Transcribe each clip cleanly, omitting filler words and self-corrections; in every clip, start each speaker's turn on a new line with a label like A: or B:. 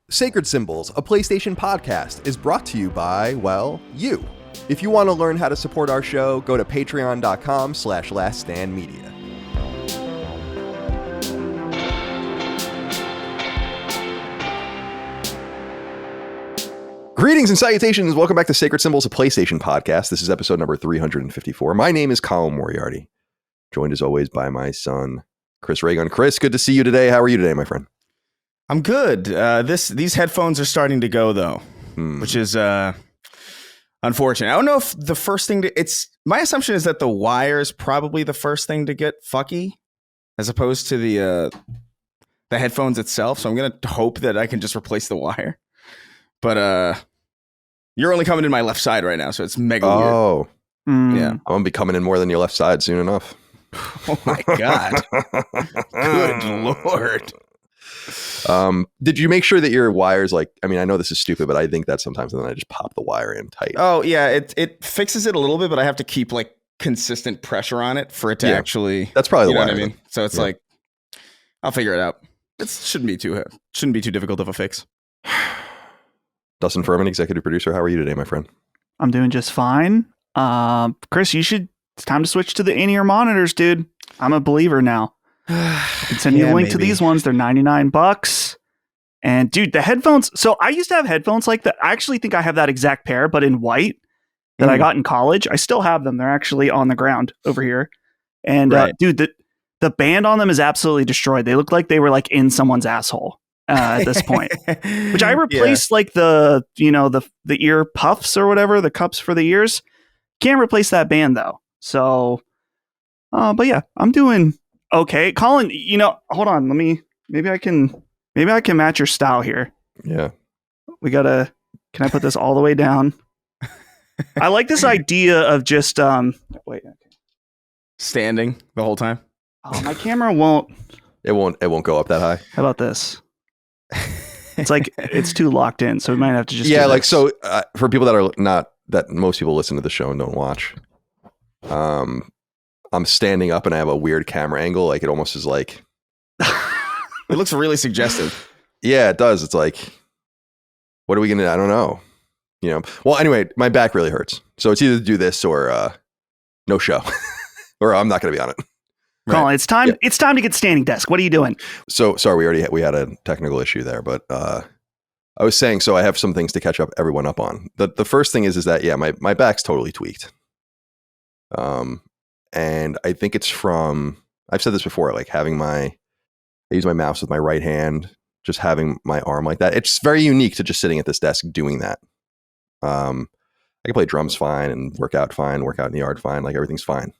A: Sacred Symbols, a PlayStation podcast, is brought to you by, well, you. If you want to learn how to support our show, go to patreon.com/laststandmedia. Greetings and salutations. Welcome back to Sacred Symbols, a PlayStation podcast. This is episode number 354. My name is Colin Moriarty, joined as always by my son, Chris Reagan. Chris, good to see you today. How are you today, my friend?
B: I'm good. These headphones are starting to go though, which is unfortunate. I don't know if the first thing my assumption is that the wire is probably the first thing to get fucky, as opposed to the headphones itself. So I'm gonna hope that I can just replace the wire. But you're only coming in my left side right now, so it's mega weird. Yeah,
A: I'm gonna be coming in more than your left side soon enough.
B: Oh my god! Good lord.
A: Did you make sure that your wires, I know this is stupid, but I think that sometimes, and then I just pop the wire in tight.
B: Oh yeah, it fixes it a little bit, but I have to keep consistent pressure on it for it to actually.
A: That's probably the wire.
B: What I mean? So it's I'll figure it out. It shouldn't be too difficult of a fix.
A: Dustin Furman, executive producer. How are you today, my friend?
C: I'm doing just fine. Chris, it's time to switch to the in-ear monitors, dude. I'm a believer now. I can send you a link to these ones. They're $99. And dude, the headphones. So I used to have headphones like that. I actually think I have that exact pair, but in white that I got in college. I still have them. They're actually on the ground over here. And dude, the band on them is absolutely destroyed. They look like they were in someone's asshole at this point. Which I replaced the ear puffs or whatever, the cups for the ears. Can't replace that band though. So, but yeah, I'm doing okay. Colin, hold on. Maybe I can match your style here.
A: Yeah.
C: Can I put this all the way down? I like this idea of just,
B: standing the whole time.
C: Oh, my camera won't.
A: It won't go up that high.
C: How about this? It's it's too locked in, so we might have to just.
A: Yeah. For people that most people listen to the show and don't watch, I'm standing up and I have a weird camera angle. It almost is
B: it looks really suggestive.
A: Yeah, it does. It's what are we going to, I don't know. Well, anyway, my back really hurts. So it's either do this or no show or I'm not going to be on it.
C: Colin, it's time. Yeah. It's time to get standing desk. What are you doing?
A: So sorry, we had a technical issue there, but I was saying, so I have some things to catch everyone up on. The first thing is that, my back's totally tweaked. And I think it's from, I've said this before, I use my mouse with my right hand, just having my arm like that. It's very unique to just sitting at this desk doing that. I can play drums fine and work out in the yard fine, everything's fine.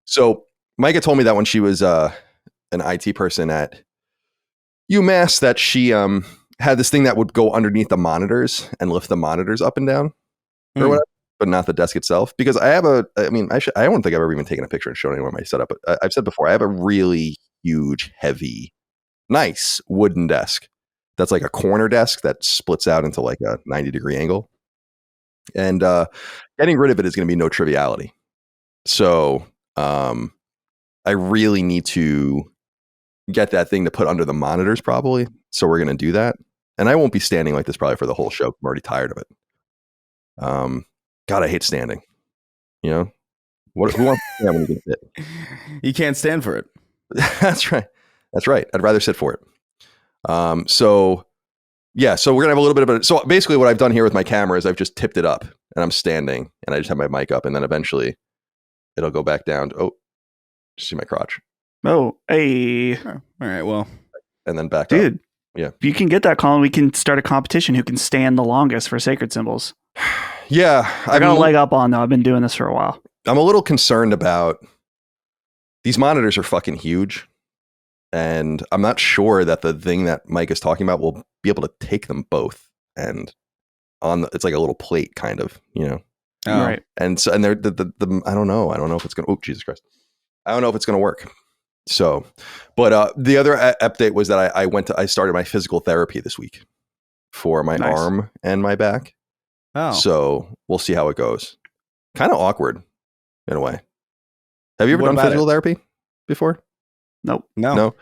A: So Micah told me that when she was an IT person at UMass that she had this thing that would go underneath the monitors and lift the monitors up and down or whatever, but not the desk itself. Because I don't think I've ever even taken a picture and shown anyone my setup, but I've said before, I have a really huge, heavy, nice wooden desk. That's a corner desk that splits out into a 90-degree angle. And getting rid of it is going to be no triviality. So I really need to get that thing to put under the monitors probably. So we're going to do that. And I won't be standing like this probably for the whole show. I'm already tired of it. God, I hate standing. Who wants to stand when you can sit?
B: You can't stand for it.
A: That's right. I'd rather sit for it. So we're going to have a little bit of so basically what I've done here with my camera is I've just tipped it up and I'm standing and I just have my mic up and then eventually it'll go back down. See my crotch.
C: Oh, hey.
B: All right, well.
A: And then back
C: dude,
A: up. Yeah.
C: If you can get that, Colin, we can start a competition who can stand the longest for Sacred Symbols.
A: Yeah.
C: I got a leg up on, though. I've been doing this for a while.
A: I'm a little concerned about these monitors are fucking huge. And I'm not sure that the thing that Mike is talking about will be able to take them both. And it's like a little plate kind of,
C: Oh. Right.
A: And so, and they're I don't know. I don't know if it's going to, oh, Jesus Christ. I don't know if it's going to work. So, but the other update was that I started my physical therapy this week for my arm and my back.
B: Oh.
A: So we'll see how it goes. Kind of awkward in a way. Have you ever done physical therapy before?
C: Nope.
A: No.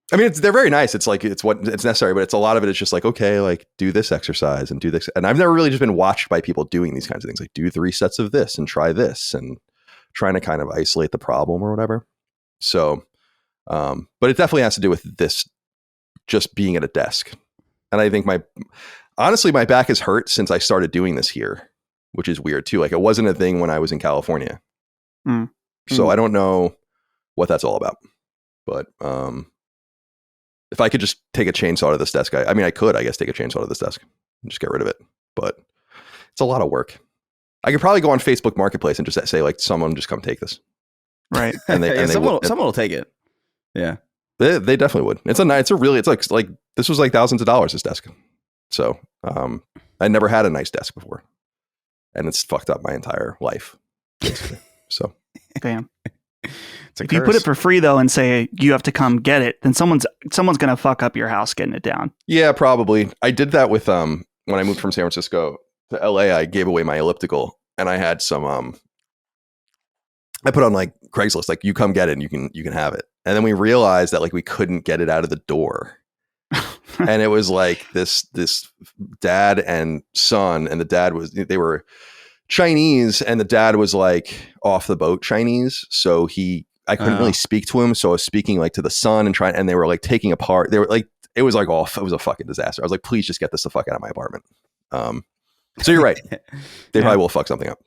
A: I mean, they're very nice. It's like, it's what it's necessary, but it's a lot of it is just like, okay, like do this exercise and do this. And I've never really just been watched by people doing these kinds of things, like do 3 sets of this and try this and trying to kind of isolate the problem or whatever. So, but it definitely has to do with this just being at a desk. And I think honestly, my back has hurt since I started doing this here, which is weird too. Like it wasn't a thing when I was in California. So I don't know what that's all about, but, if I could just take a chainsaw to this desk, I mean, I could, I guess, take a chainsaw to this desk and just get rid of it. But it's a lot of work. I could probably go on Facebook Marketplace and just say, like, someone just come take this.
C: Right.
B: And someone will take it. Yeah.
A: They definitely would. It's like this was like thousands of dollars, this desk. So I never had a nice desk before. And it's fucked up my entire life, basically. So.
C: Damn. If you put it for free though and say you have to come get it, then someone's gonna fuck up your house getting it down.
A: Yeah, probably. I did that with when I moved from San Francisco to LA. I gave away my elliptical, and I had some I put on like Craigslist, like you come get it and you can have it. And then we realized that like we couldn't get it out of the door. And it was like this dad and son, and the dad they were Chinese, and the dad was like off the boat Chinese, so I couldn't really speak to him, so I was speaking like to the son and they were like taking apart. They were like, it was like it was a fucking disaster. I was like, please just get this the fuck out of my apartment. So you're right, they probably will fuck something up.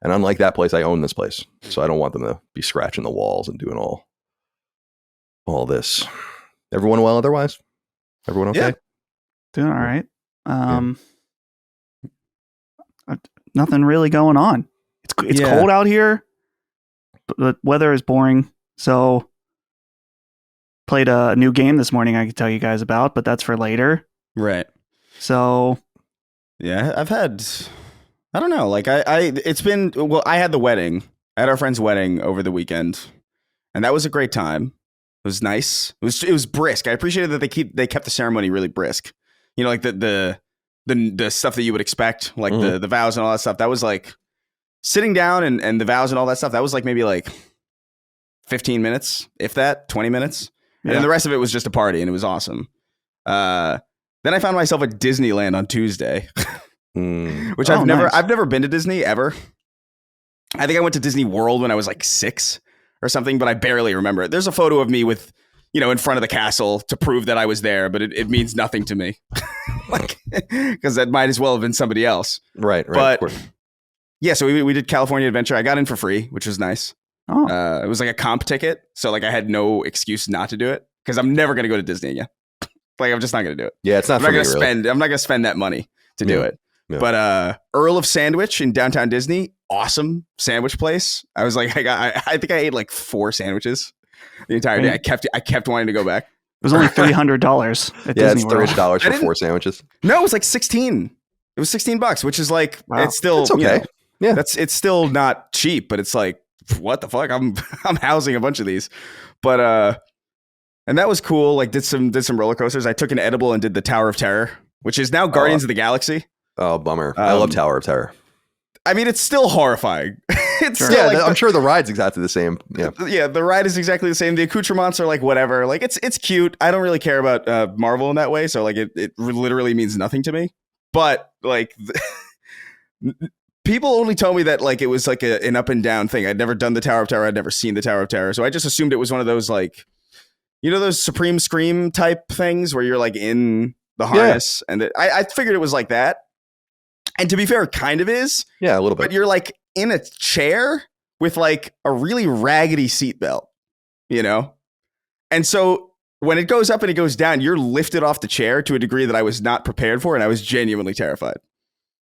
A: And unlike that place, I own this place, so I don't want them to be scratching the walls and doing all this. Everyone well otherwise? Everyone okay?
C: Yeah. Doing all right. Nothing really going on. It's cold out here, but the weather is boring. So played a new game this morning I could tell you guys about, but that's for later.
B: Right.
C: So
B: yeah, I've had, I don't know, like I had the wedding. I had our friend's wedding over the weekend, and that was a great time. It was nice. It was brisk. I appreciated that they kept the ceremony really brisk. You know, like the stuff that you would expect, like the vows and all that stuff. That was like sitting down and the vows and all that stuff. That was like maybe like 15 minutes, if that, 20 minutes. Yeah. And then the rest of it was just a party, and it was awesome. Then I found myself at Disneyland on Tuesday, which I've never been to Disney ever. I think I went to Disney World when I was like 6 or something, but I barely remember it. There's a photo of me with, in front of the castle to prove that I was there, but it means nothing to me. Like, because that might as well have been somebody else.
A: Right.
B: But yeah, so we did California Adventure. I got in for free, which was nice. Oh. It was like a comp ticket, so like I had no excuse not to do it, because I'm never going to go to Disney again. Like, I'm just not going to do it.
A: Yeah, it's not. I'm not
B: going to spend that money to do it. Yeah. But Earl of Sandwich in downtown Disney, awesome sandwich place. I was like, I think I ate like 4 sandwiches the entire day. I kept wanting to go back.
C: It was only $300 at Disney World.
A: It's $30 for 4 sandwiches.
B: No, it was like 16. It was $16, which is like, it's still,
A: it's okay.
B: It's still not cheap, but it's like, what the fuck? I'm housing a bunch of these. But and that was cool. Like did some roller coasters. I took an edible and did the Tower of Terror, which is now Guardians of the Galaxy.
A: Oh, bummer. I love Tower of Terror.
B: I mean, it's still horrifying. It's
A: still I'm sure the ride's exactly the same.
B: Yeah, the ride is exactly the same. The accoutrements are like whatever. Like it's cute. I don't really care about Marvel in that way, so like it literally means nothing to me. But like people only told me that like it was like an up and down thing. I'd never done the Tower of Terror. I'd never seen the Tower of Terror, so I just assumed it was one of those like, those Supreme Scream type things where you're like in the harness, and I figured it was like that. And to be fair, it kind of is.
A: Yeah, a little bit.
B: But you're like in a chair with like a really raggedy seatbelt, And so when it goes up and it goes down, you're lifted off the chair to a degree that I was not prepared for, and I was genuinely terrified.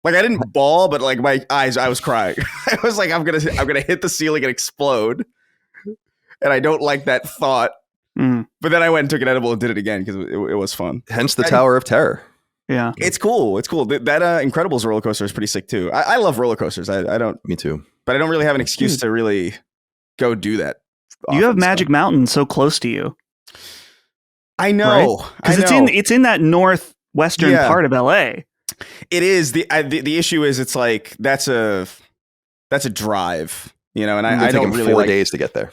B: Like I didn't bawl, but like my eyes, I was crying. I was like, I'm gonna hit the ceiling and explode, and I don't like that thought. But then I went and took an edible and did it again because it was fun.
A: Hence the Tower of Terror.
C: Yeah,
B: it's cool. It's cool. That Incredibles roller coaster is pretty sick too. I love roller coasters. I don't.
A: Me too.
B: But I don't really have an excuse to really go do that.
C: You have Magic Mountain so close to you.
B: I know,
C: because it's in that northwestern part of LA.
B: It is. The issue is it's like that's a drive, and I don't really
A: 4 days to get there.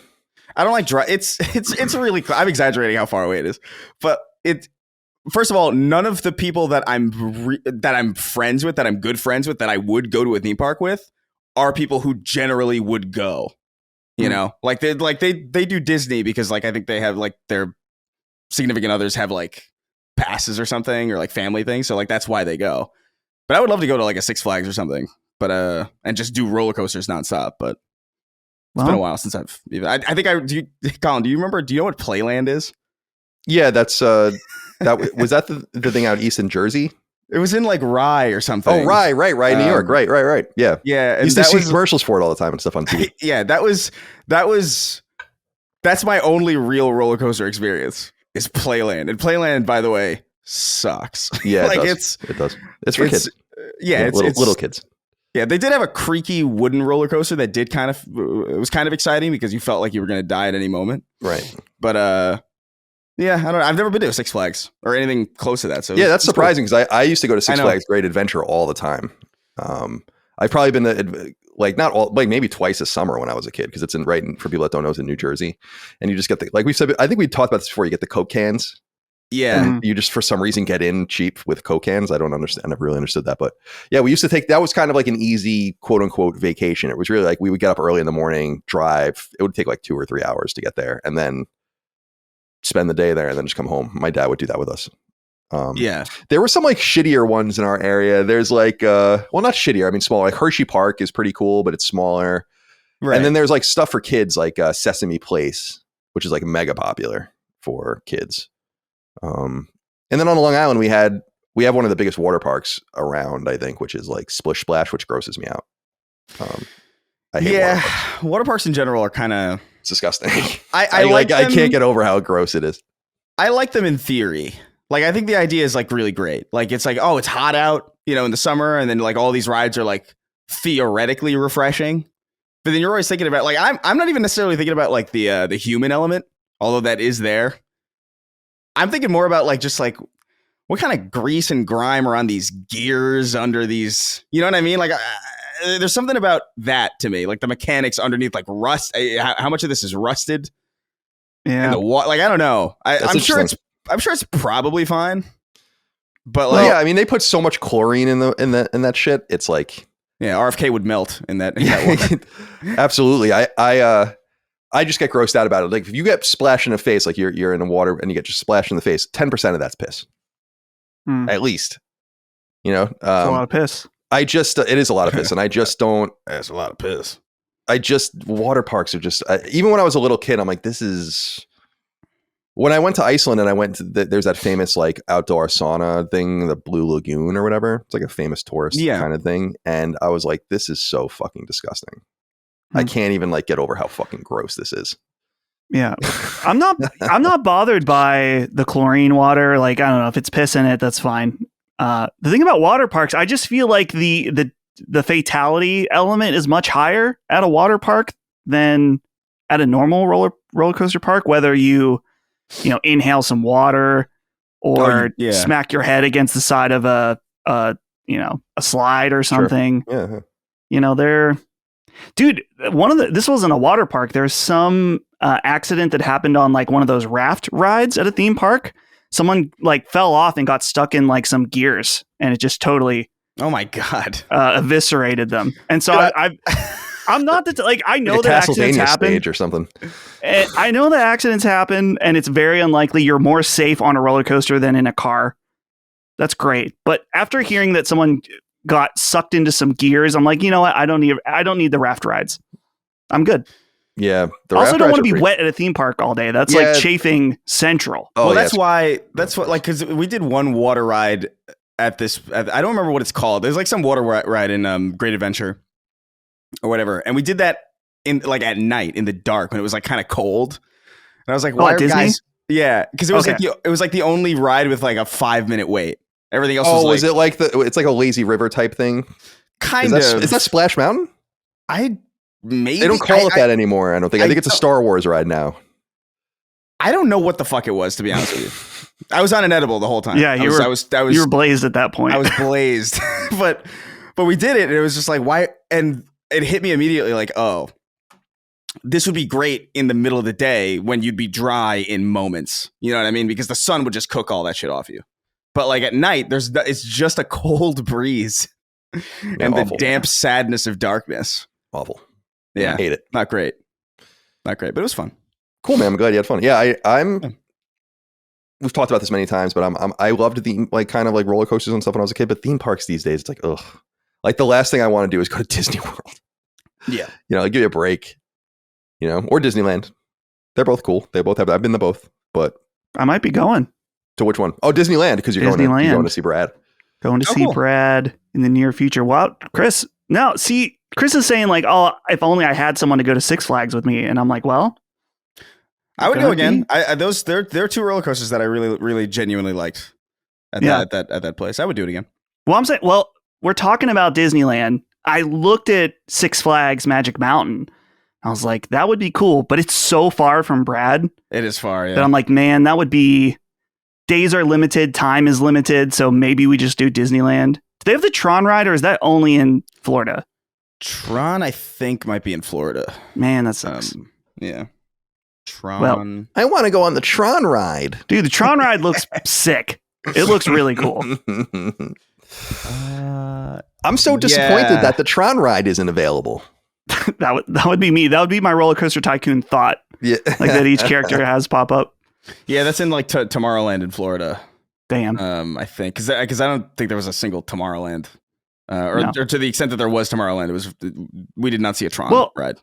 B: I don't like dry. It's really. I'm exaggerating how far away it is, but it. First of all, none of the people that I'm friends with, that I'm good friends with, that I would go to a theme park with, are people who generally would go. You know, like they do Disney because like I think they have like their significant others have like passes or something, or like family things, so like that's why they go. But I would love to go to like a Six Flags or something, but and just do roller coasters nonstop. But it's been a while since I've even. I think I do. Colin, do you remember? Do you know what Playland is?
A: Yeah, that's that was that the thing out east in Jersey.
B: It was in like Rye or something.
A: Oh, right, New York, right. Yeah,
B: yeah.
A: And used to see commercials for it all the time and stuff on TV.
B: Yeah, that's my only real roller coaster experience is Playland, and Playland, by the way, sucks.
A: Yeah,
B: like
A: it does. It's for kids.
B: Yeah, it's
A: little kids.
B: Yeah, they did have a creaky wooden roller coaster that did it was kind of exciting because you felt like you were going to die at any moment.
A: Right.
B: But yeah, I don't know. I've never been to a Six Flags or anything close to that. So
A: yeah, that's surprising because I used to go to Six Flags Great Adventure all the time. I've probably been like not all, like maybe twice a summer when I was a kid, because it's for people that don't know, it's in New Jersey, and you just get like we said. I think we talked about this before. You get the Coke cans.
B: Yeah,
A: and you just for some reason get in cheap with Coke cans. I don't understand. I never really understood that, but yeah, we used to take that was kind of like an easy quote unquote vacation. It was really like we would get up early in the morning, drive. It would take like 2 or 3 hours to get there, and then spend the day there, and then just come home. My dad would do that with us.
B: Yeah,
A: there were some like shittier ones in our area. There's like well, not shittier, I mean smaller. Like Hershey Park is pretty cool, but it's smaller. Right. And then there's like stuff for kids like Sesame Place, which is like mega popular for kids. And then on Long Island we have one of the biggest water parks around, I think, which is like Splish Splash, which grosses me out. I hate
B: water parks in general are kind of
A: disgusting.
B: I
A: can't get over how gross it is.
B: I like them in theory. Like, I think the idea is like really great. Like, it's like, oh, it's hot out, in the summer, and then like all these rides are like theoretically refreshing. But then you're always thinking about like I'm not even necessarily thinking about like the human element, although that is there. I'm thinking more about like just like what kind of grease and grime are on these gears under these, you know what I mean? Like there's something about that to me, like the mechanics underneath, like rust. How much of this is rusted?
C: Yeah,
B: and the like I don't know. I'm sure it's probably fine. But
A: like, yeah, I mean they put so much chlorine in that shit. It's like
B: RFK would melt in that.
A: Absolutely. I just get grossed out about it. Like if you get splashed in the face, like you're in the water and you get just splashed in the face, 10% of that's piss. At least.
C: It's a lot of piss.
A: It is a lot of piss, and I just don't.
B: That's a lot of piss.
A: Water parks are just. Even when I was a little kid, I'm like, this is. When I went to Iceland and I went to there's that famous like outdoor sauna thing, the Blue Lagoon or whatever. It's like a famous tourist kind of thing, and I was like, this is so fucking disgusting. I can't even like get over how fucking gross this is.
C: Yeah, I'm not bothered by the chlorine water. Like I don't know if it's piss in it, that's fine. The thing about water parks, I just feel like the fatality element is much higher at a water park than at a normal roller coaster park. Whether you inhale some water or smack your head against the side of a slide or something.
A: Sure. Yeah.
C: Dude, this wasn't a water park. There's some accident that happened on like one of those raft rides at a theme park. Someone like fell off and got stuck in like some gears, and it just totally,
B: oh my god,
C: eviscerated them. And so I'm not like I know that accidents happen
A: or something.
C: I know that accidents happen, and it's very unlikely you're more safe on a roller coaster than in a car. That's great, but after hearing that someone got sucked into some gears, I'm like, you know what? I don't need the raft rides. I'm good.
A: Yeah.
C: I also don't want to be wet at a theme park all day. That's like chafing central.
B: Oh, well, that's what like, cause we did one water ride at this, I don't remember what it's called. There's like some water ride in Great Adventure or whatever. And we did that in like at night in the dark when it was like kind of cold. And I was like, why are
C: Disney?
B: Guys? Yeah. Cause it was like the only ride with like a 5-minute wait. Everything else was like,
A: is it like it's like a lazy river type thing?
B: Kind of.
A: Is that Splash Mountain?
B: Maybe
A: they don't call it that anymore. I don't think. I think it's a Star Wars ride now.
B: I don't know what the fuck it was, to be honest with you. I was on an edible the whole time.
C: Yeah, you were blazed at that point.
B: I was blazed, but we did it, and it was just like, why? And it hit me immediately, like, oh, this would be great in the middle of the day when you'd be dry in moments. You know what I mean? Because the sun would just cook all that shit off you. But like at night, it's just a cold breeze and the damp sadness of darkness.
A: Awful.
B: Yeah,
A: I hate it.
B: Not great, but it was fun.
A: Cool, man. I'm glad you had fun. Yeah, we've talked about this many times, but I loved the like kind of like roller coasters and stuff when I was a kid. But theme parks these days, it's like ugh. Like the last thing I want to do is go to Disney World.
B: Yeah,
A: like give you a break. Or Disneyland. They're both cool. They both have. I've been to both, but
C: I might be going
A: to which one? Oh, Disneyland, because you're going to see Brad.
C: Going to see Brad in the near future. Wow, Chris. No, see, Chris is saying like, oh, if only I had someone to go to Six Flags with me, and I'm like, well,
B: I would go again. There are two roller coasters that I really, really genuinely liked at that place. I would do it again.
C: Well, I'm saying, we're talking about Disneyland. I looked at Six Flags Magic Mountain. I was like, that would be cool, but it's so far from Brad.
B: It is far, yeah.
C: That I'm like, man, that would be... Days are limited, time is limited, so maybe we just do Disneyland. Do they have the Tron ride, or is that only in Florida?
B: Tron, I think, might be in Florida.
C: Man, that sucks.
B: Yeah. Tron.
A: Well, I want to go on the Tron ride.
C: Dude, the Tron ride looks sick. It looks really cool.
A: I'm so disappointed that the Tron ride isn't available.
C: that would be me. That would be my roller coaster tycoon thought. Yeah, like that each character has pop up.
B: Yeah, that's in like Tomorrowland in Florida.
C: Damn.
B: I think because I don't think there was a single Tomorrowland, or to the extent that there was Tomorrowland, we did not see a Tron ride.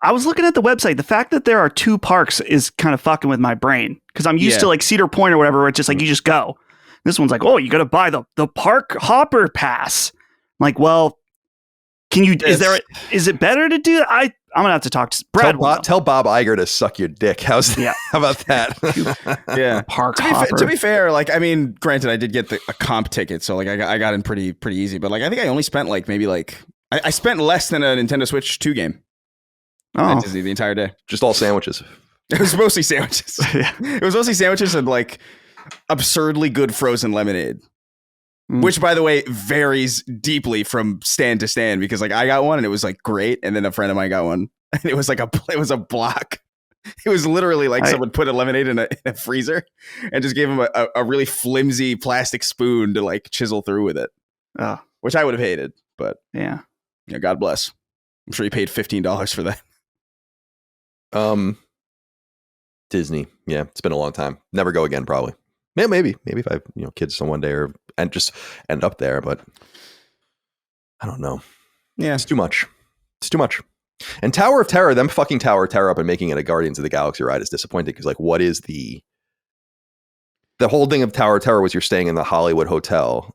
C: I was looking at the website. The fact that there are two parks is kind of fucking with my brain because I'm used to like Cedar Point or whatever, where it's just like you just go. This one's like, oh, you got to buy the park hopper pass. I'm like, well. Can you? Is it better to do that? I'm gonna have to talk to Brad.
A: Tell Bob Iger to suck your dick. How about that?
B: Yeah.
C: Park
B: to be fair, like I mean, granted, I did get a comp ticket, so like I got in pretty easy. But like I think I only spent like maybe like I spent less than a Nintendo Switch 2 game at Disney the entire day.
A: Just all sandwiches.
B: It was mostly sandwiches. Yeah. It was mostly sandwiches and like absurdly good frozen lemonade. Which, by the way, varies deeply from stand to stand because, like, I got one and it was like great, and then a friend of mine got one and it was like it was a block. It was literally like someone put a lemonade in a freezer and just gave him a really flimsy plastic spoon to like chisel through with it. Which I would have hated, but
C: yeah,
B: God bless. I'm sure he paid $15 for that.
A: Disney, yeah, it's been a long time. Never go again, probably. Yeah, maybe if I have kids one day and just end up there, but I don't know.
B: Yeah,
A: it's too much. And Tower of Terror, them fucking Tower of Terror up and making it a Guardians of the Galaxy ride is disappointing because like, what is the whole thing of Tower of Terror was you're staying in the Hollywood Hotel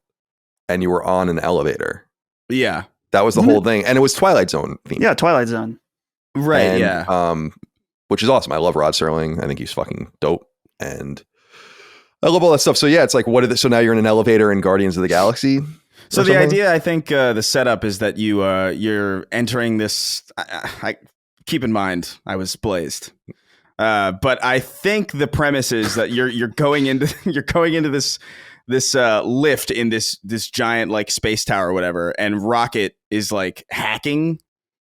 A: and you were on an elevator.
B: Yeah,
A: that was the whole thing, and it was Twilight Zone themed.
C: Yeah, Twilight Zone.
B: Right.
A: And,
B: yeah.
A: Which is awesome. I love Rod Serling. I think he's fucking dope, and I love all that stuff. So yeah, it's like, so now you're in an elevator in Guardians of the Galaxy.
B: So the idea, I think, the setup is that you're entering this. I keep in mind, I was blazed, but I think the premise is that you're going into this lift in this giant like space tower or whatever, and Rocket is like hacking.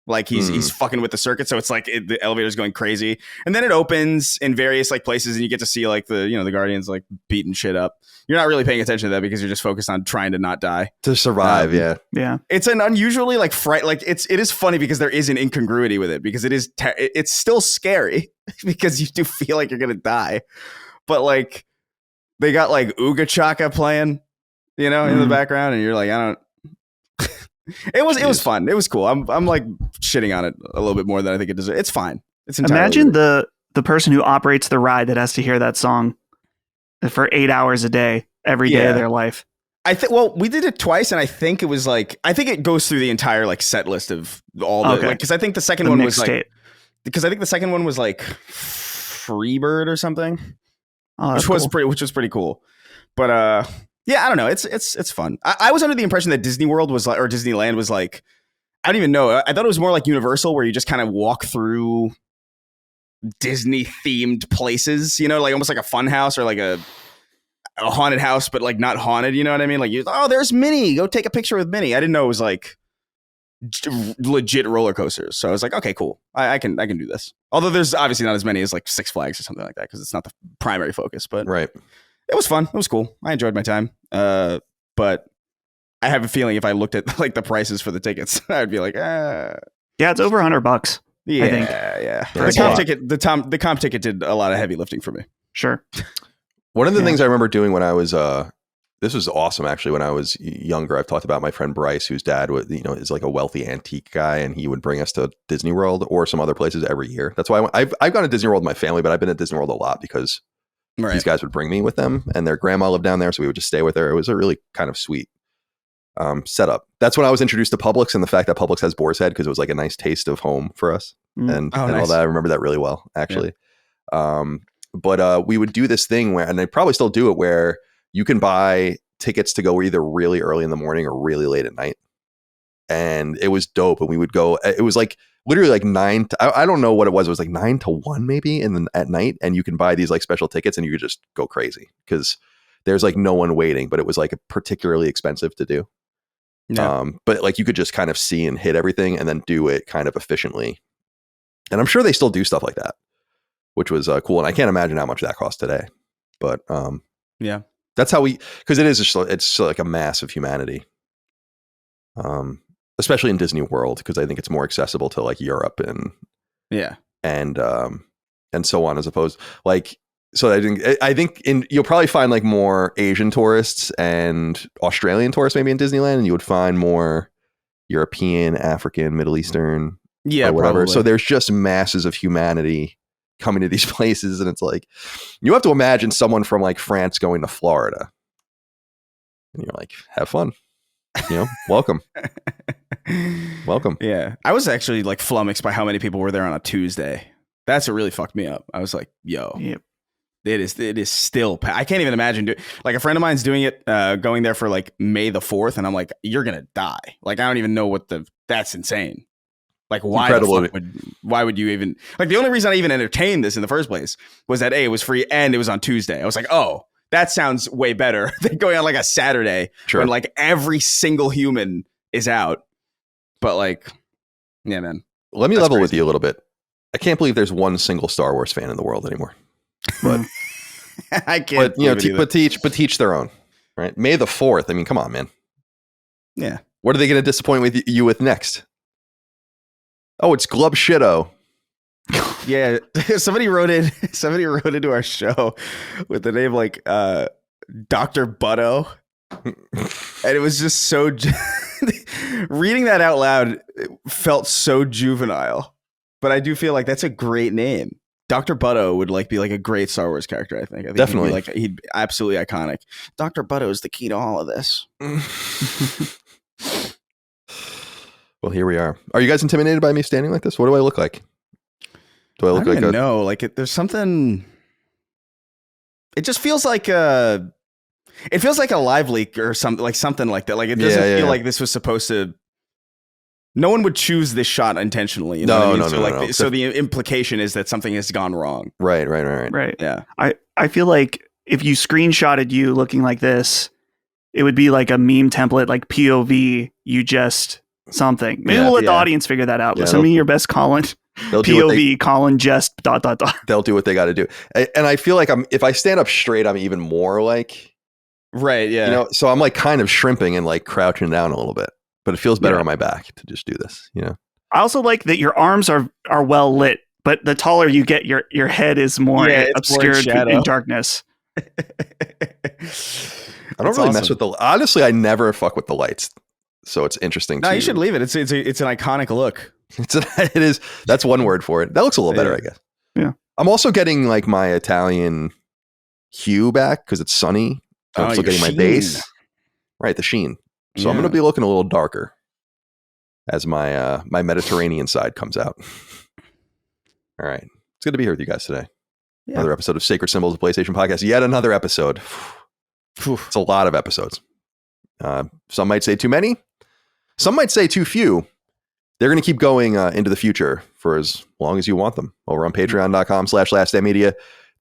B: Like he's fucking with the circuit, so it's like the elevator's going crazy, and then it opens in various like places, and you get to see like the Guardians like beating shit up. You're not really paying attention to that because you're just focused on trying to not die,
A: to survive.
C: Yeah.
B: It's an unusually like fright. Like it is funny because there is an incongruity with it because it's still scary because you do feel like you're gonna die, but like they got like Ooga Chaka playing, in the background, and you're like, I don't. It was fun. It was cool. I'm like shitting on it a little bit more than I think it deserves. It's fine. It's entirely
C: Imagine
B: weird.
C: the person who operates the ride that has to hear that song for 8 hours a day, every day of their life.
B: I think. Well, we did it twice, and I think it was like it goes through the entire like set list of all the because I think the second one was like Freebird or something, which was pretty cool. But yeah, I don't know. It's fun. I was under the impression that Disney World was like, or Disneyland was like, I don't even know. I thought it was more like Universal, where you just kind of walk through Disney themed places, like almost like a fun house or like a haunted house, but like not haunted. You know what I mean? Like, there's Minnie. Go take a picture with Minnie. I didn't know it was like legit roller coasters. So I was like, okay, cool. I can do this. Although there's obviously not as many as like Six Flags or something like that because it's not the primary focus. But
A: right.
B: It was fun. It was cool. I enjoyed my time. But I have a feeling if I looked at like the prices for the tickets, I'd be like,
C: Yeah, it's over $100.
B: Yeah,
C: I think.
B: Yeah. The comp ticket did a lot of heavy lifting for me.
C: Sure.
A: One of the things I remember doing when I was this was awesome actually when I was younger. I've talked about my friend Bryce, whose dad was, is like a wealthy antique guy, and he would bring us to Disney World or some other places every year. That's why I've gone to Disney World with my family, but I've been at Disney World a lot because these guys would bring me with them, and their grandma lived down there, so we would just stay with her. It was a really kind of sweet setup. That's when I was introduced to Publix and the fact that Publix has Boar's Head because it was like a nice taste of home for us and all that. I remember that really well, actually. Yeah. But we would do this thing where, and they probably still do it, where you can buy tickets to go either really early in the morning or really late at night. And it was dope. And we would go, it was like literally like 9 to, I don't know what it was. It was like 9 to 1 maybe at night. And you can buy these like special tickets and you could just go crazy because there's like no one waiting, but it was like particularly expensive to do. Yeah. But like you could just kind of see and hit everything and then do it kind of efficiently. And I'm sure they still do stuff like that, which was cool. And I can't imagine how much that costs today. But
B: yeah, that's
A: how because it is it's like a mass of humanity. Especially in Disney World, because I think it's more accessible to like Europe and so on, as opposed like. So I think you'll probably find like more Asian tourists and Australian tourists maybe in Disneyland, and you would find more European, African, Middle Eastern, or whatever. Probably. So there's just masses of humanity coming to these places, and it's like you have to imagine someone from like France going to Florida, and you're like, have fun, welcome. Welcome.
B: Yeah, I was actually like flummoxed by how many people were there on a Tuesday. That's what really fucked me up. I was like, yo. Yep. It is still. I can't even imagine like a friend of mine's doing it, going there for like May the 4th, and I'm like, you're gonna die. Like I don't even know that's insane. Like why would you even like? The only reason I even entertained this in the first place was that it was free and it was on Tuesday. I was like, oh, that sounds way better than going on like a Saturday when like every single human is out. But like, yeah, man.
A: Let me level with you a little bit. I can't believe there's one single Star Wars fan in the world anymore. But
B: I can't.
A: But teach their own, right? May the 4th. I mean, come on, man.
B: Yeah.
A: What are they going to disappoint you with next? Oh, it's Glub Shitto.
B: Yeah, somebody wrote into our show with the name like Dr. Butto, and it was just so reading that out loud felt so juvenile. But I do feel like that's a great name. Dr. Butto would like be like a great Star Wars character. I think
A: definitely
B: he'd be absolutely iconic. Dr. Butto is the key to all of this.
A: Well, here we are. Are you guys intimidated by me standing like this? What do I look like? Do I look like
B: no? Like there's something. It just feels like it feels like a live leak or something like that. Like it doesn't feel like this was supposed to. No one would choose this shot intentionally. You know what I mean? No. So the implication is that something has gone wrong.
A: Right.
B: Yeah.
C: I feel like if you screenshotted you looking like this, it would be like a meme template, like POV, you just something. Maybe we'll let the audience figure that out. But send me your best Colin. POV, Colin just ...
A: They'll do what they got to do. And I feel like if I stand up straight, I'm even more like.
B: Right. Yeah.
A: So I'm like kind of shrimping and like crouching down a little bit. But it feels better on my back to just do this,
C: I also like that your arms are well lit, but the taller you get, your head is more obscured in darkness.
A: I don't really mess with honestly, I never fuck with the lights. So it's interesting.
B: No, you should leave it. It's an iconic look.
A: It is. That's one word for it. That looks a little better, I guess.
C: Yeah.
A: I'm also getting like my Italian hue back because it's sunny. So I'm still getting my base. Right, the sheen. So I'm going to be looking a little darker as my my Mediterranean side comes out. All right. It's good to be here with you guys today. Yeah. Another episode of Sacred Symbols of PlayStation Podcast. Yet another episode. It's a lot of episodes. Some might say too many. Some might say too few. They're going to keep going into the future for as long as you want them. Over on patreon.com/lastdamedia.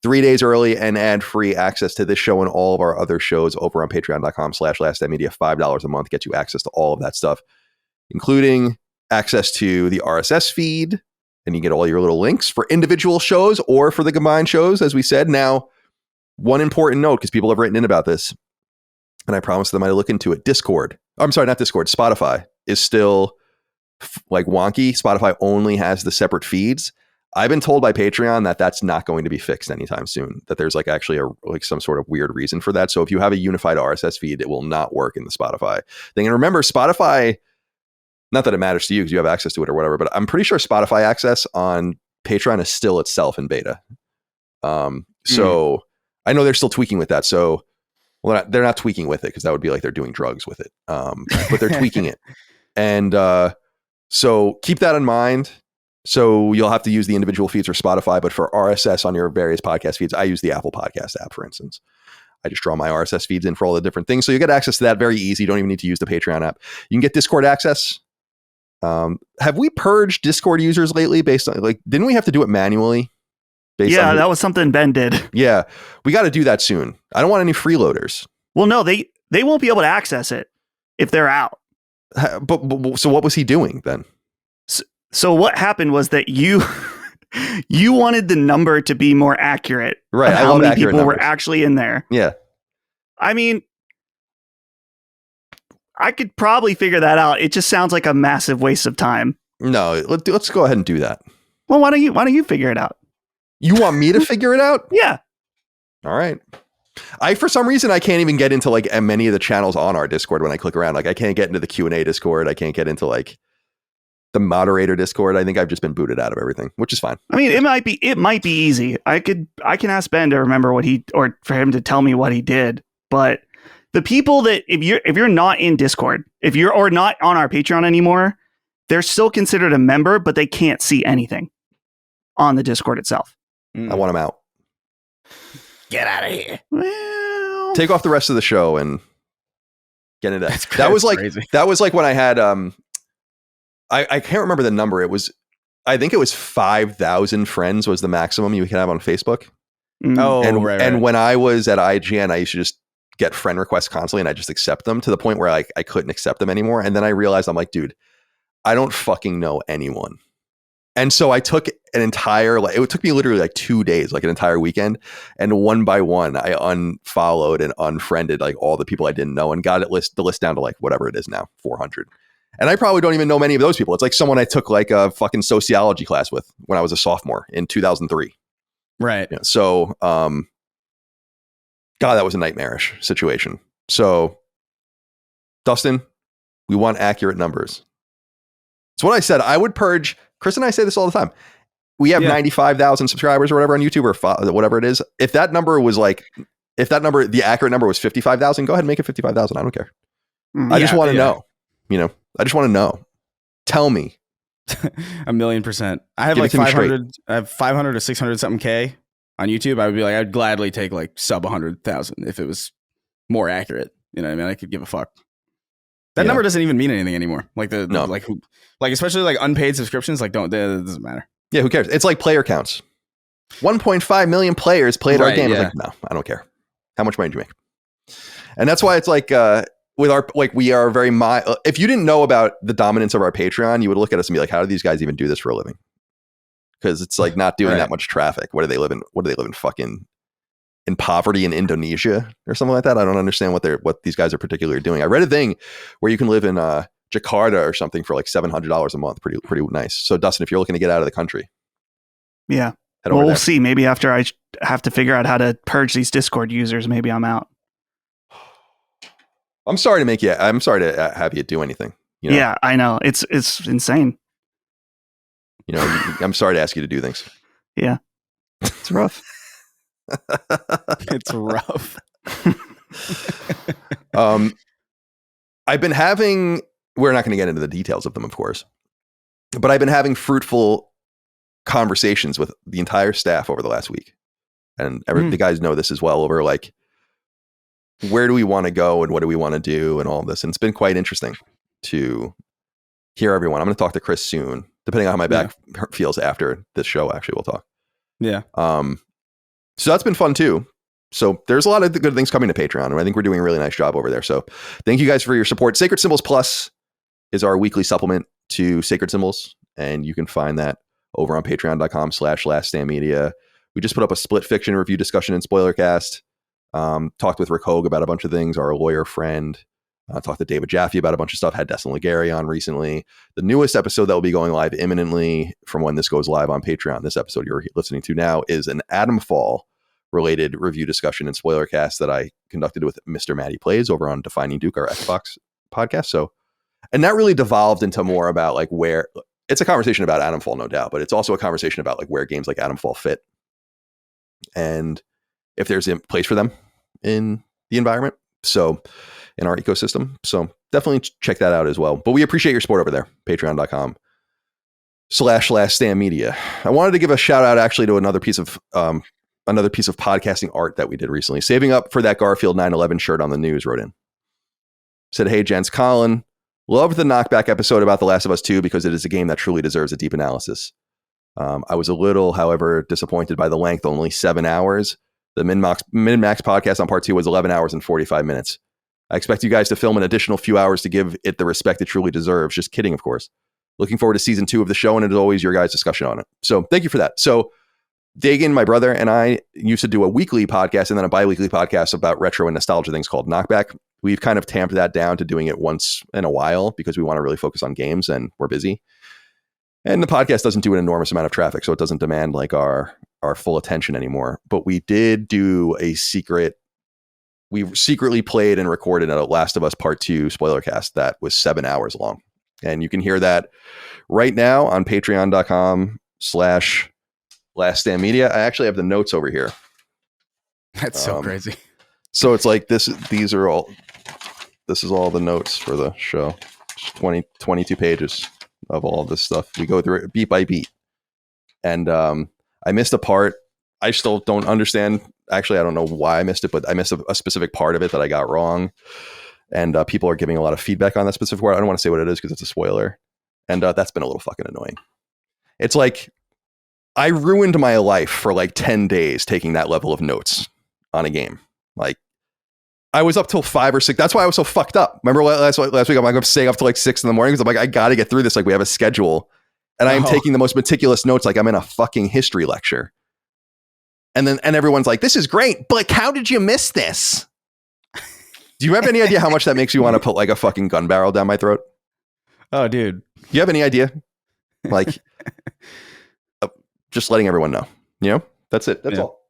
A: 3 days early and ad-free access to this show and all of our other shows over on patreon.com/lastdamedia. $5 a month gets you access to all of that stuff, including access to the RSS feed, and you get all your little links for individual shows or for the combined shows, as we said. Now, one important note, because people have written in about this, and I promised them I'd look into it. Discord. I'm sorry, not Discord. Spotify is still like wonky. Spotify only has the separate feeds. I've been told by Patreon that that's not going to be fixed anytime soon, that there's like actually some sort of weird reason for that. So if you have a unified RSS feed, it will not work in the Spotify thing. And remember, Spotify, not that it matters to you because you have access to it or whatever, but I'm pretty sure Spotify access on Patreon is still itself in beta. So I know they're still tweaking with that. So they're not tweaking with it because that would be like they're doing drugs with it. But they're tweaking it. And so keep that in mind. So you'll have to use the individual feeds for Spotify, but for RSS on your various podcast feeds, I use the Apple Podcast app, for instance. I just draw my RSS feeds in for all the different things. So you get access to that very easy. You don't even need to use the Patreon app. You can get Discord access. Have we purged Discord users lately based on, like, didn't we have to do it manually?
C: That was something Ben did.
A: Yeah, we got to do that soon. I don't want any freeloaders.
C: Well, no, they won't be able to access it if they're out.
A: But so what was he doing then?
C: So what happened was that you wanted the number to be more accurate.
A: Right.
C: How many people were actually in there.
A: Yeah.
C: I mean, I could probably figure that out. It just sounds like a massive waste of time.
A: No, let's go ahead and do that.
C: Well, why don't you figure it out?
A: You want me to figure it out?
C: Yeah.
A: All right. For some reason, I can't even get into like many of the channels on our Discord when I click around. Like I can't get into the Q&A Discord. I can't get into like the moderator Discord. I think I've just been booted out of everything, which is fine.
C: I mean, it might be easy. I can ask Ben to remember or for him to tell me what he did. But the people that if you're not in Discord, or not on our Patreon anymore, they're still considered a member, but they can't see anything on the Discord itself.
A: I want them out.
B: Get out of here.
C: Well,
A: take off the rest of the show and get into that.
B: Crazy.
A: That was like when I had I can't remember the number. I think it was 5,000 friends was the maximum you can have on Facebook.
B: Oh,
A: and
B: right.
A: when I was at IGN, I used to just get friend requests constantly and I just accept them to the point where I couldn't accept them anymore. And then I realized, I'm like, dude, I don't fucking know anyone. And so I took an entire, it took me literally like 2 days, like an entire weekend. And one by one, I unfollowed and unfriended like all the people I didn't know and got the list down to like whatever it is now, 400. And I probably don't even know many of those people. It's like someone I took like a fucking sociology class with when I was a sophomore in 2003.
B: Right.
A: Yeah, so, God, that was a nightmarish situation. So, Dustin, we want accurate numbers. It's what I said. I would purge. Chris and I say this all the time. We have 95,000 subscribers or whatever on YouTube or whatever it is. If that number, the accurate number was 55,000, go ahead and make it 55,000. I don't care. I just want to know. I just want to know. Tell me.
B: 1,000,000%. I have
A: Give
B: like
A: it to me
B: 500. I have 500 to 600 something K on YouTube. I would be like, I'd gladly take like sub 100,000 if it was more accurate. You know what I mean? I could give a fuck. That number doesn't even mean anything anymore. Like especially like unpaid subscriptions. Like it doesn't matter. Yeah,
A: who cares? It's like player counts. 1.5 million players played our game.
B: Yeah.
A: Like, no, I don't care. How much money do you make? And that's why it's like with our we are very if you didn't know about the dominance of our Patreon, you would look at us and be like, how do these guys even do this for a living? Because it's like not doing that much traffic. What do they live in fucking in poverty in Indonesia or something like that? I don't understand what these guys are particularly doing. I read a thing where you can live in Jakarta or something for like $700 a month. Pretty nice. So Dustin, if you're looking to get out of the country,
C: yeah, we'll see. Maybe after I have to figure out how to purge these Discord users, maybe I'm out.
A: I'm sorry to have you do anything.
C: Yeah, I know. It's insane.
A: I'm sorry to ask you to do things.
C: Yeah, it's rough.
B: It's rough.
A: I've been having, we're not going to get into the details of them, of course, but I've been having fruitful conversations with the entire staff over the last week. And the guys know this as well, over like, where do we want to go and what do we want to do and all of this. And it's been quite interesting to hear everyone. I'm going to talk to Chris soon, depending on how my back feels after this show. Actually, we'll talk.
B: Yeah.
A: So that's been fun too. So there's a lot of good things coming to Patreon, and I think we're doing a really nice job over there. So thank you guys for your support. Sacred Symbols Plus is our weekly supplement to Sacred Symbols, and you can find that over on patreon.com/laststandmedia. We just put up a split fiction review discussion in Spoilercast. Talked with Rick Hogue about a bunch of things, our lawyer friend. Talked to David Jaffe about a bunch of stuff. Had Dustin Legary on recently. The newest episode that will be going live imminently from when this goes live on Patreon, this episode you're listening to now, is an Adamfall related review discussion in Spoilercast that I conducted with Mr. Matty Plays over on Defining Duke, our Xbox podcast. So, and that really devolved into more about like where it's a conversation about Adamfall, no doubt, but it's also a conversation about like where games like Adamfall fit and if there's a place for them in the environment. So in our ecosystem. So definitely check that out as well. But we appreciate your support over there. Patreon.com/laststandmedia. I wanted to give a shout out actually to another piece of podcasting art that we did recently. Saving up for that Garfield 9/11 shirt on the news wrote in. Said, hey, gents, Colin, loved the knockback episode about The Last of Us 2 because it is a game that truly deserves a deep analysis. I was a little, however, disappointed by the length, only 7 hours. The Min-Max podcast on part 2 was 11 hours and 45 minutes. I expect you guys to film an additional few hours to give it the respect it truly deserves. Just kidding, of course. Looking forward to season 2 of the show, and as always, your guys' discussion on it. So thank you for that. So Dagan, my brother, and I used to do a weekly podcast and then a bi-weekly podcast about retro and nostalgia things called Knockback. We've kind of tamped that down to doing it once in a while because we want to really focus on games and we're busy. And the podcast doesn't do an enormous amount of traffic, so it doesn't demand like our full attention anymore. But we did do we secretly played and recorded a Last of Us Part 2 spoilercast that was 7 hours long. And you can hear that right now on patreon.com/laststandmedia. I actually have the notes over here.
B: That's so crazy.
A: So it's like this is all the notes for the show. 22 pages of all this stuff. We go through it beat by beat. And I missed a part. I still don't understand. Actually, I don't know why I missed it, but I missed a specific part of it that I got wrong. And people are giving a lot of feedback on that specific part. I don't want to say what it is because it's a spoiler. And that's been a little fucking annoying. It's like I ruined my life for like 10 days taking that level of notes on a game. Like I was up till 5 or 6. That's why I was so fucked up. Remember last week, I'm like, I'm staying up till like 6 in the morning because I'm like, I got to get through this. Like we have a schedule and I am taking the most meticulous notes. Like I'm in a fucking history lecture. And everyone's like, this is great, but like, how did you miss this? Do you have any idea how much that makes you want to put like a fucking gun barrel down my throat?
B: Oh, dude.
A: Do you have any idea? Like, just letting everyone know, you know, that's it. That's all.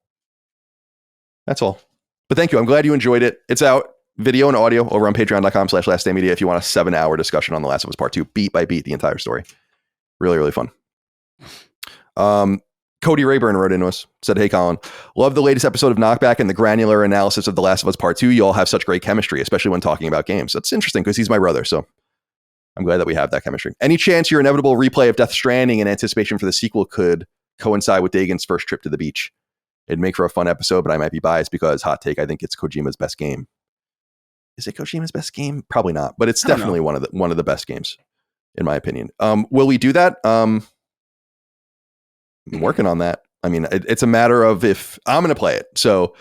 A: That's all. But thank you. I'm glad you enjoyed it. It's out video and audio over on patreon.com/laststandmedia. If you want a 7-hour discussion on The Last of Us Part 2, beat by beat, the entire story. Really, really fun. Cody Rayburn wrote into us, said, hey, Colin, love the latest episode of Knockback and the granular analysis of The Last of Us Part 2. You all have such great chemistry, especially when talking about games. That's interesting because he's my brother, so I'm glad that we have that chemistry. Any chance your inevitable replay of Death Stranding in anticipation for the sequel could coincide with Dagan's first trip to the beach? It'd make for a fun episode, but I might be biased because, hot take, I think it's Kojima's best game. Is it Kojima's best game? Probably not, but it's definitely one of the best games, in my opinion. Will we do that? I'm working on that. I mean, it's a matter of if I'm going to play it. So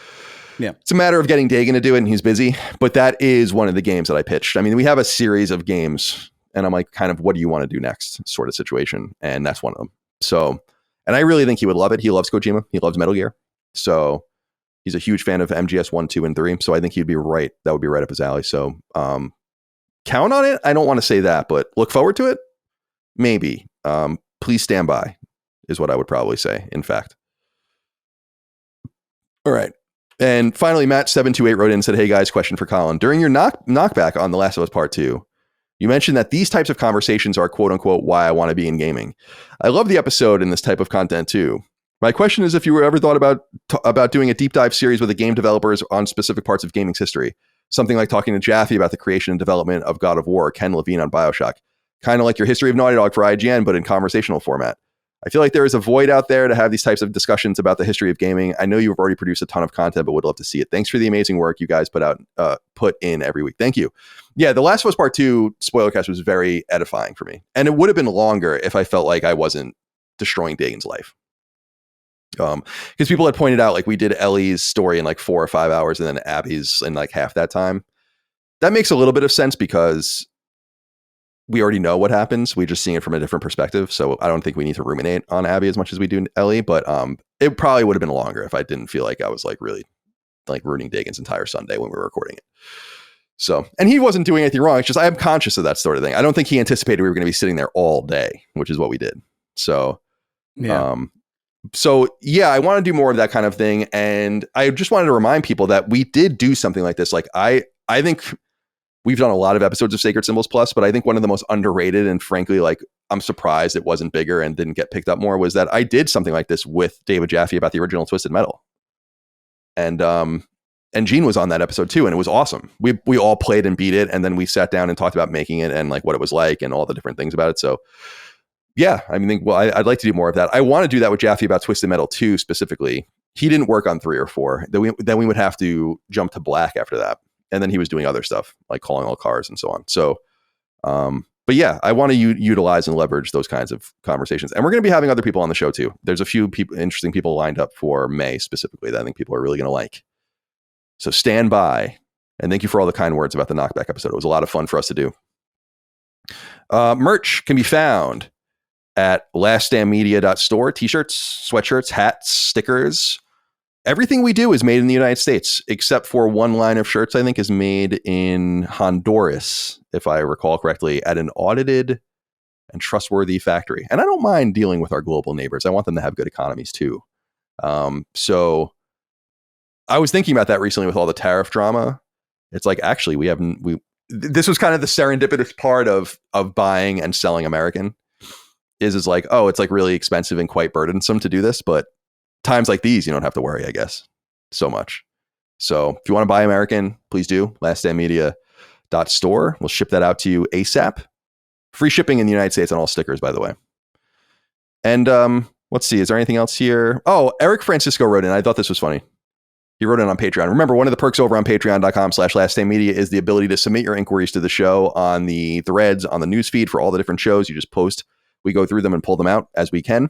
A: yeah, it's a matter of getting Dagan to do it and he's busy, but that is one of the games that I pitched. I mean, we have a series of games and I'm like, kind of, what do you want to do next sort of situation? And that's one of them. So, and I really think he would love it. He loves Kojima. He loves Metal Gear. So he's a huge fan of MGS 1, 2, and 3. So I think he'd be right. That would be right up his alley. So count on it. I don't want to say that, but look forward to it. Maybe. Please stand by is what I would probably say, in fact. All right. And finally, Matt728 wrote in and said, hey guys, question for Colin. During your knockback on The Last of Us Part 2, you mentioned that these types of conversations are quote unquote why I want to be in gaming. I love the episode and this type of content too. My question is if you were ever thought about doing a deep dive series with the game developers on specific parts of gaming's history. Something like talking to Jaffe about the creation and development of God of War, or Ken Levine on BioShock. Kind of like your history of Naughty Dog for IGN, but in conversational format. I feel like there is a void out there to have these types of discussions about the history of gaming. I know you've already produced a ton of content, but would love to see it. Thanks for the amazing work you guys put in every week. Thank you. Yeah, The Last of Us Part 2 spoilercast was very edifying for me. And it would have been longer if I felt like I wasn't destroying Dagan's life. Because people had pointed out, like, we did Ellie's story in like 4 or 5 hours and then Abby's in like half that time. That makes a little bit of sense because we already know what happens. We're just seeing it from a different perspective. So I don't think we need to ruminate on Abby as much as we do Ellie, but it probably would have been longer if I didn't feel like I was like really like ruining Dagan's entire Sunday when we were recording it. So, and he wasn't doing anything wrong. It's just, I am conscious of that sort of thing. I don't think he anticipated we were going to be sitting there all day, which is what we did. So, yeah. I want to do more of that kind of thing. And I just wanted to remind people that we did do something like this. Like I think we've done a lot of episodes of Sacred Symbols Plus, but I think one of the most underrated, and frankly, like I'm surprised it wasn't bigger and didn't get picked up more, was that I did something like this with David Jaffe about the original Twisted Metal. And Gene was on that episode too, and it was awesome. We all played and beat it, and then we sat down and talked about making it and like what it was like and all the different things about it. So yeah, I mean, I'd like to do more of that. I want to do that with Jaffe about Twisted Metal 2 specifically. He didn't work on 3 or 4. Then we would have to jump to Black after that, and then he was doing other stuff like Calling All Cars and so on. So, but yeah, I want to utilize and leverage those kinds of conversations, and we're going to be having other people on the show too. There's a few interesting people lined up for May specifically that I think people are really going to like. So stand by, and thank you for all the kind words about the Knockback episode. It was a lot of fun for us to do. Merch can be found at laststandmedia.store. T-shirts, sweatshirts, hats, stickers. Everything we do is made in the United States, except for one line of shirts I think is made in Honduras, if I recall correctly, at an audited and trustworthy factory. And I don't mind dealing with our global neighbors. I want them to have good economies too. So I was thinking about that recently with all the tariff drama. It's like, actually, this was kind of the serendipitous part of buying and selling American is like, oh, it's like really expensive and quite burdensome to do this. But times like these, you don't have to worry, I guess, so much. So if you want to buy American, please do. laststandmedia.store. We'll ship that out to you ASAP. Free shipping in the United States on all stickers, by the way. And let's see, is there anything else here? Oh, Eric Francisco wrote in. I thought this was funny. He wrote it on Patreon. Remember, one of the perks over on patreon.com/laststandmedia is the ability to submit your inquiries to the show on the threads, on the newsfeed for all the different shows. You just post. We go through them and pull them out as we can.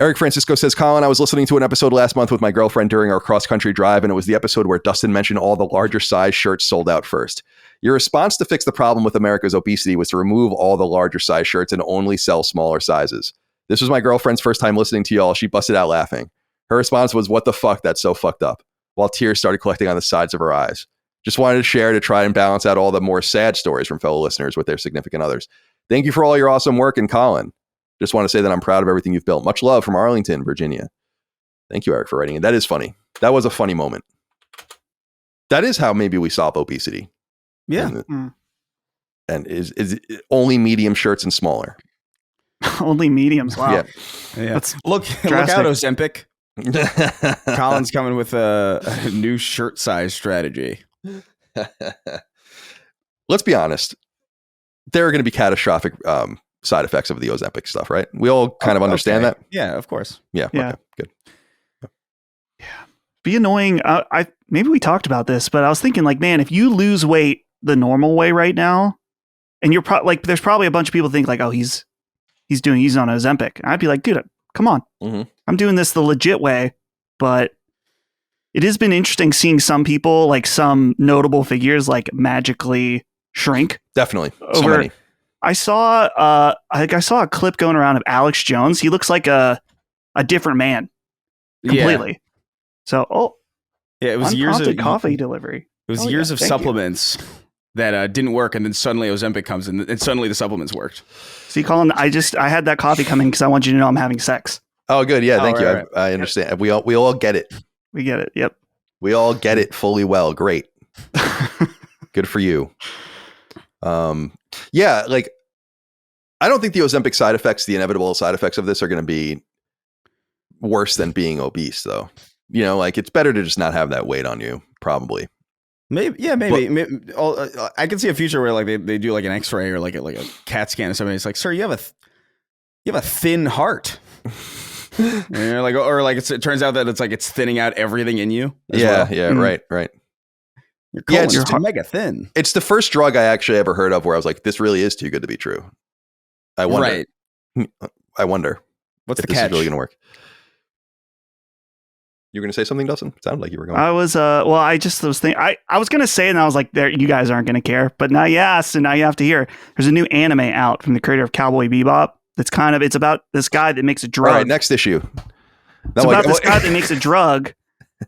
A: Eric Francisco says, Colin, I was listening to an episode last month with my girlfriend during our cross-country drive, and it was the episode where Dustin mentioned all the larger size shirts sold out first. Your response to fix the problem with America's obesity was to remove all the larger size shirts and only sell smaller sizes. This was my girlfriend's first time listening to y'all. She busted out laughing. Her response was, what the fuck? That's so fucked up. While tears started collecting on the sides of her eyes. Just wanted to share to try and balance out all the more sad stories from fellow listeners with their significant others. Thank you for all your awesome work. And Colin, just want to say that I'm proud of everything you've built. Much love from Arlington, Virginia. Thank you, Eric, for writing it. That is funny. That was a funny moment. That is how maybe we solve obesity.
B: Yeah.
A: And is only medium shirts and smaller.
C: Only mediums. Wow.
B: Yeah. Look out, Ozempic. Colin's coming with a new shirt size strategy.
A: Let's be honest. There are going to be catastrophic side effects of the Ozempic stuff, right? We all kind of understand that.
B: Yeah, of course.
A: Yeah. Okay, good.
C: Yeah. Be annoying. Maybe we talked about this, but I was thinking like, man, if you lose weight the normal way right now, and you're there's probably a bunch of people think like, oh, he's on Ozempic. And I'd be like, dude, come on. Mm-hmm. I'm doing this the legit way. But it has been interesting seeing some people, like some notable figures, like magically shrink.
A: Definitely. So many.
C: I saw a clip going around of Alex Jones. He looks like a different man completely. Yeah. So,
B: it was years of
C: coffee delivery.
B: It was years of supplements that didn't work, and then suddenly Ozempic comes in, and suddenly the supplements worked. See,
C: Colin, I had that coffee coming because I want you to know I'm having sex.
A: Oh, good. Yeah, thank you. Right. I understand. Yep. We all get it.
C: We get it. Yep.
A: We all get it fully well. Great. Good for you. Yeah, like I don't think the Ozempic side effects, the inevitable side effects of this, are going to be worse than being obese, though. You know, like it's better to just not have that weight on you, probably.
B: Maybe, yeah, maybe. I can see a future where like they do like an X-ray or like a CAT scan or something. It's like, sir, you have a thin heart. And you're like, or like it turns out that it's thinning out everything in you.
A: Yeah, right.
B: Your colon is mega thin.
A: It's the first drug I actually ever heard of where I was like, this really is too good to be true. I wonder.
B: Right.
A: I wonder
B: what's
A: if
B: the
A: this
B: catch?
A: is really going to work. You were going to say something, Dustin? It sounded like you were going.
C: I was, I just was thinking, I was going to say it and I was like, there, you guys aren't going to care. But now you asked and now you have to hear. There's a new anime out from the creator of Cowboy Bebop. It's about this guy that makes a drug.
A: All right, next issue.
C: It's about this guy that makes a drug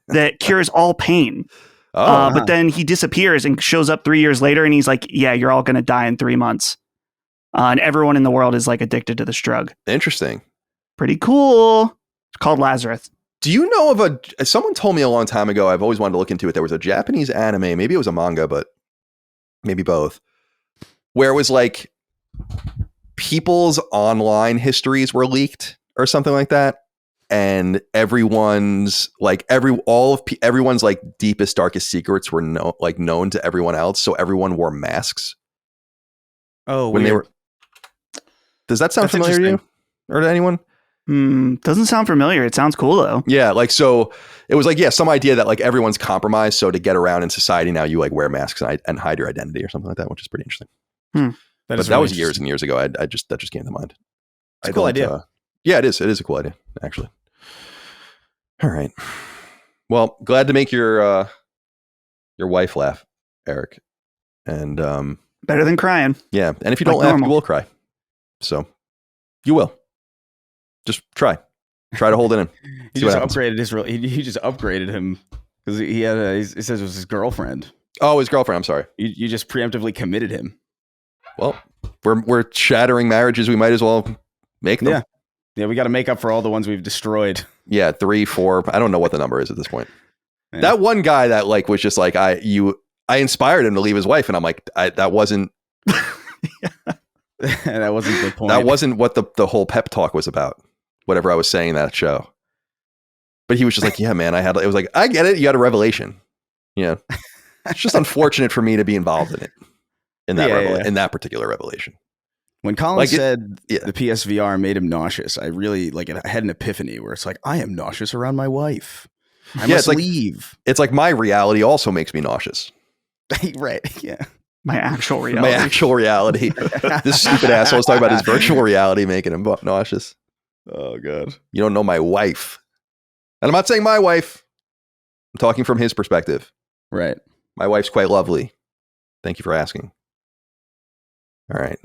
C: that cures all pain. But then he disappears and shows up 3 years later and he's like, yeah, you're all going to die in 3 months. And everyone in the world is like addicted to this drug.
A: Interesting.
C: Pretty cool. It's called Lazarus.
A: Do you know of someone told me a long time ago, I've always wanted to look into it. There was a Japanese anime, maybe it was a manga, but maybe both, where it was like people's online histories were leaked or something like that. And everyone's like everyone's like deepest, darkest secrets were known to everyone else. So everyone wore masks.
B: Oh,
A: when
B: weird.
A: they were. Does that sound familiar to you or to anyone?
C: Doesn't sound familiar. It sounds cool though.
A: Yeah, like so it was like some idea that like everyone's compromised, so to get around in society now you like wear masks and hide your identity or something like that, which is pretty interesting. That was years and years ago. That just came to mind.
B: It's a cool idea.
A: Yeah, it is. It is a cool idea, actually. All right. Well, glad to make your wife laugh, Eric. And
C: better than crying.
A: Yeah, and if you don't laugh, you will cry. So you will. Just try to hold it in.
B: He just upgraded him because he says it was his girlfriend.
A: Oh, his girlfriend. I'm sorry.
B: You just preemptively committed him.
A: Well, we're shattering marriages. We might as well make them.
B: Yeah. We got to make up for all the ones we've destroyed.
A: Yeah, 3, 4. I don't know what the number is at this point. Yeah. That one guy that like was just like I inspired him to leave his wife, and I'm like that wasn't.
B: That wasn't the point.
A: That wasn't what the whole pep talk was about. Whatever I was saying in that show. But he was just like, yeah, man, it was like, I get it. You got a revelation. Yeah. It's just unfortunate for me to be involved in it. In that particular revelation.
B: When Colin said the PSVR made him nauseous, I really I had an epiphany where it's like, I am nauseous around my wife. I must leave.
A: It's like my reality also makes me nauseous.
B: Right. Yeah.
C: My actual reality.
A: This stupid asshole was talking about his virtual reality making him nauseous.
B: Oh, God.
A: You don't know my wife. And I'm not saying my wife. I'm talking from his perspective.
B: Right.
A: My wife's quite lovely. Thank you for asking. All right.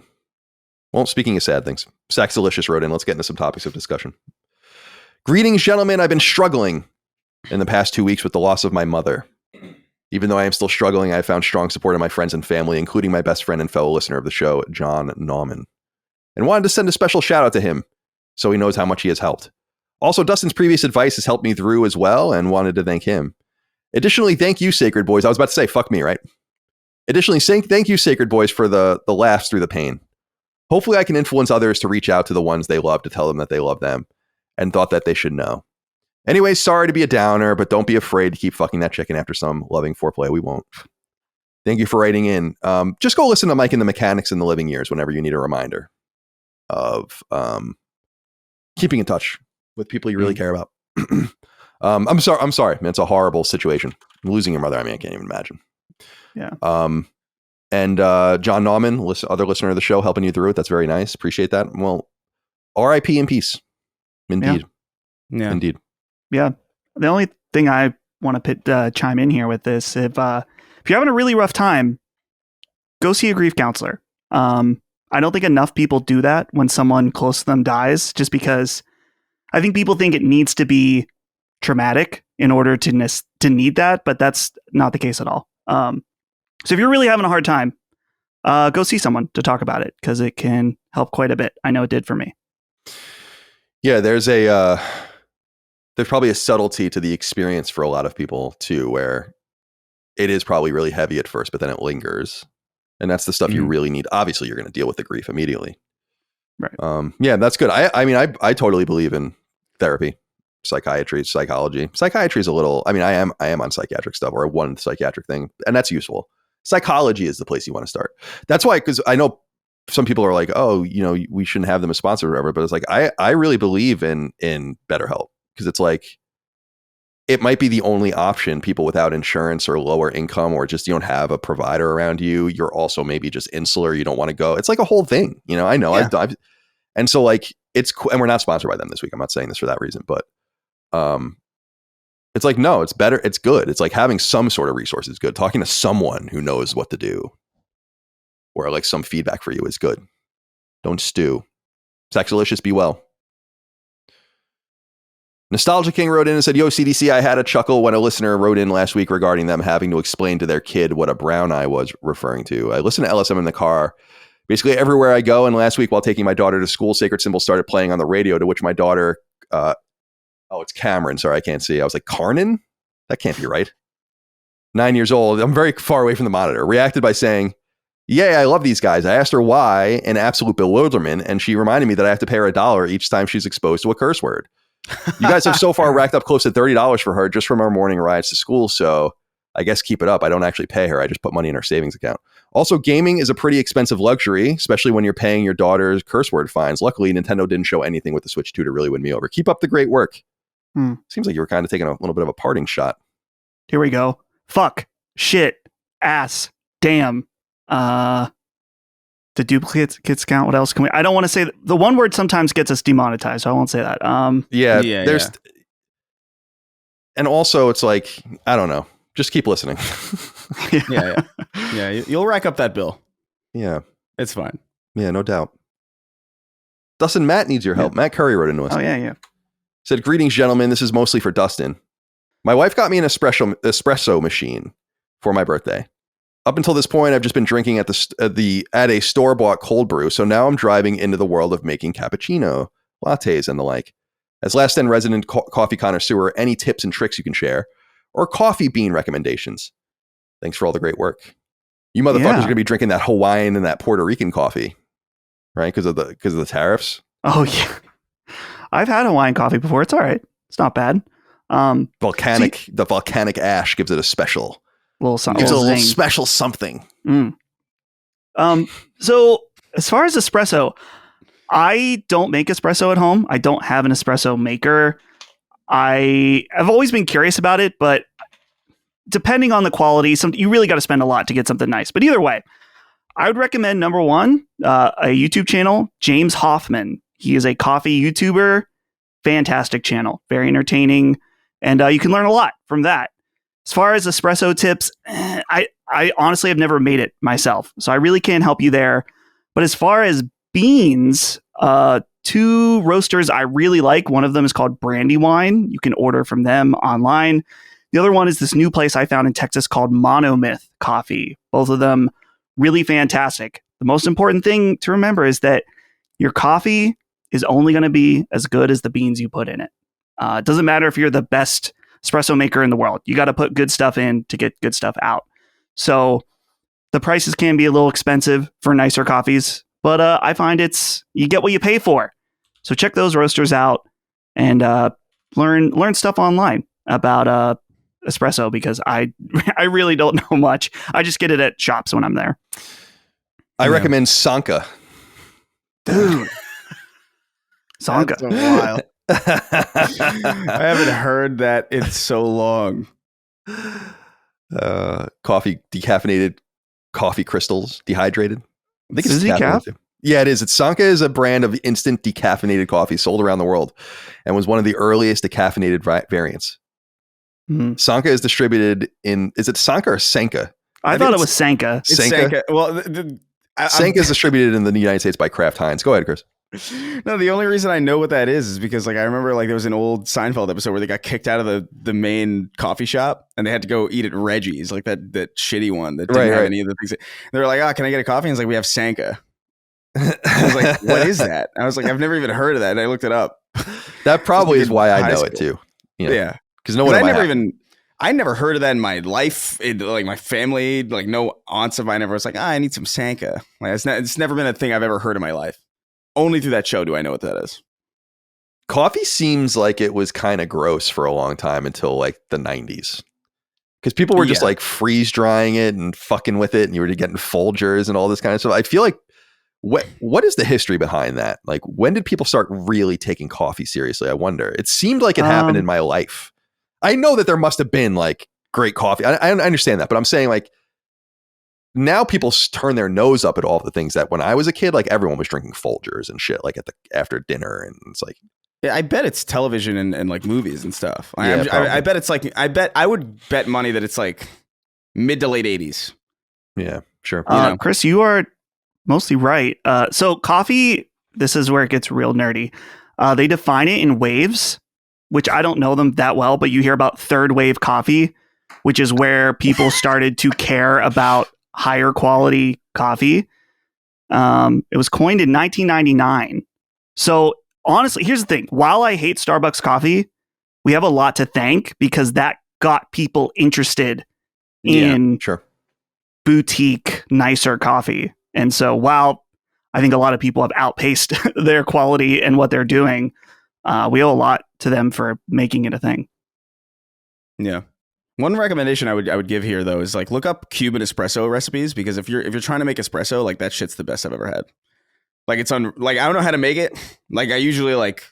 A: Well, speaking of sad things, Saxilicious wrote in. Let's get into some topics of discussion. Greetings, gentlemen. I've been struggling in the past 2 weeks with the loss of my mother. Even though I am still struggling, I have found strong support in my friends and family, including my best friend and fellow listener of the show, John Nauman. And wanted to send a special shout out to him so he knows how much he has helped. Also, Dustin's previous advice has helped me through as well and wanted to thank him. Additionally, thank you, Sacred Boys. I was about to say, fuck me, right? Additionally, thank you, Sacred Boys, for the laughs through the pain. Hopefully, I can influence others to reach out to the ones they love to tell them that they love them and thought that they should know. Anyway, sorry to be a downer, but don't be afraid to keep fucking that chicken after some loving foreplay. We won't. Thank you for writing in. Just go listen to Mike and the Mechanics in the Living Years whenever you need a reminder of keeping in touch with people you really care about. I'm sorry, man. It's a horrible situation. Losing your mother, I can't even imagine.
C: Yeah.
A: And John Nauman, other listener of the show, helping you through it. That's very nice. Appreciate that. Well, R.I.P. in peace. Indeed.
B: Yeah.
A: Indeed.
C: Yeah. The only thing I want to chime in here with this, if you're having a really rough time, go see a grief counselor. I don't think enough people do that when someone close to them dies, just because I think people think it needs to be traumatic in order to need that, but that's not the case at all. So if you're really having a hard time, go see someone to talk about it, because it can help quite a bit. I know it did for me.
A: Yeah, there's probably a subtlety to the experience for a lot of people too, where it is probably really heavy at first, but then it lingers. And that's the stuff you really need. Obviously, you're going to deal with the grief immediately.
C: Right.
A: Yeah, that's good. I totally believe in therapy, psychiatry, psychology. Psychiatry is a little, I am on psychiatric stuff, or one psychiatric thing, and that's useful. Psychology is the place you want to start. That's why, because I know some people are like, oh, we shouldn't have them as sponsor or whatever, but it's like, I really believe in BetterHelp, because it's like, it might be the only option. People without insurance or lower income, or just you don't have a provider around you. You're also maybe just insular. You don't want to go. It's like a whole thing. I know. Yeah. And so like it's cool. And we're not sponsored by them this week. I'm not saying this for that reason, but It's like, no, it's better. It's good. It's like having some sort of resource is good. Talking to someone who knows what to do or like some feedback for you is good. Don't stew. Sexalicious, be well. Nostalgia King wrote in and said, yo, CDC, I had a chuckle when a listener wrote in last week regarding them having to explain to their kid what a brown eye was referring to. I listen to LSM in the car basically everywhere I go. And last week while taking my daughter to school, Sacred Symbol started playing on the radio, to which my daughter, it's Cameron. Sorry, I can't see. I was like, Carnan? That can't be right. 9 years old. I'm very far away from the monitor. Reacted by saying, yay, I love these guys. I asked her why in absolute bewilderment, and she reminded me that I have to pay her $1 each time she's exposed to a curse word. You guys have so far racked up close to $30 for her just from our morning rides to school, so I guess keep it up. I don't actually pay her. I just put money in her savings account. Also, gaming is a pretty expensive luxury, especially when you're paying your daughter's curse word fines. Luckily, Nintendo didn't show anything with the Switch 2 to really win me over. Keep up the great work. Seems like you were kind of taking a little bit of a parting shot.
C: Here we go. Fuck. Shit. Ass. Damn. The duplicates count. What else can we? I don't want to say that. The one word sometimes gets us demonetized, so I won't say that.
A: Yeah. And also it's like, I don't know. Just keep listening.
B: Yeah. You'll rack up that bill.
A: Yeah.
B: It's fine.
A: Yeah, no doubt. Dustin, Matt needs your help. Matt Curry wrote into us.
C: Oh, yeah.
A: Said, greetings, gentlemen. This is mostly for Dustin. My wife got me an espresso machine for my birthday. Up until this point, I've just been drinking at a store-bought cold brew, so now I'm driving into the world of making cappuccino, lattes, and the like. As last and resident coffee connoisseur, any tips and tricks you can share, or coffee bean recommendations? Thanks for all the great work. You motherfuckers are going to be drinking that Hawaiian and that Puerto Rican coffee, right? Because of the tariffs.
C: Oh yeah, I've had Hawaiian coffee before. It's all right. It's not bad. The
A: volcanic ash gives it a special.
C: Little
A: special something.
C: So as far as espresso, I don't make espresso at home. I don't have an espresso maker. I've always been curious about it, but depending on the quality, you really got to spend a lot to get something nice. But either way, I would recommend number one, a YouTube channel, James Hoffman. He is a coffee YouTuber. Fantastic channel, very entertaining, and you can learn a lot from that. As far as espresso tips, I honestly have never made it myself, so I really can't help you there. But as far as beans, two roasters I really like. One of them is called Brandywine. You can order from them online. The other one is this new place I found in Texas called Monomyth Coffee. Both of them really fantastic. The most important thing to remember is that your coffee is only going to be as good as the beans you put in it. It doesn't matter if you're the best espresso maker in the world. You got to put good stuff in to get good stuff out. So the prices can be a little expensive for nicer coffees, but I find you get what you pay for. So check those roasters out and learn stuff online about espresso, because I really don't know much. I just get it at shops when I'm there.
A: I recommend Sanka.
C: Dude. Sanka.
B: That's a while. I haven't heard that in so long.
A: Decaffeinated coffee crystals, dehydrated. I think
C: it's decaf.
A: Yeah, it is. Sanka is a brand of instant decaffeinated coffee sold around the world and was one of the earliest decaffeinated variants.
C: Mm-hmm.
A: Sanka is distributed is it Sanka or Sanka?
C: I thought it was Sanka.
A: Sanka.
B: Well,
A: Sanka is distributed in the United States by Kraft Heinz. Go ahead, Chris.
B: No, the only reason I know what that is because I remember there was an old Seinfeld episode where they got kicked out of the main coffee shop and they had to go eat at Reggie's, like that shitty one that didn't have any of the things. They were like, can I get a coffee? And it's like, we have Sanka. I was like, what is that? I was like, I've never even heard of that. And I looked it up.
A: That probably is why I know it too.
B: Yeah.
A: Because no one
B: I never heard of that in my life. My family, no aunts of mine ever was like, I need some Sanka. It's never been a thing I've ever heard in my life. Only through that show do I know what that is.
A: Coffee seems like it was kind of gross for a long time until the 90s. Because people were just freeze drying it and fucking with it, and you were getting Folgers and all this kind of stuff. I feel like what is the history behind that? When did people start really taking coffee seriously? I wonder. It seemed like it happened in my life. I know that there must have been great coffee. I understand that, but I'm saying now people turn their nose up at all the things that when I was a kid, everyone was drinking Folgers and shit, after dinner. And it's
B: Yeah, I bet it's television and like movies and stuff.
A: Yeah,
B: I bet it's like I would bet money that it's like mid to late 80s.
A: Yeah, sure.
C: Chris, you are mostly right. So coffee, this is where it gets real nerdy. They define it in waves, which I don't know them that well, but you hear about third wave coffee, which is where people started to care about higher quality coffee. It was coined in 1999. So honestly, here's the thing. While I hate Starbucks coffee, we have a lot to thank because that got people interested in boutique, nicer coffee. And so while I think a lot of people have outpaced their quality and what they're doing, we owe a lot to them for making it a thing.
B: Yeah. One recommendation I would give here though is like look up Cuban espresso recipes, because if you're trying to make espresso, like that shit's the best I've ever had. Like it's like I don't know how to make it. Like I usually like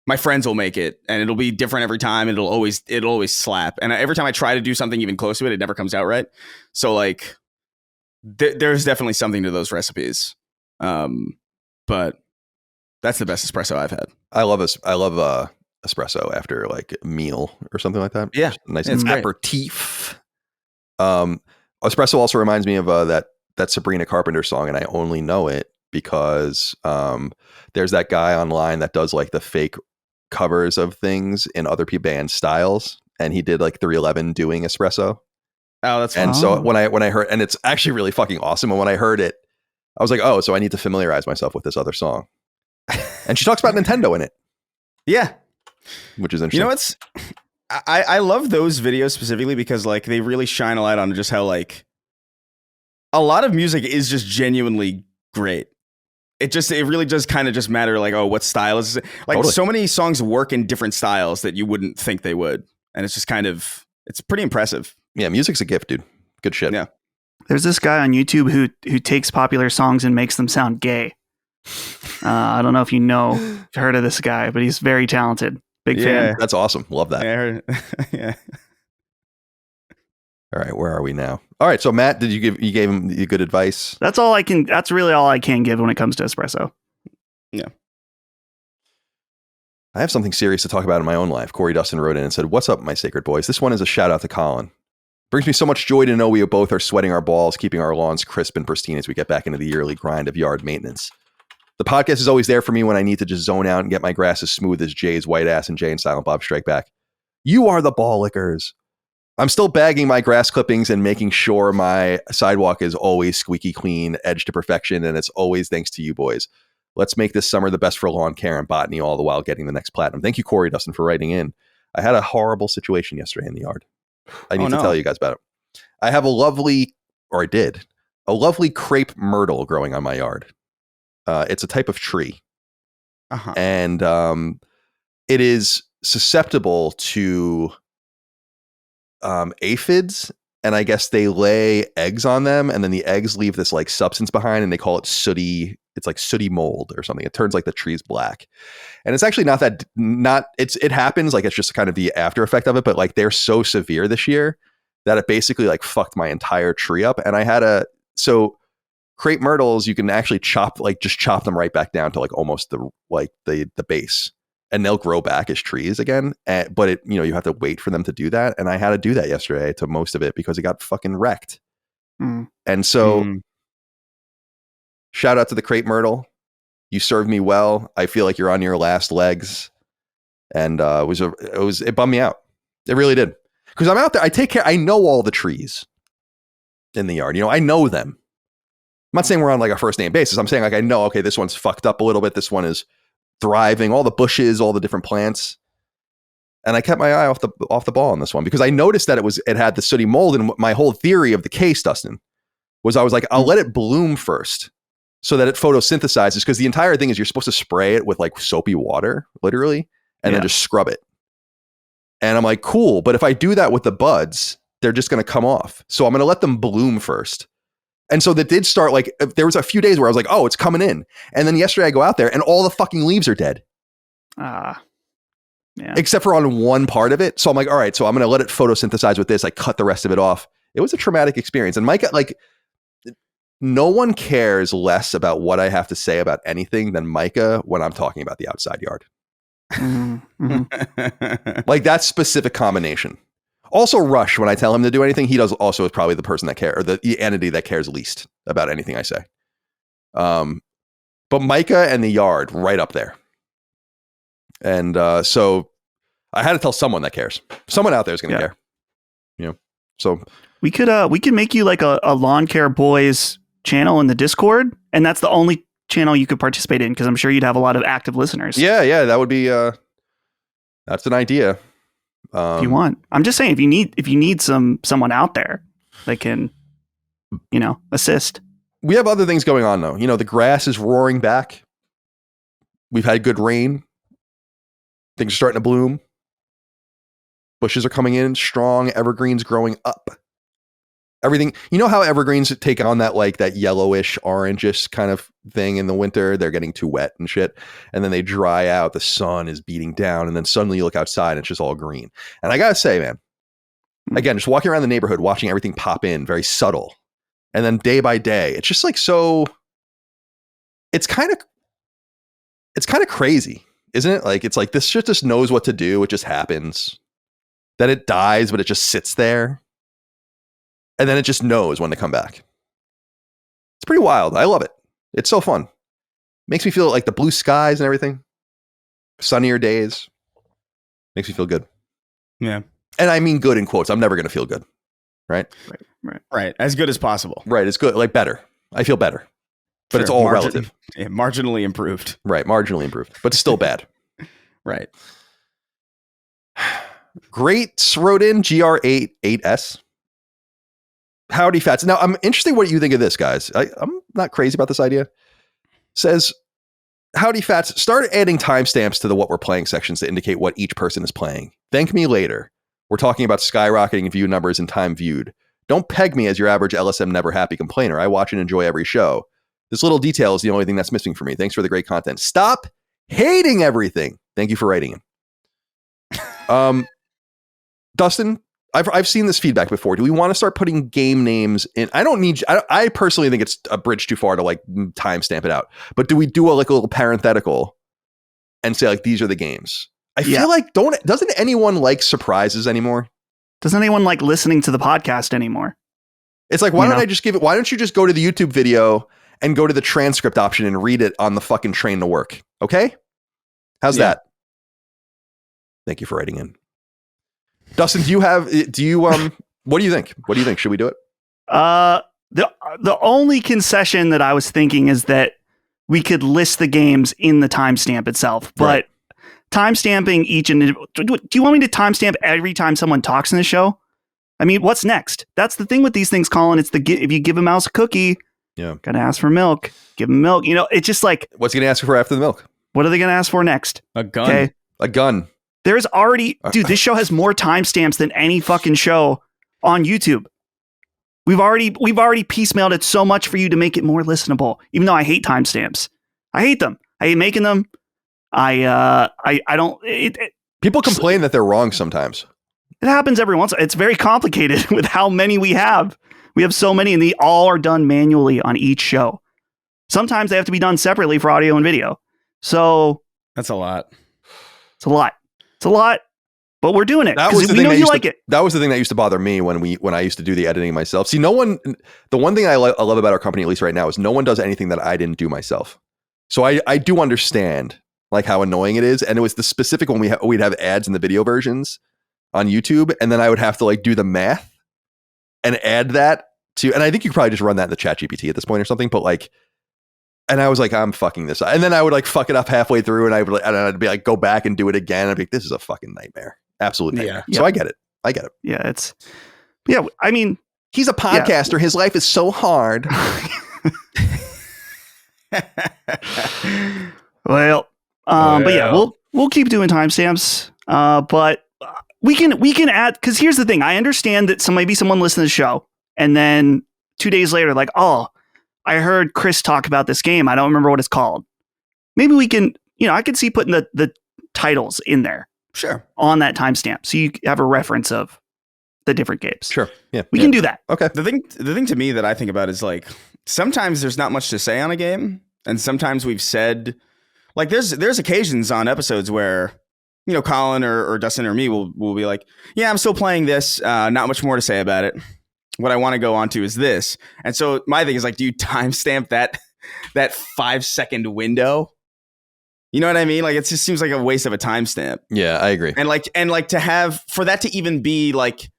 B: my friends will make it and it'll be different every time. It'll always slap. And every time I try to do something even close to it, it never comes out right. So like there's definitely something to those recipes. But that's the best espresso I've had.
A: I love espresso after like a meal or something like that.
B: Yeah,
A: nice aperitif. Espresso also reminds me of that Sabrina Carpenter song, and I only know it because there's that guy online that does like the fake covers of things in other band styles, and he did like 311 doing espresso.
B: Oh, that's fun.
A: And so when I heard, and it's actually really fucking awesome. And when I heard it, I was like, oh, so I need to familiarize myself with this other song. And she talks about Nintendo in it.
B: Yeah.
A: Which is interesting.
B: You know what's I love those videos specifically because like they really shine a light on just how like a lot of music is just genuinely great. It really does kind of just matter like, oh, what style is it? Like totally. So many songs work in different styles that you wouldn't think they would. And it's just kind of, it's pretty impressive.
A: Yeah, music's a gift, dude. Good shit.
B: Yeah.
C: There's this guy on YouTube who takes popular songs and makes them sound gay. I don't know if you've heard of this guy, but he's very talented. Big fan.
A: That's awesome. Love that.
B: Yeah, I heard yeah.
A: All right, where are we now? All right, so Matt, you gave him good advice?
C: That's really all I can give when it comes to espresso.
B: Yeah.
A: I have something serious to talk about in my own life. Corey Dustin wrote in and said, "What's up, my sacred boys? This one is a shout out to Colin. Brings me so much joy to know we both are sweating our balls, keeping our lawns crisp and pristine as we get back into the yearly grind of yard maintenance. The podcast is always there for me when I need to just zone out and get my grass as smooth as Jay's white ass and Jay and Silent Bob Strike Back. You are the ball lickers. I'm still bagging my grass clippings and making sure my sidewalk is always squeaky clean, edged to perfection, and it's always thanks to you boys. Let's make this summer the best for lawn care and botany, all the while getting the next platinum." Thank you, Corey Dustin, for writing in. I had a horrible situation yesterday in the yard. I need to tell you guys about it. I have a lovely crepe myrtle growing on my yard. It's a type of tree.
B: Uh-huh.
A: And it is susceptible to aphids, and I guess they lay eggs on them, and then the eggs leave this like substance behind, and they call it sooty. It's like sooty mold or something. It turns like the trees black, and it's actually it happens, like it's just kind of the after effect of it, but like they're so severe this year that it basically like fucked my entire tree up. And I had crepe myrtles, you can actually chop them right back down to like almost the base, and they'll grow back as trees again. But you have to wait for them to do that. And I had to do that yesterday to most of it because it got fucking wrecked. And so shout out to the crepe myrtle. You served me well. I feel like you're on your last legs. And it bummed me out. It really did. Because I'm out there. I take care. I know all the trees in the yard. I know them. I'm not saying we're on like a first name basis. I'm saying like I know, okay, this one's fucked up a little bit. This one is thriving. All the bushes, all the different plants. And I kept my eye off the ball on this one because I noticed that it had the sooty mold. And my whole theory of the case, Dustin, was I was like, I'll let it bloom first so that it photosynthesizes, because the entire thing is you're supposed to spray it with like soapy water, literally, and then just scrub it. And I'm like, cool. But if I do that with the buds, they're just going to come off. So I'm going to let them bloom first. And so that did start, like, there was a few days where I was like, oh, it's coming in. And then yesterday I go out there and all the fucking leaves are dead.
C: Yeah.
A: Except for on one part of it. So I'm like, all right, so I'm going to let it photosynthesize with this. I cut the rest of it off. It was a traumatic experience. And Micah, like, no one cares less about what I have to say about anything than Micah when I'm talking about the outside yard.
C: Mm-hmm.
A: Like that specific combination. Also, Rush, when I tell him to do anything, he does also is probably the person that cares, or the entity that cares least about anything I say. But Micah and the Yard right up there. And so I had to tell someone that cares. Someone out there is going to care. You know, so
C: we could make you like a lawn care boys channel in the Discord, and that's the only channel you could participate in because I'm sure you'd have a lot of active listeners.
A: Yeah, that would be that's an idea.
C: If you want, I'm just saying, if you need someone out there that can, assist.
A: We have other things going on though. You know, the grass is roaring back. We've had good rain. Things are starting to bloom. Bushes are coming in strong. Evergreens growing up. Everything. You know how evergreens take on that yellowish, orangish kind of thing in the winter? They're getting too wet and shit. And then they dry out. The sun is beating down. And then suddenly you look outside and it's just all green. And I got to say, man, again, just walking around the neighborhood, watching everything pop in, very subtle. And then day by day, it's just like so. It's kind of crazy, isn't it? Like, it's like this shit just knows what to do. It just happens. Then it dies, but it just sits there. And then it just knows when to come back. It's pretty wild. I love it. It's so fun. Makes me feel like the blue skies and everything. Sunnier days. Makes me feel good.
B: Yeah.
A: And I mean good in quotes. I'm never going to feel good. Right?
B: Right. As good as possible.
A: Right. It's good. Like better. I feel better. But sure, it's all relative.
B: Yeah, marginally improved.
A: Right. Marginally improved. But still bad.
B: Right.
A: Greats wrote in GR88S. Howdy Fats. Now, I'm interested what you think of this, guys. I'm not crazy about this idea. Says, Howdy Fats, start adding timestamps to the what we're playing sections to indicate what each person is playing. Thank me later. We're talking about skyrocketing view numbers and time viewed. Don't peg me as your average LSM never happy complainer. I watch and enjoy every show. This little detail is the only thing that's missing for me. Thanks for the great content. Stop hating everything. Thank you for writing in. Dustin, I've seen this feedback before. Do we want to start putting game names in? I personally think it's a bridge too far to like timestamp it out. But do we do a little parenthetical and say like these are the games? I feel like doesn't anyone like surprises anymore?
C: Doesn't anyone like listening to the podcast anymore?
A: It's like why don't you just go to the YouTube video and go to the transcript option and read it on the fucking train to work? Okay? How's that? Thank you for writing in. Dustin, what do you think? What do you think? Should we do it?
C: The only concession that I was thinking is that we could list the games in the timestamp itself, but timestamping each individual. Do you want me to timestamp every time someone talks in the show? I mean, what's next? That's the thing with these things, Colin. It's if you give a mouse a cookie, gotta ask for milk. Give them milk. It's just like,
A: what's he gonna ask for after the milk?
C: What are they gonna ask for next?
B: A gun.
C: Okay?
A: A gun.
C: There's already, dude, this show has more timestamps than any fucking show on YouTube. We've already piecemealed it so much for you to make it more listenable. Even though I hate timestamps, I hate them. I hate making them. I don't.
A: People complain that they're wrong sometimes.
C: It happens every once. It's very complicated with how many we have. We have so many, and they all are done manually on each show. Sometimes they have to be done separately for audio and video. So
B: that's a lot.
C: It's a lot, but we're doing it because we know you like it.
A: That was the thing that used to bother me when I used to do the editing myself. See, the one thing I love about our company, at least right now, is no one does anything that I didn't do myself. So I do understand like how annoying it is. And it was the specific when we'd have ads in the video versions on YouTube. And then I would have to like do the math and add that to, and I think you could probably just run that in the ChatGPT at this point or something, but like, and I was like, I'm fucking this. And then I would like fuck it up halfway through and I'd be like, go back and do it again. I'd be like, this is a fucking nightmare. Absolute nightmare. Yeah. So I get it.
C: Yeah. I mean,
A: he's a podcaster. Yeah. His life is so hard.
C: But yeah, we'll keep doing timestamps. But we can add, because here's the thing. I understand that maybe someone listened to the show and then 2 days later, like, oh, I heard Chris talk about this game. I don't remember what it's called. Maybe we can, I could see putting the titles in there.
B: Sure.
C: On that timestamp. So you have a reference of the different games.
A: Sure. Yeah.
C: We can do that.
A: Okay.
B: The thing to me that I think about is like, sometimes there's not much to say on a game. And sometimes we've said, like, there's occasions on episodes where Colin or Dustin or me will be like, yeah, I'm still playing this. Not much more to say about it. What I want to go on to is this. And so my thing is like, do you timestamp that 5-second window? You know what I mean? Like, it just seems like a waste of a timestamp.
A: Yeah, I agree.
B: And like to have, for that to even be like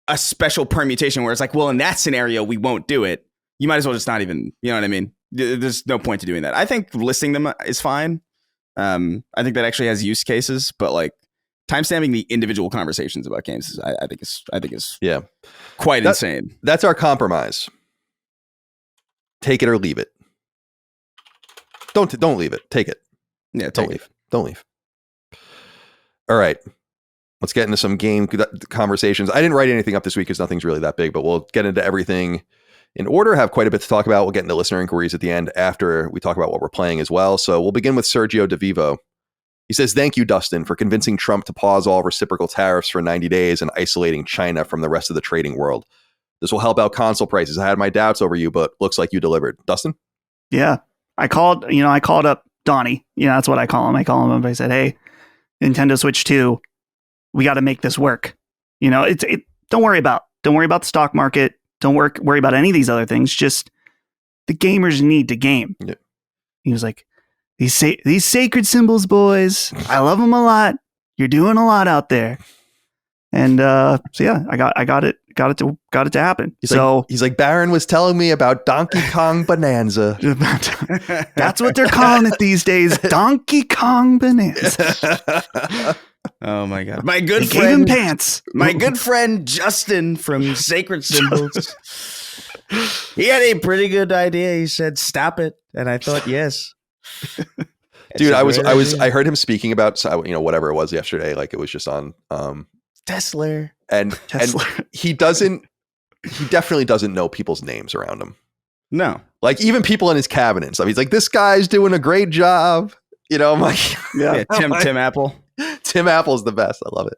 B: a special permutation where it's like, well, in that scenario, we won't do it. You might as well just not even, you know what I mean? There's no point to doing that. I think listing them is fine. I think that actually has use cases, but like timestamping the individual conversations about games is, I think is
A: yeah,
B: quite insane. That's
A: our compromise. Take it or leave it. Don't leave it. Take it.
B: Yeah,
A: don't leave. All right. Let's get into some game conversations. I didn't write anything up this week because nothing's really that big, but we'll get into everything in order. Have quite a bit to talk about. We'll get into listener inquiries at the end after we talk about what we're playing as well. So we'll begin with Sergio DeVivo. He says, thank you, Dustin, for convincing Trump to pause all reciprocal tariffs for 90 days and isolating China from the rest of the trading world. This will help out console prices. I had my doubts over you, but looks like you delivered. Dustin?
C: Yeah. I called up Donnie. That's what I call him. I call him up. I said, hey, Nintendo Switch 2, we got to make this work. Don't worry about the stock market. Don't worry about any of these other things. Just the gamers need to game.
A: Yeah.
C: He was like, these sacred symbols, boys. I love them a lot. You're doing a lot out there. And so yeah, I got it to happen.
A: He's like, Baron was telling me about Donkey Kong Bonanza.
C: That's what they're calling it these days. Donkey Kong Bonanza.
B: Oh my God. My good
C: they
B: friend.
C: Gave him pants.
B: My good friend Justin from Sacred Symbols. He had a pretty good idea. He said, stop it. And I thought, yes.
A: Dude, I heard him speaking about, whatever it was yesterday. Like it was just on,
B: Tesla.
A: And he definitely doesn't know people's names around him.
B: No.
A: Like even people in his cabinet and stuff. He's like, this guy's doing a great job. I'm like,
B: yeah, Tim Apple.
A: Tim Apple's the best. I love it.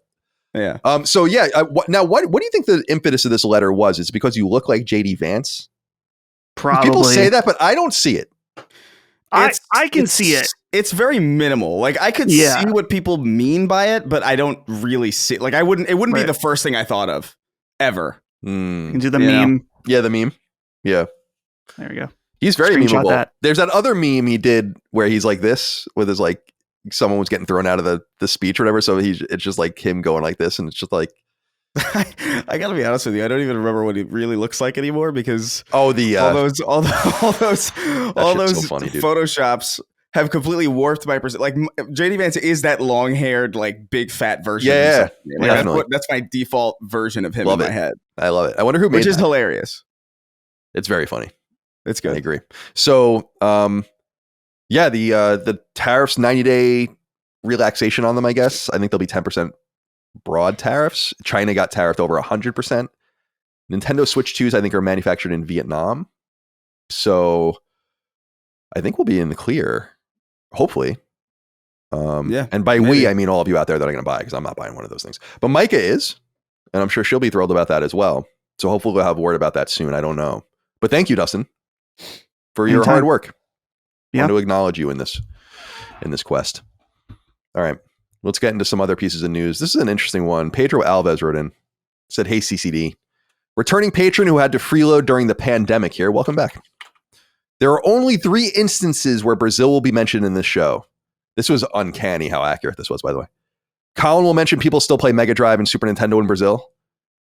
B: Yeah.
A: So yeah. Now, what do you think the impetus of this letter was? Is it because you look like JD Vance?
C: Probably.
A: People say that, but I don't see it.
C: I can see it.
B: It's very minimal. Like I could see what people mean by it, but I don't really see it. Like it wouldn't be the first thing I thought of ever.
C: You can do the meme.
A: Yeah, the meme. Yeah.
C: There we go.
A: He's very memeable. There's that other meme he did where he's like this with his like someone was getting thrown out of the speech or whatever. So it's just like him going like this, and it's just like
B: I gotta be honest with you. I don't even remember what he really looks like anymore because
A: all those
B: so funny, Photoshops have completely warped my perception. Like JD Vance is that long-haired, like big fat version.
A: Yeah,
B: like, that's my default version of him in my head.
A: I love it. I wonder who made
B: which is hilarious.
A: It's very funny.
B: It's good.
A: I agree. So, yeah, the tariffs 90-day relaxation on them. I guess I think they'll be 10% broad tariffs. China got tariffed over 100%. Nintendo Switch 2s I think are manufactured in Vietnam, so I think we'll be in the clear. Hopefully.
B: Yeah.
A: And by maybe. We, I mean all of you out there that are going to buy, because I'm not buying one of those things. But Micah is, and I'm sure she'll be thrilled about that as well. So hopefully we'll have word about that soon. I don't know. But thank you, Dustin, for your hard work. Yeah. I want to acknowledge you in this quest. All right. Let's get into some other pieces of news. This is an interesting one. Pedro Alves wrote in, said, hey, CCD. Returning patron who had to freeload during the pandemic here. Welcome back. There are only 3 instances where Brazil will be mentioned in this show. This was uncanny how accurate this was, by the way. Colin will mention people still play Mega Drive and Super Nintendo in Brazil.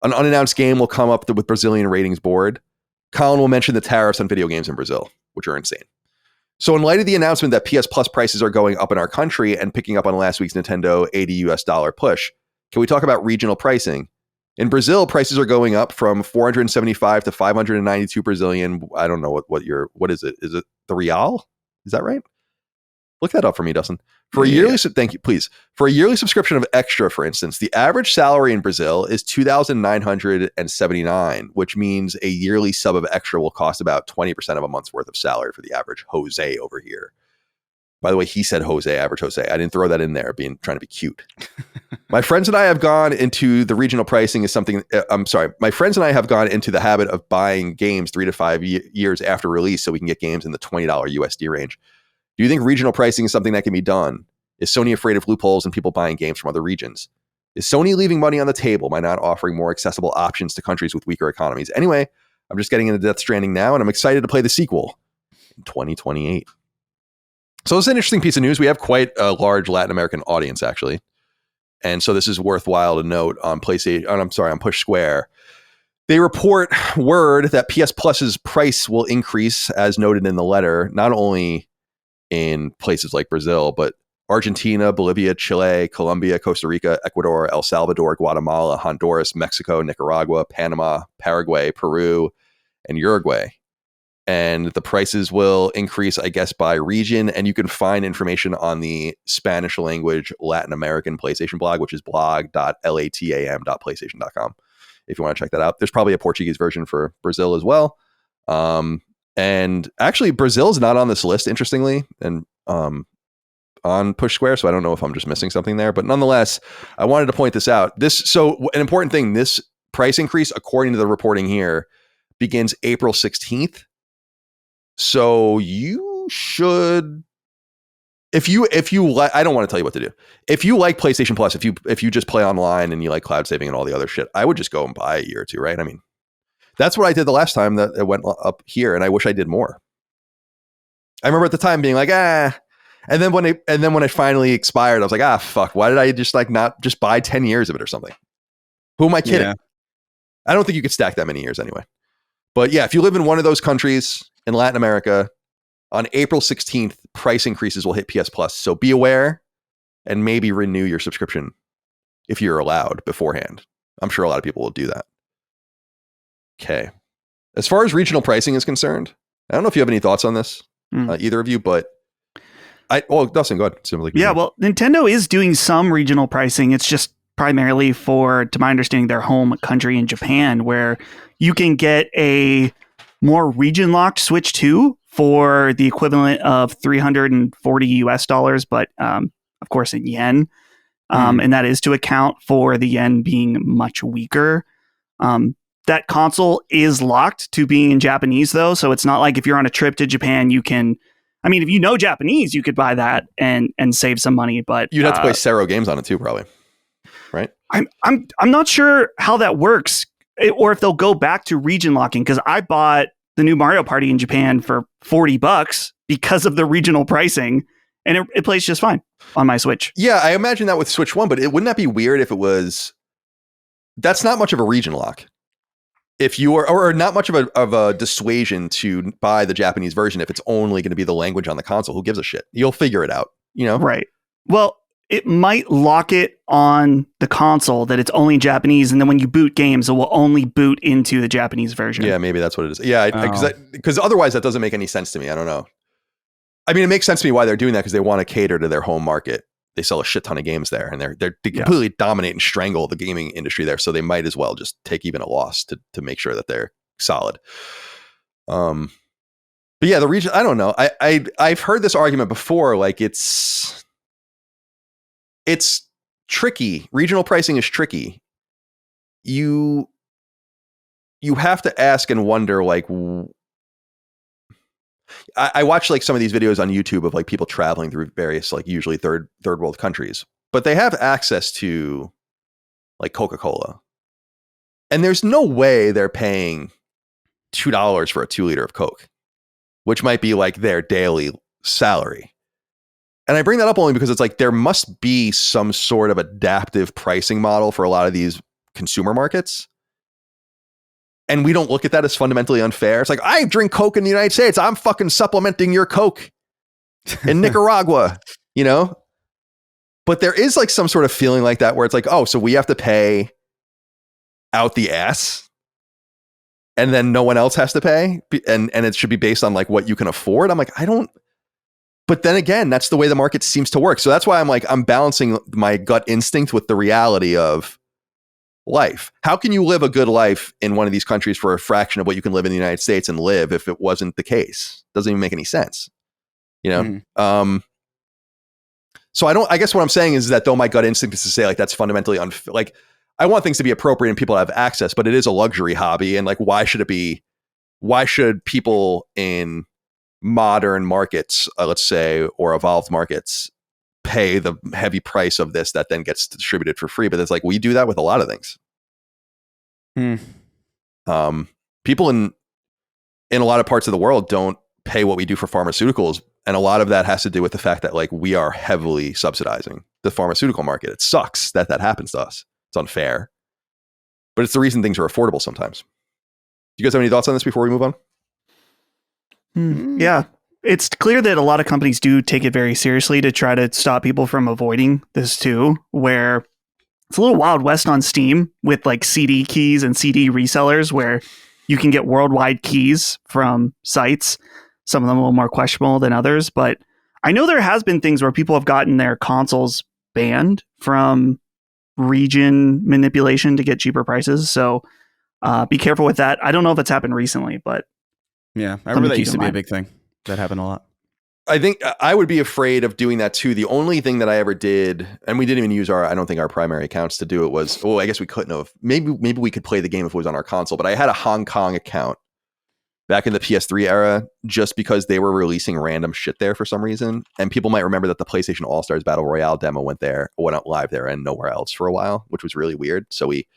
A: An unannounced game will come up with Brazilian ratings board. Colin will mention the tariffs on video games in Brazil, which are insane. So in light of the announcement that PS Plus prices are going up in our country and picking up on last week's Nintendo $80 push, can we talk about regional pricing? In Brazil, prices are going up from 475 to 592 Brazilian. I don't know what is it? Is it the real? Is that right? Look that up for me, Dustin. For a yearly, thank you, please. For a yearly subscription of Extra, for instance, the average salary in Brazil is $2,979, which means a yearly sub of Extra will cost about 20% of a month's worth of salary for the average Jose over here. By the way, he said Jose, average Jose. I didn't throw that in there, trying to be cute. My friends and I have gone into the regional pricing is something. My friends and I have gone into the habit of buying games 3 to 5 years after release so we can get games in the $20 USD range. Do you think regional pricing is something that can be done? Is Sony afraid of loopholes and people buying games from other regions? Is Sony leaving money on the table by not offering more accessible options to countries with weaker economies? Anyway, I'm just getting into Death Stranding now, and I'm excited to play the sequel in 2028. So it's an interesting piece of news. We have quite a large Latin American audience, actually. And so this is worthwhile to note on on Push Square. They report word that PS Plus's price will increase, as noted in the letter, not only in places like Brazil, but Argentina, Bolivia, Chile, Colombia, Costa Rica, Ecuador, El Salvador, Guatemala, Honduras, Mexico, Nicaragua, Panama, Paraguay, Peru, and Uruguay. And the prices will increase, I guess, by region. And you can find information on the Spanish language Latin American PlayStation blog, which is blog.latam.playstation.com. If you want to check that out. There's probably a Portuguese version for Brazil as well. And actually, Brazil's not on this list, interestingly, and on Push Square. So I don't know if I'm just missing something there. But nonetheless, I wanted to point this out. So an important thing, this price increase, according to the reporting here, begins April 16th. So you should, if you like, I don't want to tell you what to do. If you like PlayStation Plus, if you just play online and you like cloud saving and all the other shit, I would just go and buy a year or two, right? I mean, that's what I did the last time that it went up here, and I wish I did more. I remember at the time being like, and then when it finally expired, I was like, fuck, why did I just not just buy 10 years of it or something? Who am I kidding? Yeah. I don't think you could stack that many years anyway. But yeah, if you live in one of those countries in Latin America, on April 16th, price increases will hit PS Plus. So be aware and maybe renew your subscription if you're allowed beforehand. I'm sure a lot of people will do that. Okay. As far as regional pricing is concerned, I don't know if you have any thoughts on this, either of you, but Dustin, go ahead.
C: Yeah, well, Nintendo is doing some regional pricing. It's just primarily for, to my understanding, their home country in Japan, where you can get a more region-locked Switch 2 for the equivalent of $340 but of course in yen. And that is to account for the yen being much weaker. That console is locked to being in Japanese, though, so it's not like if you're on a trip to Japan, you can... I mean, if you know Japanese, you could buy that and save some money, but...
A: You'd have to play Sero games on it too, probably. Right?
C: I'm not sure how that works, or if they'll go back to region locking, because I bought the new Mario Party in Japan for $40 because of the regional pricing, and it plays just fine on my Switch.
A: Yeah, I imagine that with Switch 1, but wouldn't that be weird if it was... That's not much of a region lock. If you are, or not much of a dissuasion to buy the Japanese version if it's only going to be the language on the console. Who gives a shit? You'll figure it out, you know?
C: Right. Well, it might lock it on the console that it's only Japanese, and then when you boot games, it will only boot into the Japanese version.
A: Yeah, maybe that's what it is. Yeah, because otherwise that doesn't make any sense to me. I don't know. I mean, it makes sense to me why they're doing that, because they want to cater to their home market. They sell a shit ton of games there, and they completely dominate and strangle the gaming industry there. So they might as well just take even a loss to make sure that they're solid. But yeah, the region, I don't know. I've heard this argument before. Like it's tricky. Regional pricing is tricky. You have to ask and wonder, like, I watch like some of these videos on YouTube of like people traveling through various, like usually third world countries, but they have access to like Coca-Cola, and there's no way they're paying $2 for a 2-liter of Coke, which might be like their daily salary. And I bring that up only because it's like, there must be some sort of adaptive pricing model for a lot of these consumer markets. And we don't look at that as fundamentally unfair. It's like, I drink Coke in the United States. I'm fucking supplementing your Coke in Nicaragua, you know? But there is like some sort of feeling like that where it's like, oh, so we have to pay out the ass and then no one else has to pay. And it should be based on like what you can afford. I'm like, but then again, that's the way the market seems to work. So that's why I'm like, I'm balancing my gut instinct with the reality of life. How can you live a good life in one of these countries for a fraction of what you can live in the United States and live if it wasn't the case? Doesn't even make any sense, you know? So I guess what I'm saying is that though my gut instinct is to say like, that's fundamentally unfair. Like I want things to be appropriate and people to have access, but it is a luxury hobby. And like, why should people in modern markets, let's say, or evolved markets pay the heavy price of this that then gets distributed for free. But it's like, we do that with a lot of things. People in a lot of parts of the world don't pay what we do for pharmaceuticals. And a lot of that has to do with the fact that like we are heavily subsidizing the pharmaceutical market. It sucks that happens to us. It's unfair, but it's the reason things are affordable sometimes. Do you guys have any thoughts on this before we move on?
C: Yeah. It's clear that a lot of companies do take it very seriously to try to stop people from avoiding this too, where it's a little Wild West on Steam with like CD keys and CD resellers where you can get worldwide keys from sites. Some of them a little more questionable than others, but I know there has been things where people have gotten their consoles banned from region manipulation to get cheaper prices. So be careful with that. I don't know if it's happened recently, but
B: yeah, I remember that used to be a big thing. That happened a lot.
A: I think I would be afraid of doing that too. The only thing that I ever did, and we didn't even use I don't think our primary accounts to do it was, I guess we couldn't have. Maybe we could play the game if it was on our console, but I had a Hong Kong account back in the PS3 era, just because they were releasing random shit there for some reason. And people might remember that the PlayStation All-Stars Battle Royale demo went out live there and nowhere else for a while, which was really weird. So we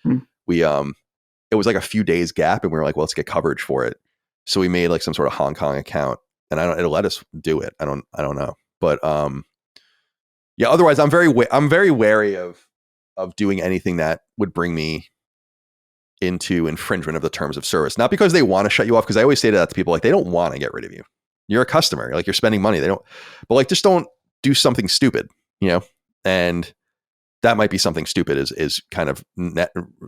A: it was like a few days gap and we were like, well, let's get coverage for it. So we made like some sort of Hong Kong account, and it'll let us do it. I don't know. But yeah, otherwise I'm very wary of doing anything that would bring me into infringement of the terms of service. Not because they want to shut you off, because I always say that to people, like, they don't want to get rid of you. You're a customer, like, you're spending money. But like, just don't do something stupid, and that might be something stupid is kind of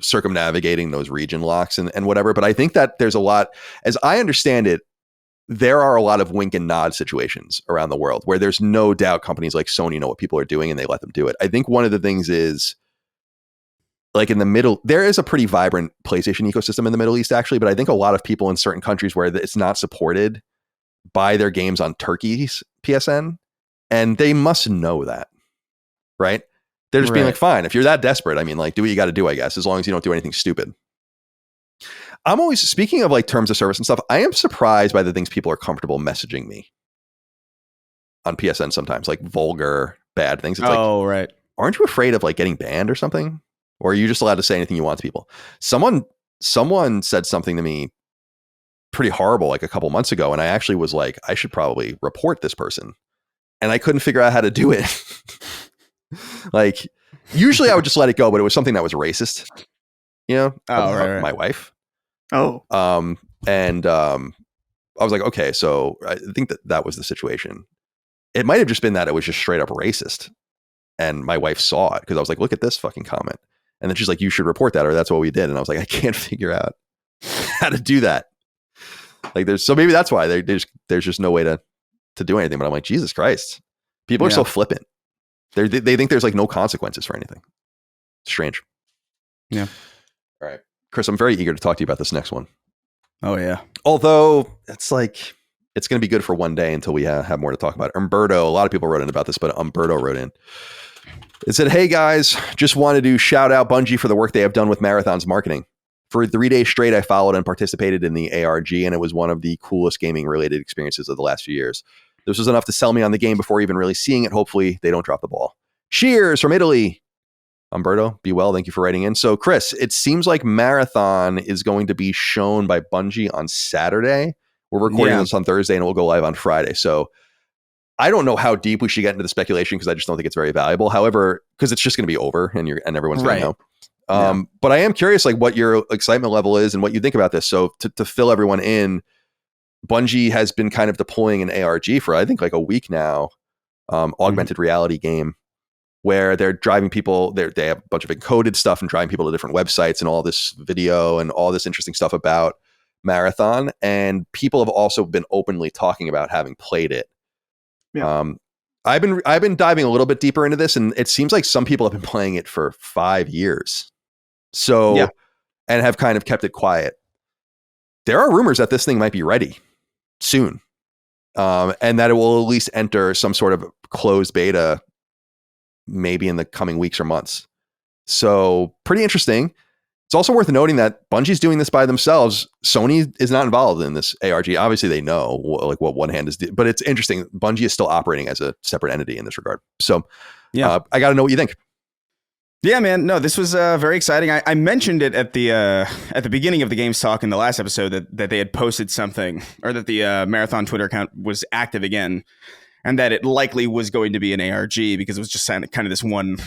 A: circumnavigating those region locks and whatever. But I think that there's a lot, as I understand it, there are a lot of wink and nod situations around the world where there's no doubt companies like Sony know what people are doing and they let them do it. I think one of the things is, like, in the middle, there is a pretty vibrant PlayStation ecosystem in the Middle East, actually, but I think a lot of people in certain countries where it's not supported buy their games on Turkey's PSN, and they must know that, right? They're just being like, fine, if you're that desperate, I mean, like, do what you got to do, I guess, as long as you don't do anything stupid. I'm always, speaking of like terms of service and stuff, I am surprised by the things people are comfortable messaging me on PSN sometimes, like vulgar, bad things. It's like, aren't you afraid of like getting banned or something? Or are you just allowed to say anything you want to people? Someone said something to me pretty horrible like a couple months ago, and I actually was like, I should probably report this person. And I couldn't figure out how to do it. Like, usually I would just let it go, but it was something that was racist, my wife. And I was like, okay, so I think that was the situation. It might have just been that it was just straight up racist. And my wife saw it because I was like, look at this fucking comment. And then she's like, you should report that, or that's what we did. And I was like, I can't figure out how to do that. Like, so maybe that's why there's just no way to do anything. But I'm like, Jesus Christ, people are so flippant. They think there's like no consequences for anything. It's strange.
B: Yeah.
A: All right, Chris, I'm very eager to talk to you about this next one.
B: Oh yeah.
A: Although it's like, it's going to be good for one day until we have more to talk about. Umberto, a lot of people wrote in about this, but Umberto wrote in. It said, hey guys, just wanted to shout out Bungie for the work they have done with Marathon's marketing. For 3 days straight, I followed and participated in the ARG, and it was one of the coolest gaming related experiences of the last few years. This was enough to sell me on the game before even really seeing it. Hopefully they don't drop the ball. Cheers from Italy. Umberto, be well. Thank you for writing in. So Chris, it seems like Marathon is going to be shown by Bungie on Saturday. We're recording this on Thursday and it will go live on Friday. So I don't know how deep we should get into the speculation because I just don't think it's very valuable. However, because it's just going to be over and everyone's going to know. But I am curious, like, what your excitement level is and what you think about this. So to fill everyone in, Bungie has been kind of deploying an ARG for, I think, like a week now, augmented reality game where they're driving people. They have a bunch of encoded stuff and driving people to different websites and all this video and all this interesting stuff about Marathon. And people have also been openly talking about having played it. Yeah. I've been diving a little bit deeper into this, and it seems like some people have been playing it for 5 years. So, and have kind of kept it quiet. There are rumors that this thing might be ready soon, and that it will at least enter some sort of closed beta maybe in the coming weeks or months. So pretty interesting. It's also worth noting that Bungie's doing this by themselves. Sony is not involved in this ARG. Obviously, they know what One Hand is, but it's interesting. Bungie is still operating as a separate entity in this regard. So, I got to know what you think.
B: Yeah, man. No, this was very exciting. I mentioned it at the beginning of the Games Talk in the last episode that they had posted something, or that the Marathon Twitter account was active again, and that it likely was going to be an ARG because it was just kind of this one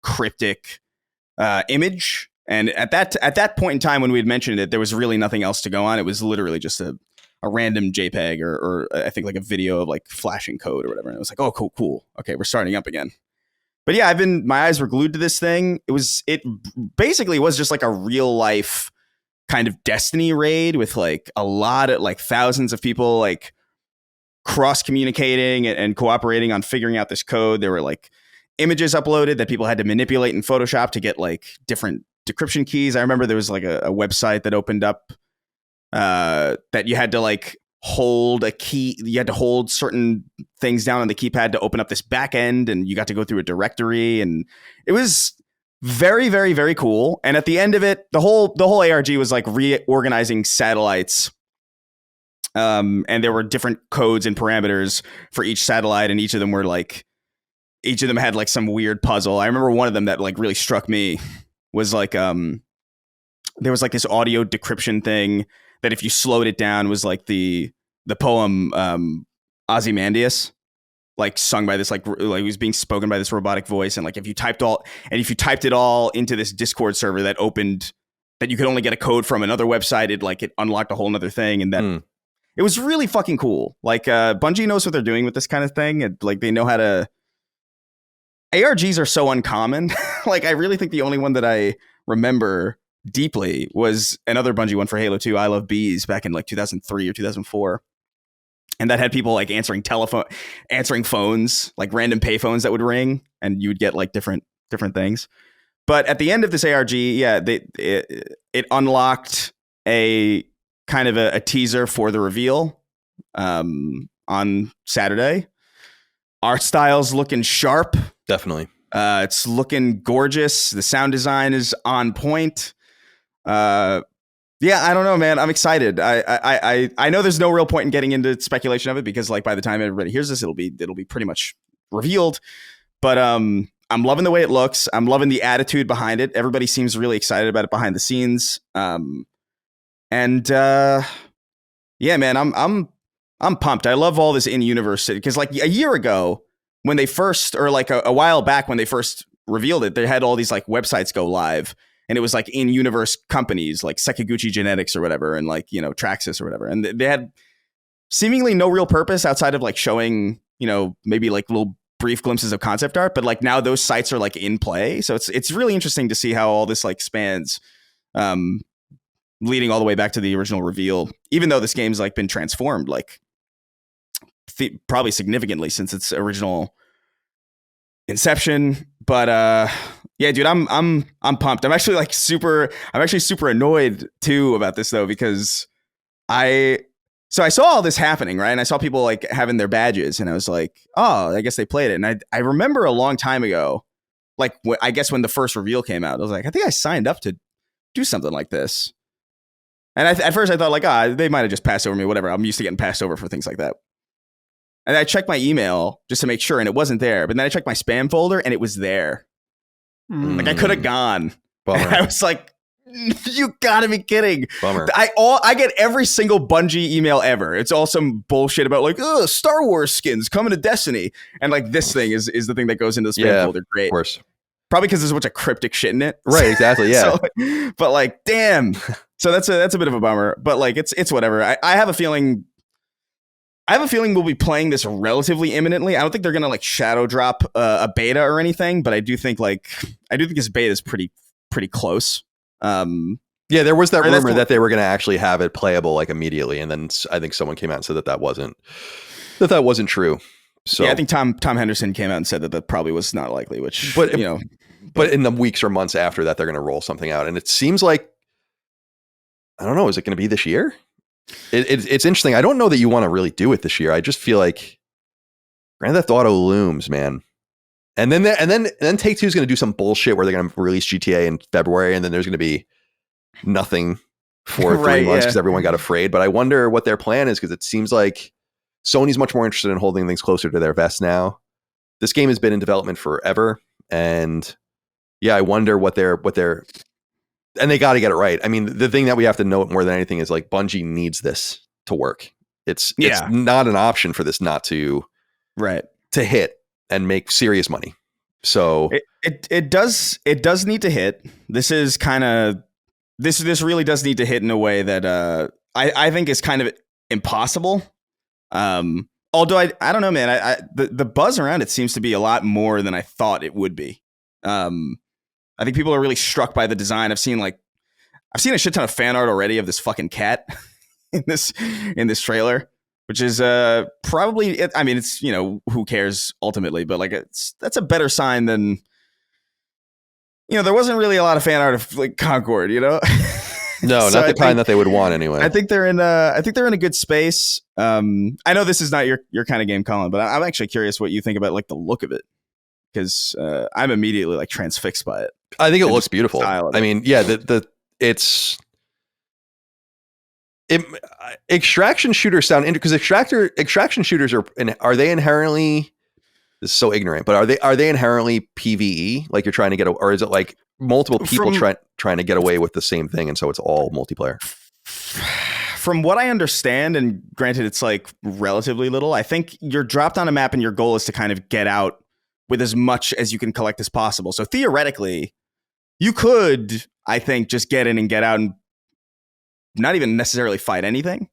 B: cryptic image. And at that point in time when we had mentioned it, there was really nothing else to go on. It was literally just a random JPEG or I think like a video of like flashing code or whatever. And it was like, oh, cool. Okay, we're starting up again. But yeah, my eyes were glued to this thing. It basically was just like a real life kind of Destiny raid with like a lot of like thousands of people like cross communicating and cooperating on figuring out this code. There were like images uploaded that people had to manipulate in Photoshop to get like different decryption keys. I remember there was like a website that opened up that you had to like hold a key. You had to hold certain things down on the keypad to open up this back end, and you got to go through a directory, and it was very, very, very cool. And at the end of it, the whole ARG was like reorganizing satellites. And there were different codes and parameters for each satellite, and each of them had like some weird puzzle. I remember one of them that like really struck me was like there was like this audio decryption thing that if you slowed it down was like the poem Ozymandias, like sung by this like it was being spoken by this robotic voice, and like if you typed it all into this Discord server that opened, that you could only get a code from another website, it unlocked a whole nother thing, and that it was really fucking cool. Like Bungie knows what they're doing with this kind of thing, and like they know how to. ARGs are so uncommon. Like I really think the only one that I remember deeply was another Bungie one for Halo 2, I Love Bees, back in like 2003 or 2004. And that had people like answering phones, like random pay phones that would ring, and you would get like different things. But at the end of this ARG, yeah, it unlocked a kind of a teaser for the reveal on Saturday. Art style's looking sharp.
A: Definitely.
B: It's looking gorgeous. The sound design is on point. Yeah, I don't know, man. I'm excited. I know there's no real point in getting into speculation of it because like by the time everybody hears this, it'll be pretty much revealed. But I'm loving the way it looks. I'm loving the attitude behind it. Everybody seems really excited about it behind the scenes. Yeah, man, I'm pumped. I love all this in-universe because like a year ago when they first, or like a while back when they first revealed it, they had all these like websites go live, and it was like in-universe companies like Sekiguchi Genetics or whatever, and like, you know, Traxxas or whatever. And they had seemingly no real purpose outside of like showing, you know, maybe like little brief glimpses of concept art, but like now those sites are like in play. So it's really interesting to see how all this like spans, leading all the way back to the original reveal, even though this game's like been transformed like probably significantly since its original inception. But yeah, dude, I'm pumped. I'm actually super annoyed too about this though, because I saw all this happening, right? And I saw people like having their badges, and I was like, oh, I guess they played it. And I remember a long time ago, like I guess when the first reveal came out, I was like, I think I signed up to do something like this. And at first I thought like, they might have just passed over me, whatever. I'm used to getting passed over for things like that. And I checked my email just to make sure, and it wasn't there. But then I checked my spam folder, and it was there. Like I could have gone. And I was like, you gotta be kidding.
A: Bummer.
B: I get every single Bungie email ever. It's all some bullshit about like, Star Wars skins coming to Destiny. And like this thing is the thing that goes into the spam folder. Great.
A: Of course.
B: Probably because there's a bunch of cryptic shit in it.
A: Right, exactly. Yeah.
B: So, but like, damn. So that's a bit of a bummer. But like it's whatever. I have a feeling we'll be playing this relatively imminently. I don't think they're gonna like shadow drop a beta or anything, but I do think this beta is pretty close.
A: Yeah, there was that rumor that they were gonna actually have it playable like immediately, and then I think someone came out and said that wasn't true. So
B: yeah, I think Tom Henderson came out and said that probably was not likely. But
A: in the weeks or months after that, they're gonna roll something out, and it seems like, I don't know, is it gonna be this year? It's interesting. I don't know that you want to really do it this year. I just feel like Grand Theft Auto looms, man. And then Take-Two is going to do some bullshit where they're going to release GTA in February, and then there's going to be nothing for 3
B: Right,
A: months because
B: yeah.
A: everyone got afraid. But I wonder what their plan is, because it seems like Sony's much more interested in holding things closer to their vest now. This game has been in development forever, and yeah, I wonder what they're and they got to get it right. I mean, the thing that we have to note more than anything is like Bungie needs this to work. It's not an option for this not to hit and make serious money. So
B: it does need to hit. This is kind of this really does need to hit in a way that I think is kind of impossible. Although I don't know, man. The buzz around it seems to be a lot more than I thought it would be. I think people are really struck by the design. I've seen a shit ton of fan art already of this fucking cat in this trailer, which is probably it. I mean, it's, you know, who cares ultimately, but like that's a better sign than, you know, there wasn't really a lot of fan art of like Concord, you know.
A: No, so not the kind that they would want anyway.
B: I think they're in a good space. I know this is not your kind of game, Colin, but I'm actually curious what you think about like the look of it, because I'm immediately like transfixed by it.
A: I think it looks beautiful. I mean, yeah, extraction shooters sound interesting, because extraction shooters are they inherently, this is so ignorant, but are they inherently PvE? Like you're trying to get, or is it like multiple people trying to get away with the same thing, and so it's all multiplayer?
B: From what I understand, and granted it's like relatively little, I think you're dropped on a map and your goal is to kind of get out with as much as you can collect as possible. So theoretically, you could, I think, just get in and get out and not even necessarily fight anything.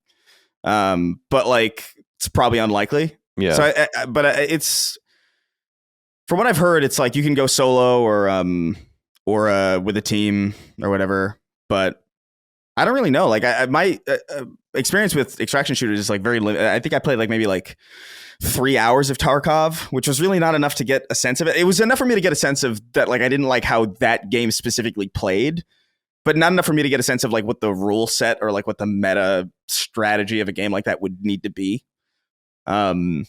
B: But like, it's probably unlikely.
A: Yeah.
B: So, it's, from what I've heard, it's like you can go solo or with a team or whatever. But I don't really know. Like, my experience with extraction shooters is like very limited. I think I played like maybe like 3 hours of Tarkov, which was really not enough to get a sense of it. It was enough for me to get a sense of that. Like, I didn't like how that game specifically played, but not enough for me to get a sense of like what the rule set or like what the meta strategy of a game like that would need to be. But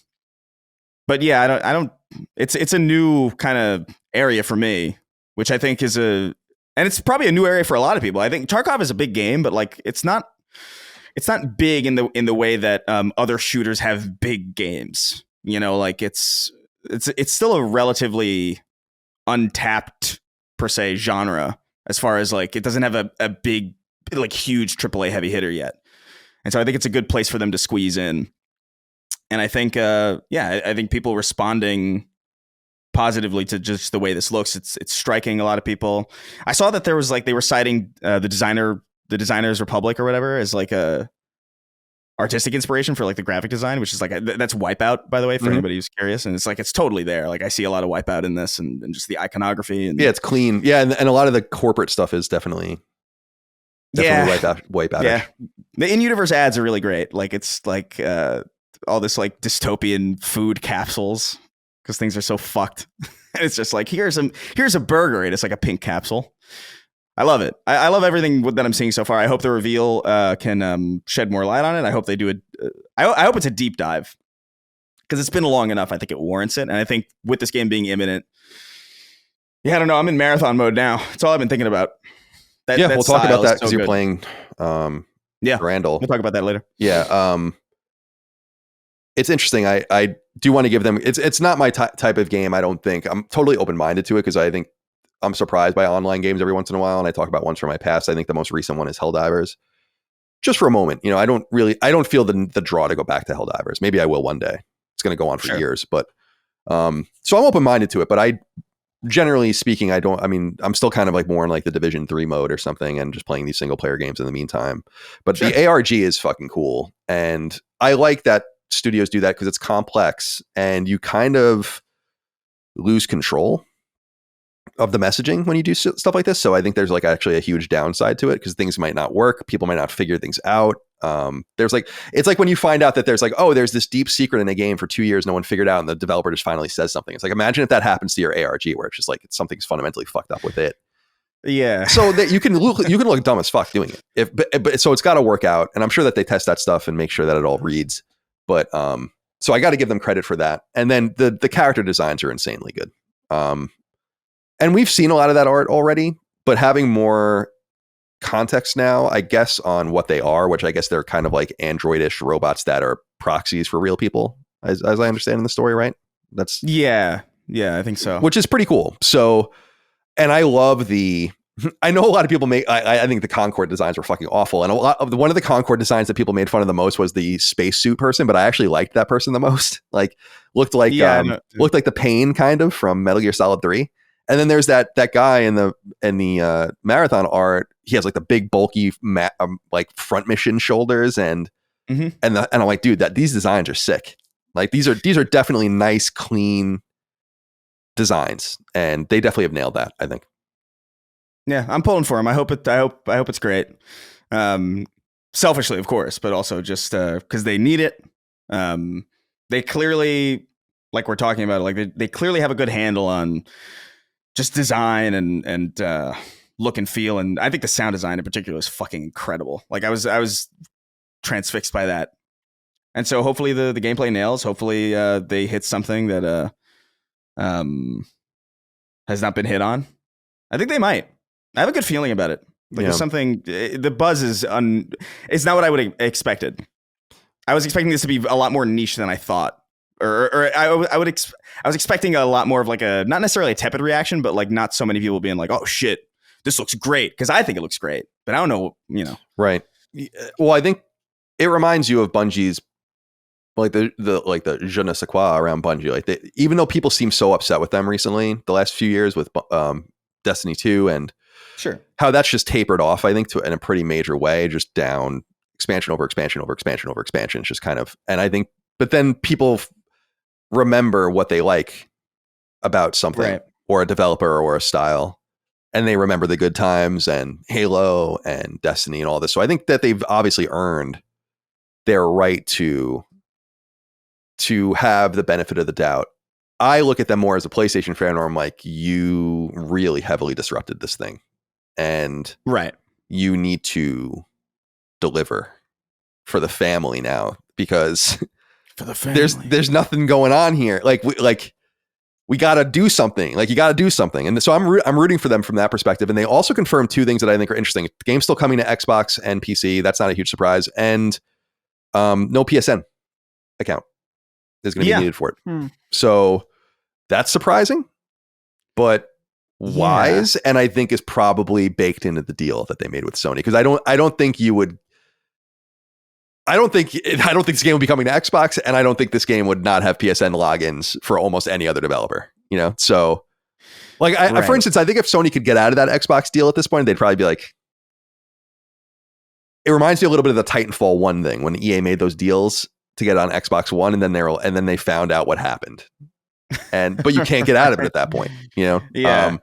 B: yeah, I don't, it's a new kind of area for me, which I think is and it's probably a new area for a lot of people. I think Tarkov is a big game, but like, it's not big in the way that other shooters have big games. You know, like it's still a relatively untapped per se genre, as far as like it doesn't have a big, like huge AAA heavy hitter yet. And so I think it's a good place for them to squeeze in. And I think I think people responding positively to just the way this looks, it's striking a lot of people. I saw that there was like, they were citing the Designers Republic or whatever as like a artistic inspiration for like the graphic design, which is like that's Wipeout, by the way, for anybody who's curious. And it's like, it's totally there. Like I see a lot of Wipeout in this, and just the iconography, and
A: it's clean. Yeah, and a lot of the corporate stuff is definitely Wipeout.
B: Yeah, the in-universe ads are really great. Like it's like all this like dystopian food capsules, because things are so fucked. And it's just like, here's a burger, and it's like a pink capsule. I love it. I love everything that I'm seeing so far. I hope the reveal can shed more light on it. I hope they do it. I hope it's a deep dive, because it's been long enough. I think it warrants it. And I think with this game being imminent, I don't know. I'm in marathon mode now. That's all I've been thinking about.
A: We'll talk about that, because you're playing Durandal.
B: We'll talk about that later.
A: Yeah. It's interesting. I do want to give them, it's not my type of game. I don't think. I'm totally open-minded to it, because I think I'm surprised by online games every once in a while. And I talk about ones from my past. I think the most recent one is Helldivers. Just for a moment, you know, I don't feel the draw to go back to Helldivers. Maybe I will one day. It's going to go on for years, but so I'm open-minded to it, but I, generally speaking, I'm still kind of like more in like the Division 3 mode or something, and just playing these single player games in the meantime. But the ARG is fucking cool. And I like that studios do that, because it's complex and you kind of lose control of the messaging when you do stuff like this. So I think there's like actually a huge downside to it, because things might not work. People might not figure things out. It's like when you find out that there's like, oh, there's this deep secret in a game for 2 years, no one figured out, and the developer just finally says something. It's like, imagine if that happens to your ARG, where it's just like, something's fundamentally fucked up with it.
B: Yeah.
A: So that you can look dumb as fuck doing it. But so it's got to work out. And I'm sure that they test that stuff and make sure that it all reads. But so I got to give them credit for that. And then the character designs are insanely good. And we've seen a lot of that art already, but having more context now, I guess, on what they are, which I guess they're kind of like androidish robots that are proxies for real people, as I understand in the story, right? That's
B: yeah, I think so.
A: Which is pretty cool. So, and I love I know a lot of people I think the Concorde designs were fucking awful. And one of the Concorde designs that people made fun of the most was the spacesuit person, but I actually liked that person the most. Like looked like the Pain kind of from Metal Gear Solid 3. And then there's that guy in the marathon art. He has like the big bulky like front mission shoulders and I'm like, dude, these designs are sick. Like these are definitely nice, clean designs, and they definitely have nailed that, I think.
B: Yeah, I'm pulling for him. I hope it's great. Selfishly, of course, but also just because they need it. They clearly, like we're talking about, like they clearly have a good handle on just design and look and feel, and I think the sound design in particular is fucking incredible. Like I was transfixed by that, and so hopefully the gameplay nails. Hopefully they hit something that has not been hit on. I think they might. I have a good feeling about it. Like there's something. The buzz is it's not what I would have expected. I was expecting this to be a lot more niche than I thought. I was expecting a lot more of like not necessarily a tepid reaction, but like not so many people being like, "Oh shit, this looks great," because I think it looks great, but I don't know,
A: Right. Well, I think it reminds you of Bungie's like the je ne sais quoi around Bungie. Like even though people seem so upset with them recently, the last few years with Destiny 2 and
B: sure
A: how that's just tapered off, I think, in a pretty major way, just down expansion over expansion over expansion over expansion. It's just kind of, and I think, but then people remember what they like about something or a developer or a style, and they remember the good times and Halo and Destiny and all this. So I think that they've obviously earned their right to have the benefit of the doubt. I look at them more as a PlayStation fan, where I'm like, you really heavily disrupted this thing, and you need to deliver for the family now, because
B: for the family.
A: there's nothing going on here. We got to do something. Like you got to do something. And so I'm rooting for them from that perspective. And they also confirmed two things that I think are interesting. The game's still coming to Xbox and PC. That's not a huge surprise. And no PSN account is going to be needed for it. So that's surprising, but wise. And I think is probably baked into the deal that they made with Sony. Because I don't think this game would be coming to Xbox, and I don't think this game would not have PSN logins for almost any other developer, So like for instance, I think if Sony could get out of that Xbox deal at this point, they'd probably be like, it reminds me a little bit of the Titanfall 1 thing when EA made those deals to get on Xbox One, and then they found out what happened. But you can't get out of it at that point,
B: Yeah.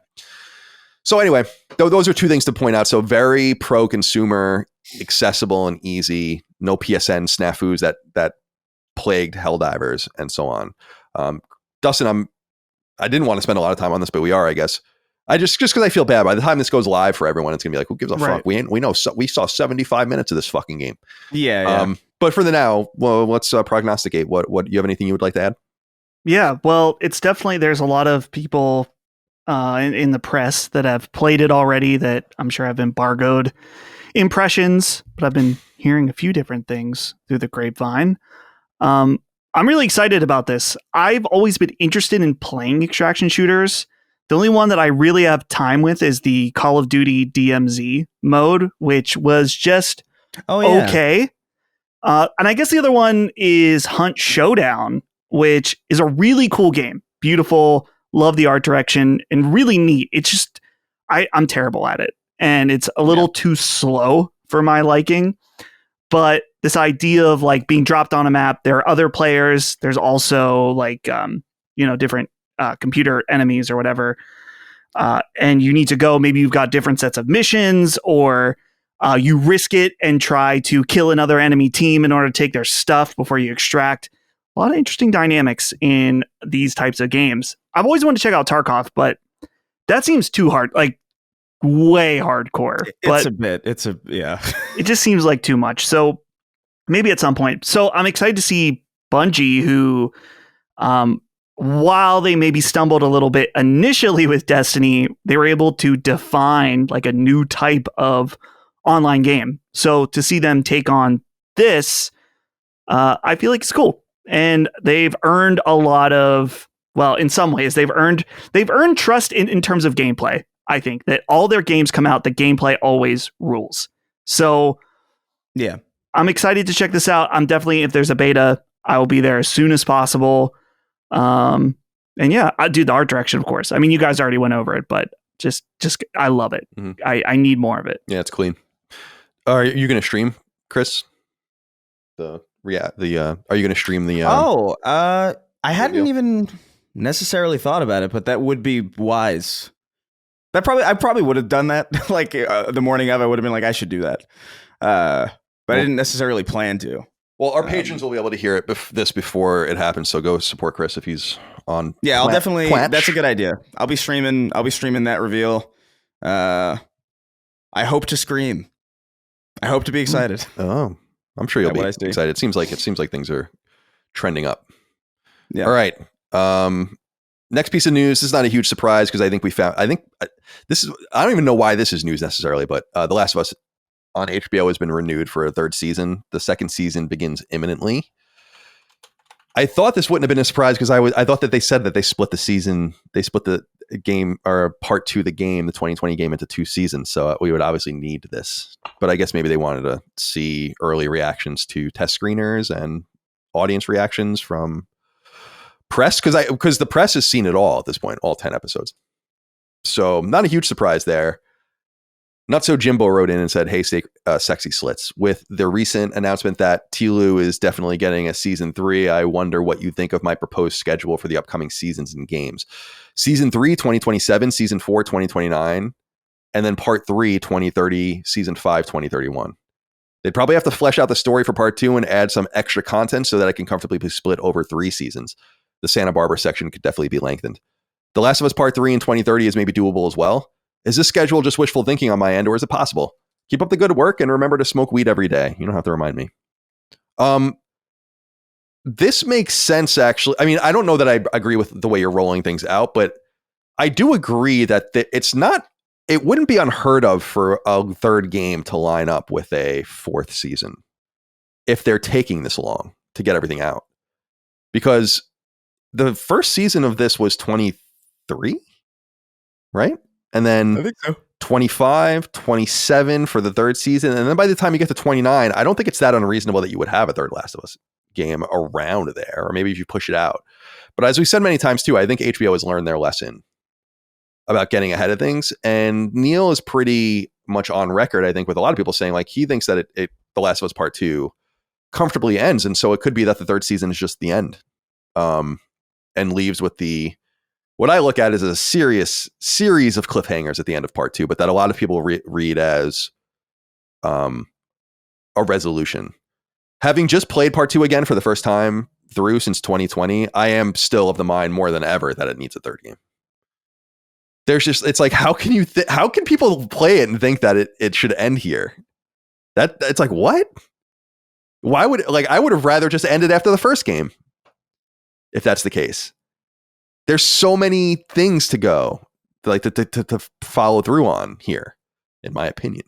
A: So anyway, those are two things to point out. So very pro-consumer, accessible and easy. No PSN snafus that plagued Helldivers and so on. Dustin, I didn't want to spend a lot of time on this, but we are, I guess. I just because I feel bad. By the time this goes live for everyone, it's gonna be like, who gives a fuck? We know. We saw 75 minutes of this fucking game.
B: Yeah.
A: But for the now, well, let's prognosticate. What you have anything you would like to add?
C: Yeah. Well, it's definitely, there's a lot of people in the press that have played it already that I'm sure have embargoed impressions, but I've been hearing a few different things through the grapevine. I'm really excited about this. I've always been interested in playing extraction shooters. The only one that I really have time with is the Call of Duty DMZ mode, which was just okay. And I guess the other one is Hunt Showdown, which is a really cool game. Beautiful, love the art direction, and really neat. It's just, I'm terrible at it, and it's a little too slow for my liking. But this idea of like being dropped on a map, there are other players. There's also like, different computer enemies or whatever. And you need to go, maybe you've got different sets of missions, or you risk it and try to kill another enemy team in order to take their stuff before you extract. A lot of interesting dynamics in these types of games. I've always wanted to check out Tarkov, but that seems too hard, like way hardcore. It just seems like too much. So maybe at some point. So I'm excited to see Bungie, who, while they maybe stumbled a little bit initially with Destiny, they were able to define like a new type of online game. So to see them take on this, I feel like it's cool. And they've earned a lot of, well, in some ways, they've earned trust in terms of gameplay. I think that all their games come out, the gameplay always rules. So
B: yeah,
C: I'm excited to check this out. I'm definitely, if there's a beta, I will be there as soon as possible. And yeah, I do the art direction, of course. I mean, you guys already went over it, but just I love it. Mm-hmm. I need more of it.
A: Yeah, it's clean. Are you going to stream, Chris? Are you going to stream the?
B: I hadn't even necessarily thought about it, but that would be wise. I probably would have done that. Like the morning of, I would have been like, I should do that. But I didn't necessarily plan to.
A: Well, our patrons will be able to hear it before it happens. So go support Chris if he's on.
B: Yeah, I'll definitely. That's a good idea. I'll be streaming that reveal. I hope to scream. I hope to be excited.
A: Oh, I'm sure you'll be excited. It seems like things are trending up.
B: Yeah.
A: All right. Next piece of news. This is not a huge surprise because I think this is. I don't even know why this is news necessarily, but The Last of Us on HBO has been renewed for a third season. The second season begins imminently. I thought this wouldn't have been a surprise because I thought that they said that they split the season. They split the game, or part 2 of the game, the 2020 game, into 2 seasons. So we would obviously need this. But I guess maybe they wanted to see early reactions to test screeners and audience reactions from press, because the press has seen it all at this point, all 10 episodes. So not a huge surprise there. Not So Jimbo wrote in and said, hey, sexy slits. With the recent announcement that Telu is definitely getting a season 3, I wonder what you think of my proposed schedule for the upcoming seasons and games. Season 3, 2027, season 4, 2029, and then part 3, 2030, season 5, 2031. They'd probably have to flesh out the story for part 2 and add some extra content so that it can comfortably be split over 3 seasons. The Santa Barbara section could definitely be lengthened. The Last of Us part 3 in 2030 is maybe doable as well. Is this schedule just wishful thinking on my end, or is it possible? Keep up the good work and remember to smoke weed every day. You don't have to remind me. This makes sense, actually. I mean, I don't know that I agree with the way you're rolling things out, but I do agree that it wouldn't be unheard of for a third game to line up with a 4th season if they're taking this long to get everything out. Because the first season of this was 23, right? And then
B: I think so.
A: 25, 27 for the third season. And then by the time you get to 29, I don't think it's that unreasonable that you would have a third Last of Us game around there, or maybe if you push it out. But as we said many times too, I think HBO has learned their lesson about getting ahead of things. And Neil is pretty much on record, I think, with a lot of people saying like he thinks that The Last of Us Part 2 comfortably ends. And so it could be that the third season is just the end, and leaves with what I look at is a serious series of cliffhangers at the end of part 2, but that a lot of people read as a resolution. Having just played part 2 again for the first time through since 2020, I am still of the mind more than ever that it needs a third game. It's like, how can people play it and think that it should end here? It's like, what? Why would I would have rather just ended after the first game if that's the case. There's so many things to go, like to follow through on here, in my opinion.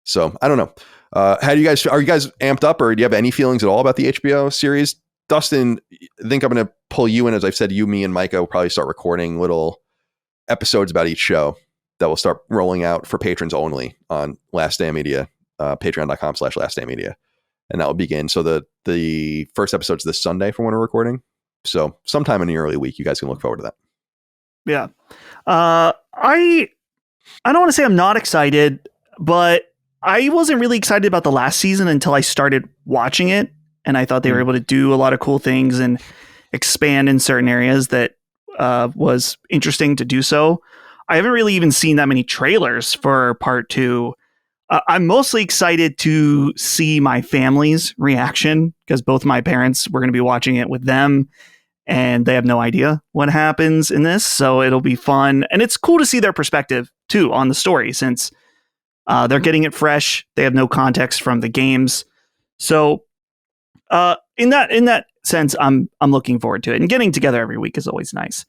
A: So I don't know. Are you guys amped up, or do you have any feelings at all about the HBO series? Dustin, I think I'm going to pull you in. As I've said, you, me, and Micah will probably start recording little episodes about each show that will start rolling out for patrons only on Last Stand Media, patreon.com/Last Stand Media. And that will begin. So the first episode's this Sunday for when we're recording. So sometime in the early week, you guys can look forward to that.
C: Yeah. I don't want to say I'm not excited, but I wasn't really excited about the last season until I started watching it. And I thought they were able to do a lot of cool things and expand in certain areas that was interesting to do so. I haven't really even seen that many trailers for part 2. I'm mostly excited to see my family's reaction because both my parents were going to be watching it with them and they have no idea what happens in this. So it'll be fun. And it's cool to see their perspective too on the story since they're getting it fresh. They have no context from the games. So in that sense, I'm looking forward to it, and getting together every week is always nice.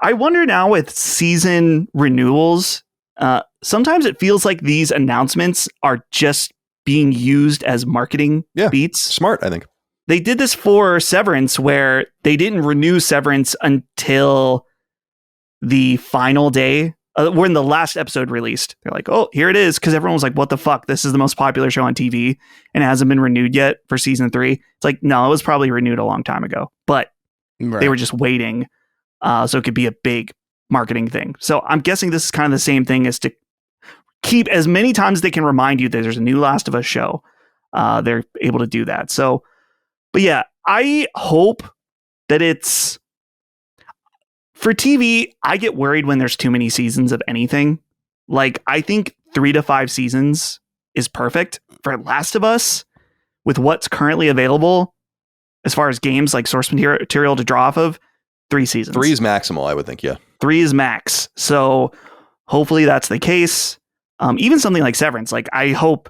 C: I wonder now with season renewals, sometimes it feels like these announcements are just being used as marketing beats.
A: Smart, I think.
C: They did this for Severance, where they didn't renew Severance until the final day. When the last episode released, they're like, oh, here it is. Because everyone was like, what the fuck? This is the most popular show on TV and it hasn't been renewed yet for season 3. It's like, no, it was probably renewed a long time ago, but they were just waiting. So it could be a big marketing thing. So I'm guessing this is kind of the same thing, as to keep as many times as they can remind you that there's a new Last of Us show. They're able to do that. So, but yeah, I hope that it's, for TV, I get worried when there's too many seasons of anything. Like, I think 3 to 5 seasons is perfect for Last of Us with what's currently available as far as games, like source material to draw off of. 3 seasons.
A: 3 is maximal, I would think. Yeah.
C: 3 is max. So hopefully that's the case. Even something like Severance, like, I hope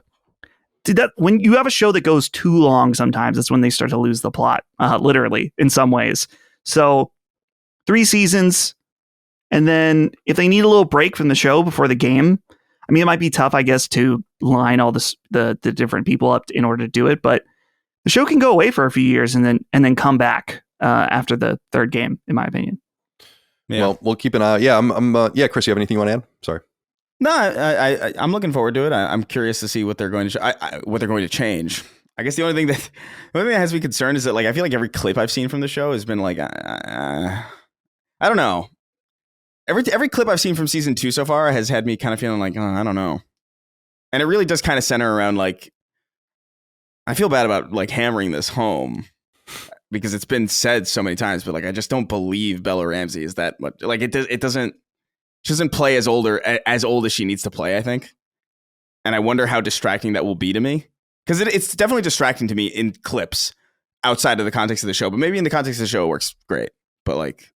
C: when you have a show that goes too long, sometimes that's when they start to lose the plot, literally in some ways. So 3 seasons. And then if they need a little break from the show before the game, I mean, it might be tough, I guess, to line all the different people up in order to do it, but the show can go away for a few years and then come back after the 3rd game, in my opinion.
A: Yeah. Well, we'll keep an eye. Yeah. Yeah. Chris, you have anything you want to add? Sorry.
B: No, I'm looking forward to it. I'm curious to see what they're going to what they're going to change. I guess the only thing that has me concerned is that, like, I feel like every clip I've seen from the show has been like, I don't know. Every clip I've seen from season 2 so far has had me kind of feeling like, oh, I don't know. And it really does kind of center around, like, I feel bad about, like, hammering this home because it's been said so many times, but, like, I just don't believe Bella Ramsey is that much. Like, she doesn't play as old as she needs to play, I think. And I wonder how distracting that will be to me. Because it's definitely distracting to me in clips outside of the context of the show. But maybe in the context of the show, it works great. But, like,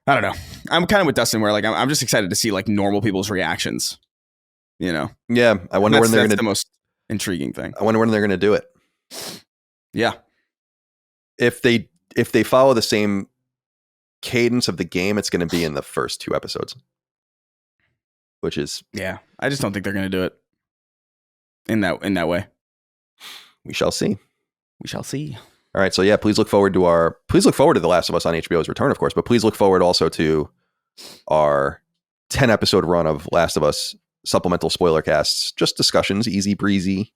B: I don't know. I'm kind of with Dustin, where, like, I'm just excited to see, like, normal people's reactions. You know?
A: Yeah. I wonder when they're going to.
B: That's the most intriguing thing.
A: I wonder when they're going to do it.
B: Yeah.
A: If they follow the same cadence of the game, it's going to be in the first 2 episodes. Which is.
B: Yeah. I just don't think they're going to do it in that way.
A: We shall see.
B: We shall see.
A: All right. So yeah, please look forward to The Last of Us on HBO's return, of course, but please look forward also to our 10 episode run of Last of Us supplemental spoiler casts, just discussions, easy breezy,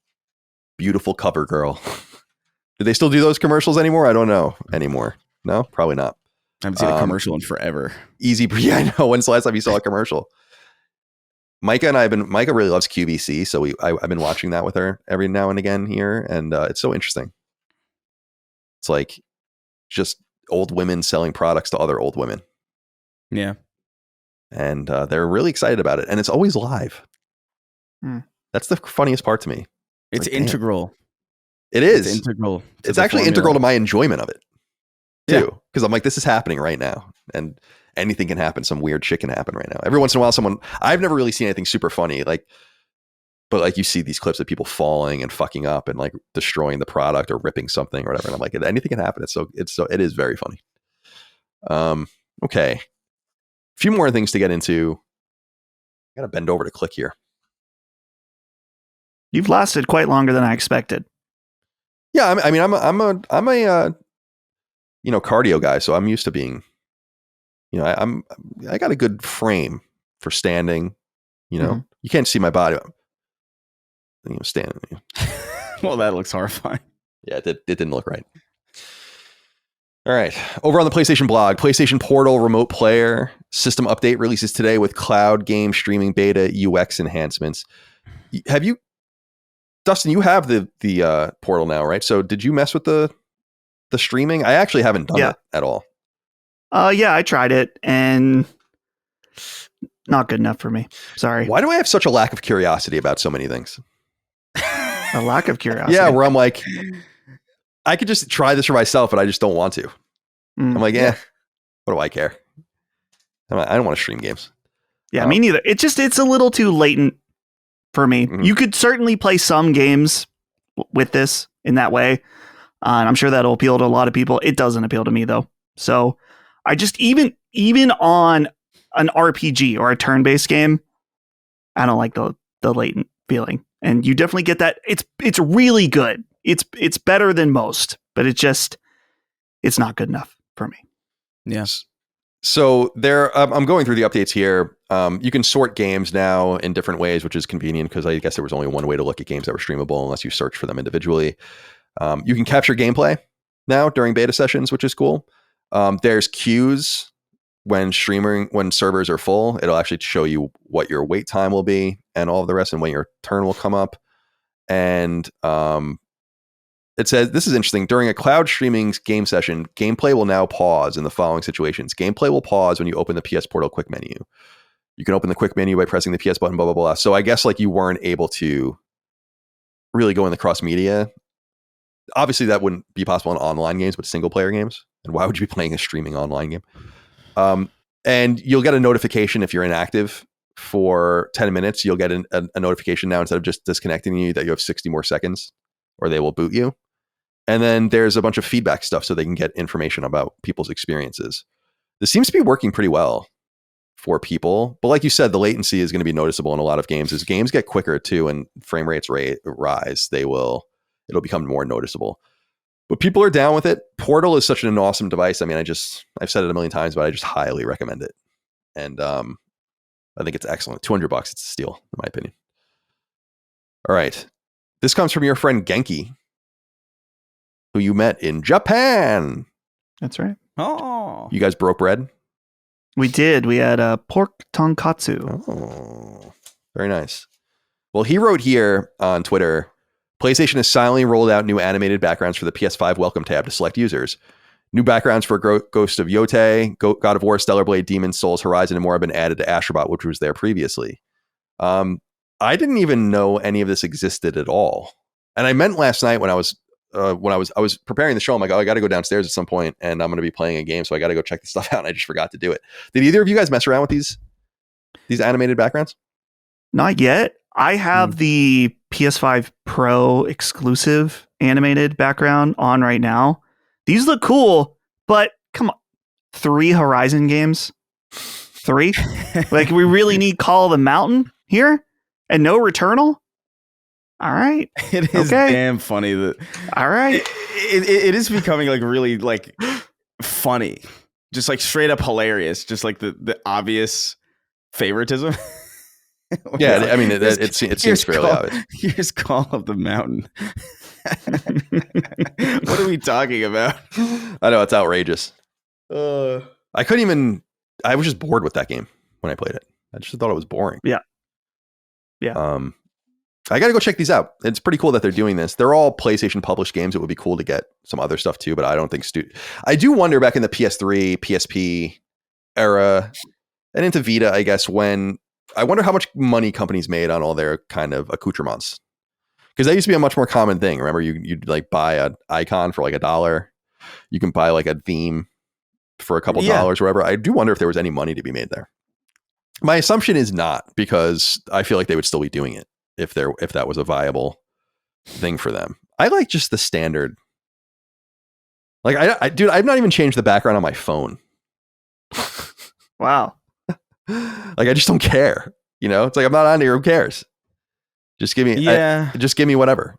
A: beautiful cover girl. Do they still do those commercials anymore? I don't know anymore. No, probably not.
B: I haven't seen a commercial in forever.
A: Easy breezy. Yeah, I know. When's the last time you saw a commercial? Micah really loves QVC, so I've been watching that with her every now and again here, and it's so interesting. It's like just old women selling products to other old women.
B: Yeah.
A: And they're really excited about it. And it's always live. That's the funniest part to me.
B: It's like, integral.
A: Damn. It is.
B: It's integral.
A: It's actually integral to my enjoyment of it, too. Because I'm like, this is happening right now. And anything can happen. Some weird shit can happen right now. Every once in a while, I've never really seen anything super funny. But like you see these clips of people falling and fucking up and like destroying the product or ripping something or whatever. And I'm like, anything can happen. It is very funny. Okay. A few more things to get into. I got to bend over to click here.
C: You've lasted quite longer than I expected.
A: Yeah. I mean, I'm a cardio guy. So I'm used to being, I got a good frame for standing, you can't see my body. Standing.
B: Well, that looks horrifying.
A: Yeah, it didn't look right. All right. Over on the PlayStation blog, PlayStation Portal remote player system update releases today with cloud game streaming beta UX enhancements. Have you, Dustin, you have the Portal now, right? So did you mess with the streaming? I actually haven't done it at all.
C: Yeah, I tried it and not good enough for me. Sorry.
A: Why do I have such a lack of curiosity about so many things?
C: A lack of curiosity.
A: Yeah, where I'm like, I could just try this for myself, but I just don't want to. I'm like, what do I care? I don't want to stream games.
C: Yeah, me neither. It's a little too latent for me. Mm-hmm. You could certainly play some games with this in that way. And I'm sure that'll appeal to a lot of people. It doesn't appeal to me though. So I just, even on an RPG or a turn-based game, I don't like the latent feeling. And you definitely get that. It's really good. It's better than most, but it's not good enough for me.
B: Yes.
A: So I'm going through the updates here. You can sort games now in different ways, which is convenient because I guess there was only one way to look at games that were streamable unless you search for them individually. You can capture gameplay now during beta sessions, which is cool. There's queues when servers are full. It'll actually show you what your wait time will be and all of the rest and when your turn will come up. And it says, this is interesting, during a cloud streaming game session, gameplay will now pause in the following situations. Gameplay will pause when you open the PS Portal quick menu. You can open the quick menu by pressing the PS button, blah, blah, blah. So I guess like you weren't able to really go in the cross media. Obviously that wouldn't be possible in online games, but single player games. And why would you be playing a streaming online game? And you'll get a notification if you're inactive for 10 minutes. You'll get a notification now instead of just disconnecting you that you have 60 more seconds or they will boot you. And then there's a bunch of feedback stuff so they can get information about people's experiences. This seems to be working pretty well for people. But like you said, the latency is going to be noticeable in a lot of games. As games get quicker too and frame rates rise, it'll become more noticeable. But people are down with it. Portal is such an awesome device. I mean, I've said it a million times, but I just highly recommend it. And I think it's excellent. $200, it's a steal, in my opinion. All right. This comes from your friend Genki, who you met in Japan.
C: That's right.
B: Oh.
A: You guys broke bread?
C: We did. We had pork tonkatsu.
A: Oh, very nice. Well, he wrote here on Twitter, PlayStation has silently rolled out new animated backgrounds for the PS5 Welcome tab to select users. New backgrounds for Ghost of Yotei, God of War, Stellar Blade, Demon's Souls, Horizon, and more have been added to Astrobot, which was there previously. I didn't even know any of this existed at all. And I meant last night when I was preparing the show, I'm like, oh, I got to go downstairs at some point and I'm going to be playing a game. So I got to go check this stuff out. And I just forgot to do it. Did either of you guys mess around with these animated backgrounds?
C: Not yet. I have the PS5 Pro exclusive animated background on right now. These look cool, but come on. 3 Horizon games? 3? Like, we really need Call of the Mountain here? And no Returnal? All right.
B: It is damn funny that.
C: All right.
B: It is becoming like really like funny, just like straight up hilarious, just like the obvious favoritism.
A: Yeah, I mean, it seems fairly obvious.
B: Here's Call of the Mountain. What are we talking about?
A: I know, it's outrageous. I was just bored with that game when I played it. I just thought it was boring.
C: Yeah.
A: I got to go check these out. It's pretty cool that they're doing this. They're all PlayStation published games. It would be cool to get some other stuff too, but I don't think I do wonder back in the PS3, PSP era and into Vita, I guess, I wonder how much money companies made on all their kind of accoutrements. Because that used to be a much more common thing. Remember, you'd like buy an icon for like $1. You can buy like a theme for a couple dollars or whatever. I do wonder if there was any money to be made there. My assumption is not, because I feel like they would still be doing it if that was a viable thing for them. I like just the standard. Like dude, I've not even changed the background on my phone.
C: Wow.
A: Like, I just don't care. You know, it's like, I'm not on here. Who cares? Just give me, just give me whatever.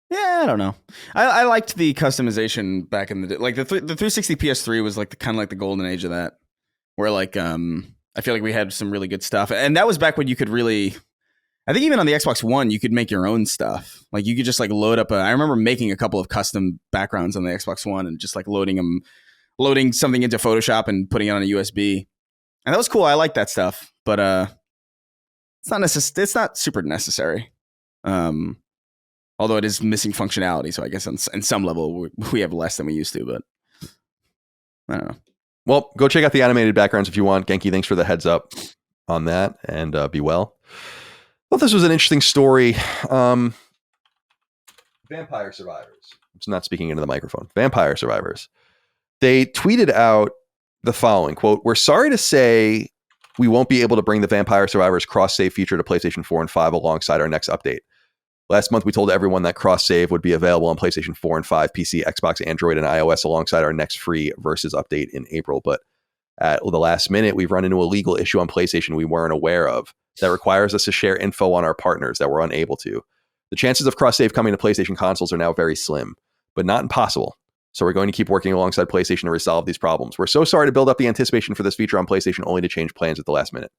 B: Yeah, I don't know. I liked the customization back in the day. Like the 360 PS3 was like kind of like the golden age of that, where like I feel like we had some really good stuff, and that was back when you could really. I think even on the Xbox One, you could make your own stuff. Like you could just like load up. I remember making a couple of custom backgrounds on the Xbox One and just like loading something into Photoshop and putting it on a USB. And that was cool. I like that stuff, but it's not super necessary. Although it is missing functionality, so I guess on some level we have less than we used to. But I don't know.
A: Well, go check out the animated backgrounds if you want. Genki, thanks for the heads up on that, and be well. Well, this was an interesting story. Vampire survivors. I'm not speaking into the microphone. Vampire survivors. They tweeted out the following, quote, "We're sorry to say we won't be able to bring the Vampire Survivors cross-save feature to PlayStation 4 and 5 alongside our next update. Last month, we told everyone that cross-save would be available on PlayStation 4 and 5, PC, Xbox, Android, and iOS alongside our next free Versus update in April. But at the last minute, we've run into a legal issue on PlayStation we weren't aware of. that requires us to share info on our partners that we're unable to. The chances of cross-save coming to PlayStation consoles are now very slim, but not impossible. So we're going to keep working alongside PlayStation to resolve these problems. We're so sorry to build up the anticipation for this feature on PlayStation only to change plans at the last minute.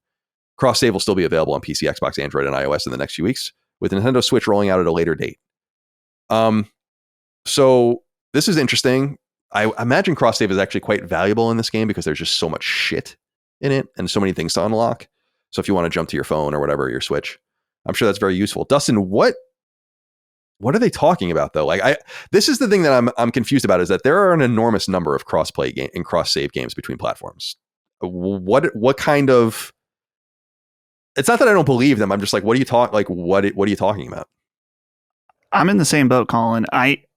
A: Cross-save will still be available on PC, Xbox, Android, and iOS in the next few weeks, with Nintendo Switch rolling out at a later date. So this is interesting. I imagine cross-save is actually quite valuable in this game because there's just so much shit in it and so many things to unlock. So if you want to jump to your phone or whatever, your Switch, I'm sure that's very useful. Dustin, what are they talking about though? This is the thing that I'm confused about, is that there are an enormous number of cross-play and cross-save games between platforms. What kind of? It's not that I don't believe them. I'm just like, what are you talking about?
C: I'm in the same boat, Colin.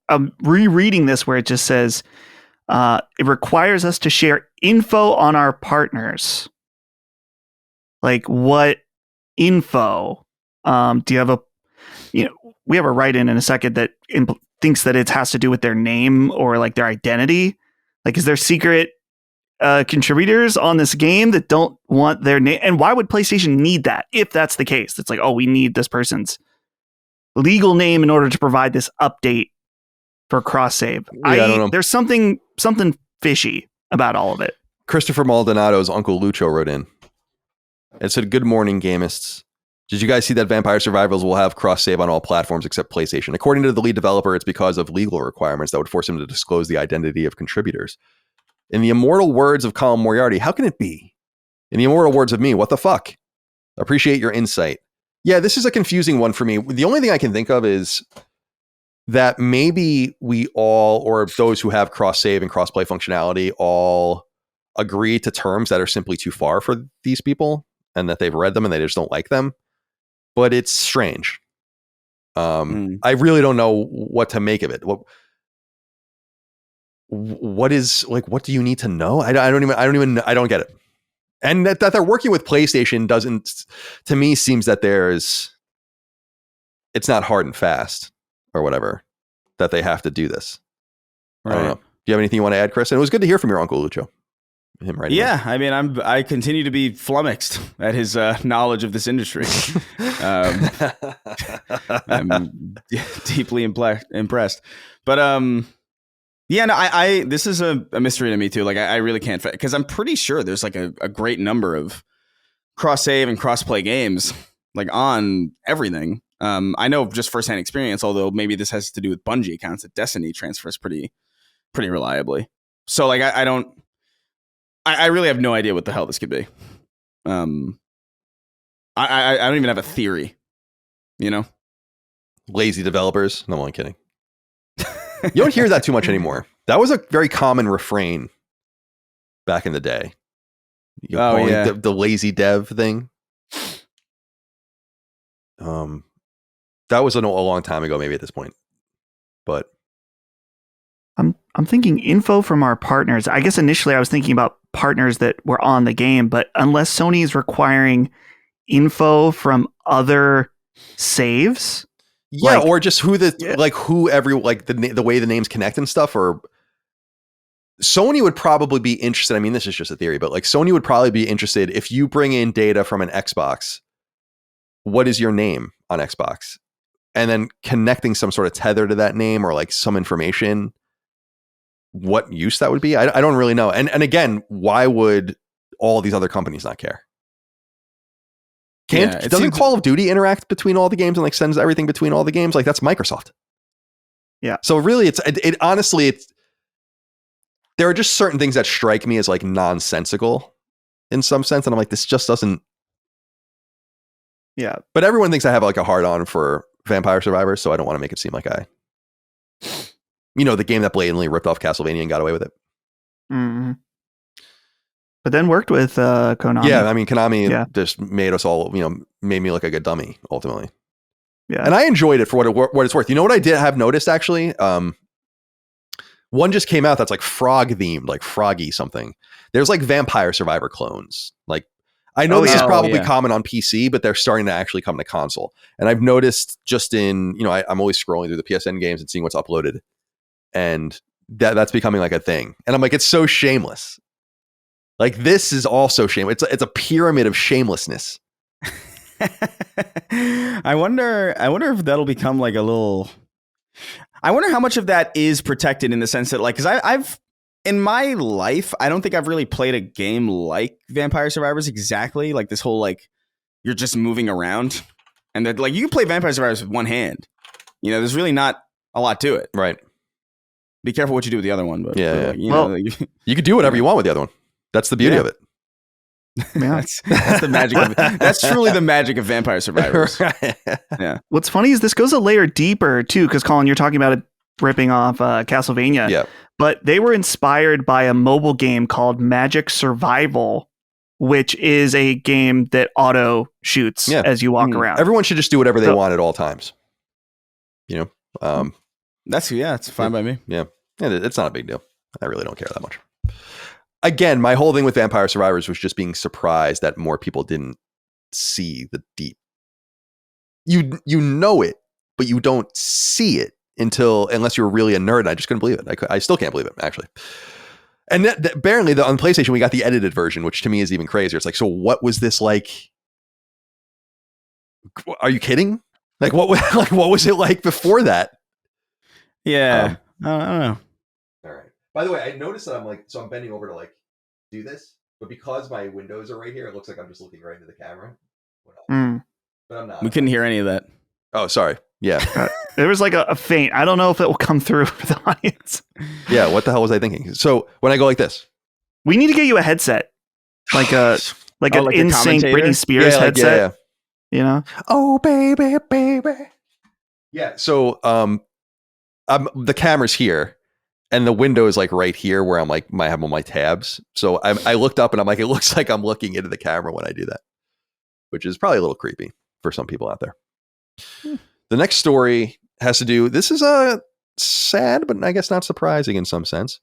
C: I'm rereading this where it just says it requires us to share info on our partners. Like, what info? Do you have we have a write-in a second that thinks that it has to do with their name or like their identity. Like, is there secret contributors on this game that don't want their name? And why would PlayStation need that if that's the case? It's like, oh, we need this person's legal name in order to provide this update for cross-save.
A: I don't know.
C: There's something fishy about all of it.
A: Christopher Maldonado's Uncle Lucho wrote in. It said, "Good morning, gamists. Did you guys see that Vampire Survivors will have cross-save on all platforms except PlayStation? According to the lead developer, it's because of legal requirements that would force him to disclose the identity of contributors. In the immortal words of Colin Moriarty, how can it be? In the immortal words of me, what the fuck? Appreciate your insight." Yeah, this is a confusing one for me. The only thing I can think of is that maybe we all, or those who have cross-save and cross-play functionality, all agree to terms that are simply too far for these people, and that they've read them and they just don't like them. But it's strange. I really don't know what to make of it. What is, like, what do you need to know? I don't get it. And that they're working with PlayStation doesn't, to me, seems that it's not hard and fast or whatever that they have to do this. Right. I don't know. Do you have anything you want to add, Chris? And it was good to hear from your Uncle Lucho. Him right.
B: Yeah, I mean, I continue to be flummoxed at his knowledge of this industry. I'm deeply impressed. But yeah, no, I this is a mystery to me too. Like, I really can't, because I'm pretty sure there's like a great number of cross save and cross play games like on everything. I know just firsthand experience, although maybe this has to do with Bungie accounts, that Destiny transfers pretty reliably. So like, I really have no idea what the hell this could be. I don't even have a theory, you know?
A: Lazy developers. No, I'm kidding. You don't hear that too much anymore. That was a very common refrain back in the day. The lazy dev thing. That was a long time ago, maybe at this point. But
C: I'm thinking info from our partners. I guess initially I was thinking about partners that were on the game, but unless Sony is requiring info from other saves,
A: yeah, or just who the way the names connect and stuff, or Sony would probably be interested. I mean, this is just a theory, but like Sony would probably be interested if you bring in data from an Xbox. What is your name on Xbox? And then connecting some sort of tether to that name or like some information. What use that would be, I don't really know. And again, why would all these other companies not care? Doesn't Call of Duty interact between all the games and like sends everything between all the games? Like, that's Microsoft.
C: Yeah.
A: So really, it honestly, there are just certain things that strike me as like nonsensical in some sense, and I'm like, this just doesn't.
C: Yeah.
A: But everyone thinks I have like a hard on for Vampire Survivors, so I don't want to make it seem like the game that blatantly ripped off Castlevania and got away with it.
C: Mm-hmm. But then worked with Konami.
A: Yeah, I mean, Konami just made us all, made me look like a dummy, ultimately.
C: Yeah.
A: And I enjoyed it for what it's worth. You know what I did have noticed, actually? One just came out that's like frog themed, like Froggy something. There's like Vampire Survivor clones. Like, I know this is probably common on PC, but they're starting to actually come to console. And I've noticed just in, I'm always scrolling through the PSN games and seeing what's uploaded. And that's becoming like a thing. And I'm like, it's so shameless. Like, this is also shameless. It's a pyramid of shamelessness.
B: I wonder if that'll become like a little. I wonder how much of that is protected in the sense that, like, because I've in my life, I don't think I've really played a game like Vampire Survivors exactly. Like this whole like you're just moving around, and that like you can play Vampire Survivors with one hand. You know, there's really not a lot to it.
A: Right.
B: Be careful what you do with the other one, but
A: yeah.
B: You know,
A: you could do whatever you want with the other one. That's the beauty of it.
C: Yeah.
B: that's the magic of it. That's truly the magic of Vampire Survivors.
A: Right.
B: Yeah.
C: What's funny is this goes a layer deeper too, because Colin, you're talking about it ripping off Castlevania.
A: Yeah.
C: But they were inspired by a mobile game called Magic Survival, which is a game that auto shoots as you walk around.
A: Everyone should just do whatever they want at all times. You know?
B: It's fine by me.
A: Yeah. It's not a big deal. I really don't care that much. Again, my whole thing with Vampire Survivors was just being surprised that more people didn't see the deep. You know it, but you don't see it unless you're really a nerd. And I just couldn't believe it. I still can't believe it, actually. And apparently, on PlayStation, we got the edited version, which to me is even crazier. It's like, so what was this like? Are you kidding? Like, what was it like before that?
B: Yeah, I don't know.
A: All right. By the way, I noticed that I'm bending over to like do this, but because my windows are right here, it looks like I'm just looking right into the camera. But I'm not.
B: We couldn't hear any of that.
A: Oh, sorry. Yeah.
C: There was like a faint. I don't know if it will come through for the audience.
A: Yeah. What the hell was I thinking? So when I go like this,
C: we need to get you a headset, like an NSYNC Britney Spears headset. You know?
A: Oh, baby, baby. Yeah. So the camera's here. And the window is like right here where I'm like, I have all my tabs. So I looked up and I'm like, it looks like I'm looking into the camera when I do that, which is probably a little creepy for some people out there. The next story has to do, this is sad, but I guess not surprising in some sense.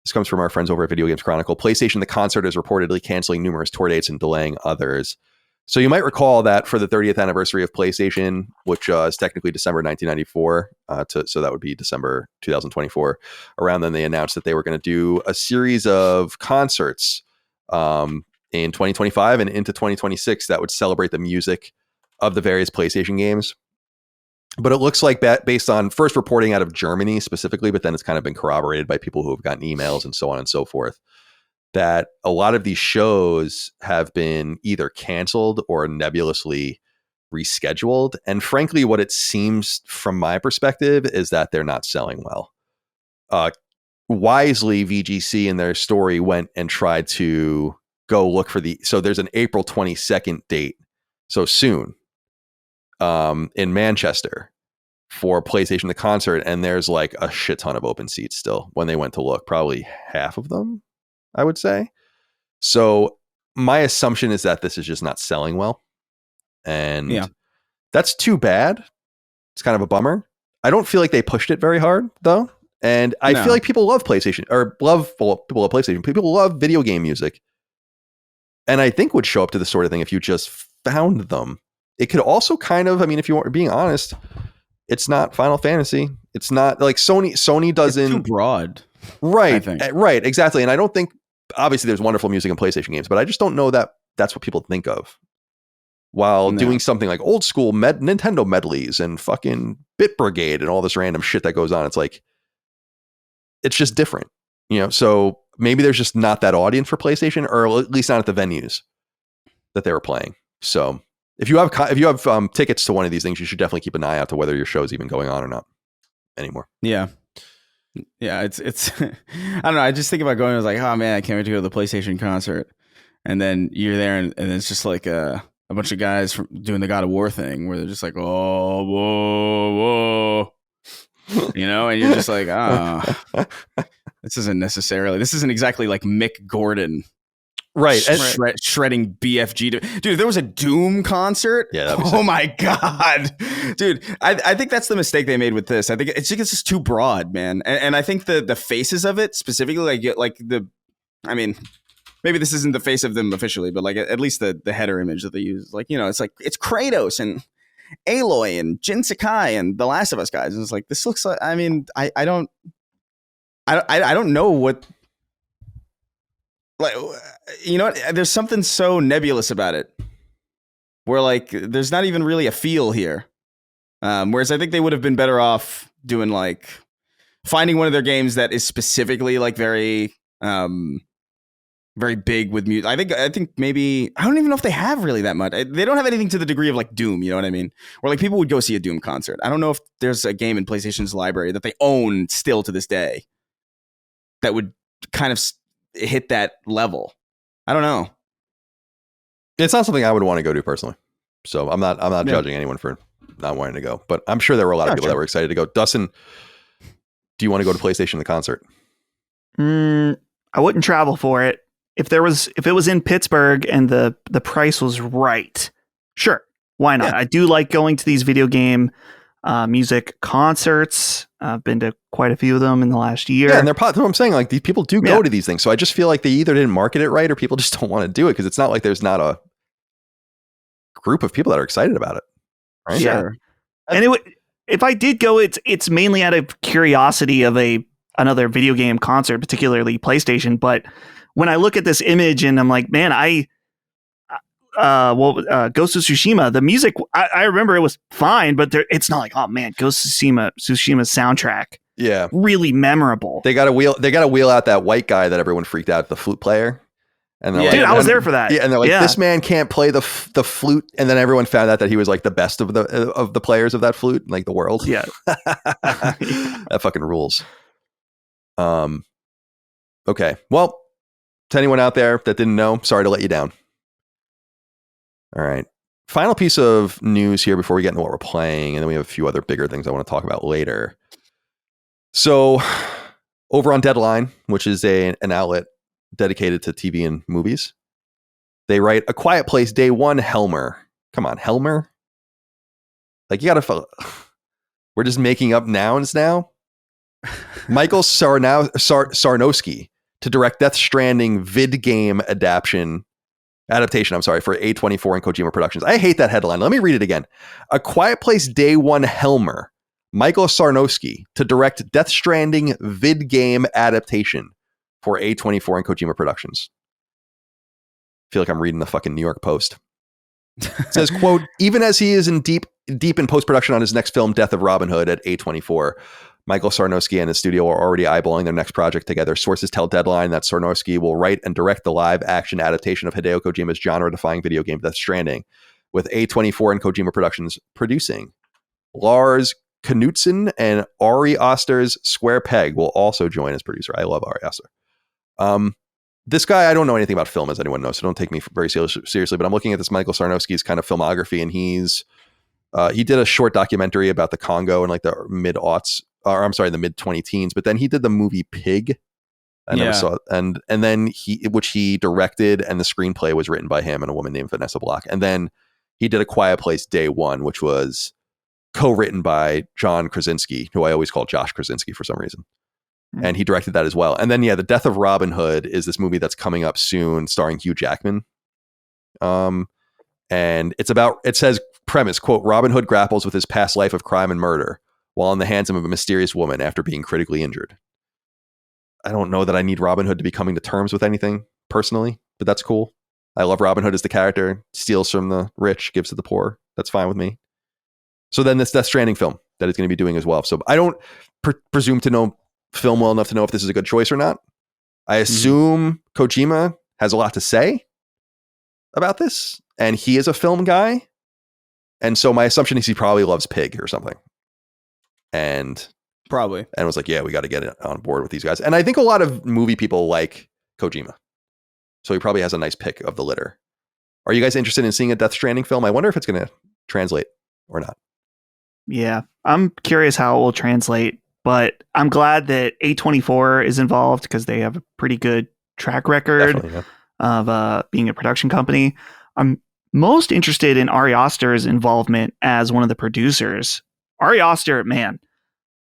A: This comes from our friends over at Video Games Chronicle. PlayStation, the concert, is reportedly canceling numerous tour dates and delaying others. So you might recall that for the 30th anniversary of PlayStation, which is technically December 1994, so that would be December 2024, around then they announced that they were going to do a series of concerts in 2025 and into 2026 that would celebrate the music of the various PlayStation games. But it looks like that based on first reporting out of Germany specifically, but then it's kind of been corroborated by people who have gotten emails and so on and so forth, that a lot of these shows have been either canceled or nebulously rescheduled. And frankly, what it seems from my perspective is that they're not selling well. Wisely, VGC in their story went and tried to go look for so there's an April 22nd date, so soon, in Manchester for PlayStation the concert. And there's like a shit ton of open seats still when they went to look, probably half of them, I would say. So my assumption is that this is just not selling well. And that's too bad. It's kind of a bummer. I don't feel like they pushed it very hard though. And I feel like people love PlayStation people love PlayStation. People love video game music. And I think would show up to the sort of thing if you just found them. It could also kind of, I mean, if you are being honest, it's not Final Fantasy. It's not like Sony doesn't.
B: It's too broad.
A: Right. Right. Exactly. And I don't think, obviously there's wonderful music in PlayStation games, but I just don't know that that's what people think of while doing something like old school Nintendo medleys and fucking Bit Brigade and all this random shit that goes on. It's like, it's just different, you know? So maybe there's just not that audience for PlayStation, or at least not at the venues that they were playing. So if you have tickets to one of these things, you should definitely keep an eye out to whether your show is even going on or not anymore.
B: Yeah. Yeah, it's I don't know. I just think about going. I was like, oh man, I can't wait to go to the PlayStation concert. And then you're there, and it's just like a bunch of guys doing the God of War thing, where they're just like, oh, whoa, you know, and you're just like, this isn't exactly like Mick Gordon,
A: right?
B: Shredding BFG. Dude, there was a Doom concert.
A: Yeah.
B: Oh my God, dude. I think that's the mistake they made with this. I think it's just too broad, man. And I think the faces of it specifically, I mean, maybe this isn't the face of them officially, but like at least the header image that they use, like, you know, it's like it's Kratos and Aloy and Jin Sakai and the Last of Us guys. And it's like, this looks like, I mean, I don't know what. Like, you know what? There's something so nebulous about it. where like there's not even really a feel here. Whereas I think they would have been better off doing like finding one of their games that is specifically like very very big with music. I think maybe I don't even know if they have really that much. They don't have anything to the degree of like Doom, you know what I mean? Or like people would go see a Doom concert. I don't know if there's a game in PlayStation's library that they own still to this day that would kind of hit that level. I don't know.
A: It's not something I would want to go to personally. So I'm not judging anyone for not wanting to go, but I'm sure there were a lot of people that were excited to go. Dustin, do you want to go to PlayStation the concert?
C: I wouldn't travel for it. If it was in Pittsburgh and the price was right, sure, why not? Yeah. I do like going to these video game music concerts. I've been to quite a few of them in the last year.
A: Yeah, and they're what I'm saying. Like these people do go to these things, so I just feel like they either didn't market it right or people just don't want to do it because it's not like there's not a group of people that are excited about it. Right?
C: Sure. And if I did go, it's mainly out of curiosity of another video game concert, particularly PlayStation. But when I look at this image and I'm like, man, Ghost of Tsushima, the music, I remember it was fine, but it's not like, oh man, Ghost of Tsushima's soundtrack.
A: Yeah.
C: Really memorable.
A: They got to wheel out that white guy that everyone freaked out, the flute player. And they're
C: dude, I was there for that.
A: Yeah, and they're like, this man can't play the flute, and then everyone found out that he was like the best of the players of that flute, in, like the world.
C: Yeah,
A: that fucking rules. Okay, well, to anyone out there that didn't know, sorry to let you down. All right, final piece of news here before we get into what we're playing, and then we have a few other bigger things I want to talk about later. So, over on Deadline, which is an outlet dedicated to TV and movies, they write A Quiet Place Day 1 Helmer. Come on, Helmer? Like, you gotta we're just making up nouns now? Michael Sarnowski to direct Death Stranding vid game adaptation, for A24 and Kojima Productions. I hate that headline. Let me read it again. A Quiet Place Day 1 Helmer. Michael Sarnowski to direct Death Stranding vid game adaptation for A24 and Kojima Productions. I feel like I'm reading the fucking New York Post. It says, quote, even as he is in deep in post-production on his next film, Death of Robin Hood at A24, Michael Sarnowski and his studio are already eyeballing their next project together. Sources tell Deadline that Sarnowski will write and direct the live-action adaptation of Hideo Kojima's genre-defying video game Death Stranding, with A24 and Kojima Productions producing. Lars Knutson and Ari Aster's Square Peg will also join as producer. I love Ari Aster. This guy, I don't know anything about film, as anyone knows, so don't take me very seriously, but I'm looking at this Michael Sarnowski's kind of filmography, and he did a short documentary about the Congo in like the mid-aughts, or I'm sorry, the mid-20-teens, but then he did the movie Pig. I never saw it. And then which he directed, and the screenplay was written by him and a woman named Vanessa Block. And then he did A Quiet Place Day 1, which was co-written by John Krasinski, who I always call Josh Krasinski for some reason. And he directed that as well. And then, The Death of Robin Hood is this movie that's coming up soon starring Hugh Jackman. And it says premise, quote, Robin Hood grapples with his past life of crime and murder while in the hands of a mysterious woman after being critically injured. I don't know that I need Robin Hood to be coming to terms with anything personally, but that's cool. I love Robin Hood as the character, steals from the rich, gives to the poor. That's fine with me. So then this Death Stranding film that he's going to be doing as well. So I don't presume to know film well enough to know if this is a good choice or not. I assume Kojima has a lot to say about this, and he is a film guy. And so my assumption is he probably loves Pig or something. And was like, yeah, we got to get it on board with these guys. And I think a lot of movie people like Kojima. So he probably has a nice pick of the litter. Are you guys interested in seeing a Death Stranding film? I wonder if it's going to translate or not. Yeah,
C: I'm curious how it will translate. But I'm glad that A24 is involved because they have a pretty good track record of being a production company. I'm most interested in Ari Aster's involvement as one of the producers. Ari Aster, man,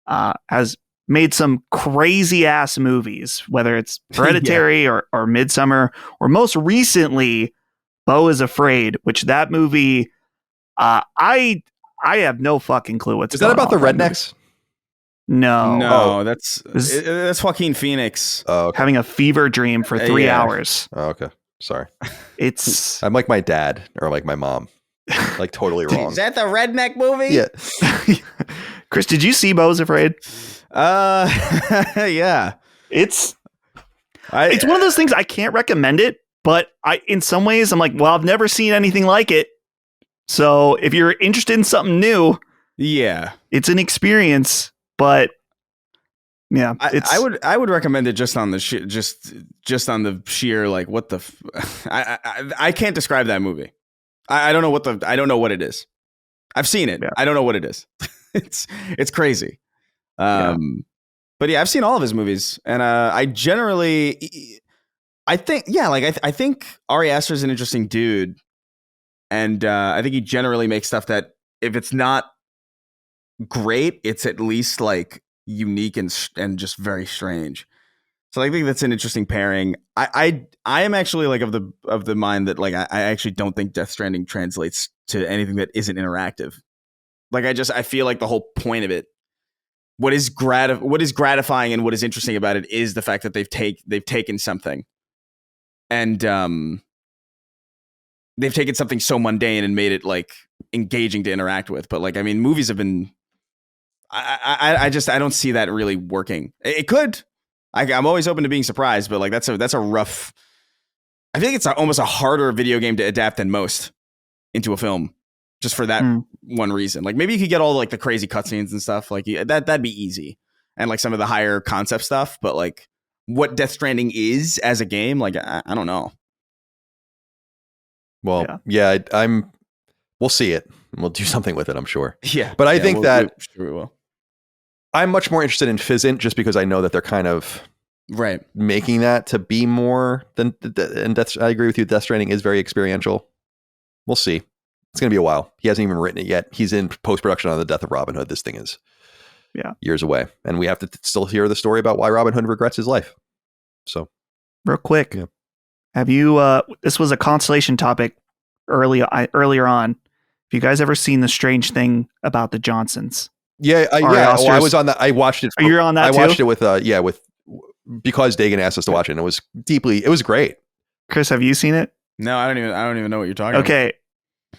C: has made some crazy ass movies, whether it's Hereditary or Midsommar, or most recently, Beau is Afraid, which that movie, I have no fucking clue what's going on.
A: Is that about the rednecks?
C: No,
B: that's Joaquin Phoenix
C: having a fever dream for 3 hours.
A: Oh, okay. Sorry.
C: It's
A: I'm like my dad or like my mom. like totally wrong.
B: Is that the redneck movie?
A: Yeah.
C: Chris, did you see Beau is Afraid?
B: Yeah.
C: It's one of those things I can't recommend it, but in some ways I'm like, well, I've never seen anything like it. So if you're interested in something new,
B: yeah,
C: it's an experience. But yeah,
B: I would recommend it just on the just on the sheer like what the I can't describe that movie. I don't know what it is. I've seen it. Yeah. I don't know what it is. it's crazy. But yeah, I've seen all of his movies, and I think Ari Aster is an interesting dude, and I think he generally makes stuff that if it's not great, it's at least like unique and just very strange. So I think that's an interesting pairing. I am actually like of the mind that like I actually don't think Death Stranding translates to anything that isn't interactive. Like I feel like the whole point of it, what is gratifying and what is interesting about it is the fact that they've taken something and they've taken something so mundane and made it like engaging to interact with. But like, I mean, movies have been, I don't see that really working. It could. I'm always open to being surprised, but like that's a rough. I think it's almost a harder video game to adapt than most into a film, just for that one reason. Like maybe you could get all like the crazy cutscenes and stuff, like that'd be easy, and like some of the higher concept stuff. But like what Death Stranding is as a game, like I don't know.
A: Well, we'll see it. We'll do something with it, I'm sure.
B: Yeah,
A: but I think
B: we will.
A: I'm much more interested in Fizzant just because I know that they're kind of making that to be more than and I agree with you. Death Stranding is very experiential. We'll see. It's going to be a while. He hasn't even written it yet. He's in post-production on the death of Robin Hood. This thing is years away. And we have to still hear the story about why Robin Hood regrets his life. So
C: real quick, have you, this was a constellation topic earlier on. Have you guys ever seen The Strange Thing About the Johnsons?
A: Yeah, I was on that. I watched it.
C: You're on that too?
A: I watched it with because Dagan asked us to watch it, and it was great.
C: Chris, have you seen it?
B: No, I don't even know what you're talking about.
C: Okay.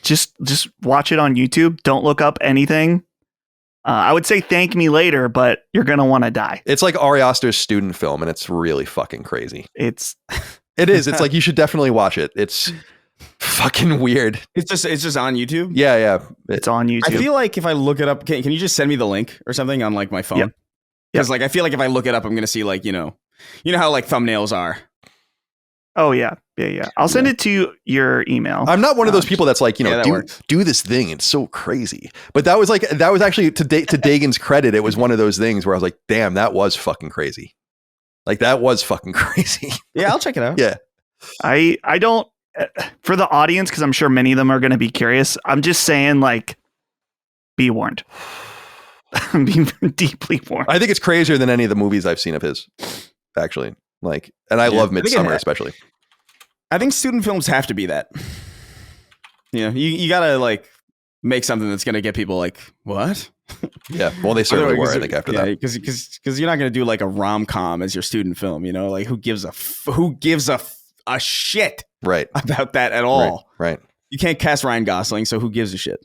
C: Just watch it on YouTube. Don't look up anything. I would say thank me later, but you're going to want to die.
A: It's like Ari Aster's student film, and it's really fucking crazy.
C: It
A: is. It's like, you should definitely watch it. It's fucking weird.
B: It's just on YouTube?
A: Yeah.
C: It's on YouTube.
B: I feel like if I look it up, can you just send me the link or something on like my phone?
C: Yep.
B: Because like I feel like if I look it up, I'm going to see like, you know how like thumbnails are.
C: Oh, yeah. I'll send it to your email.
A: I'm not one of those people that's like, do this thing. It's so crazy. But that was actually to Dagan's credit. It was one of those things where I was like, damn, that was fucking crazy. Like that was fucking crazy.
B: Yeah, I'll check it out.
A: Yeah.
C: I don't, for the audience, because I'm sure many of them are going to be curious. I'm just saying, like, be warned. Be deeply warned.
A: I think it's crazier than any of the movies I've seen of his, actually. Like, and I love Midsommar especially.
B: I think student films have to be that. You gotta like make something that's gonna get people like, what?
A: Yeah, well, they certainly were. I think after that,
B: because you're not gonna do like a rom-com as your student film. Like who gives a shit about that at all?
A: Right.
B: You can't cast Ryan Gosling, so who gives a shit?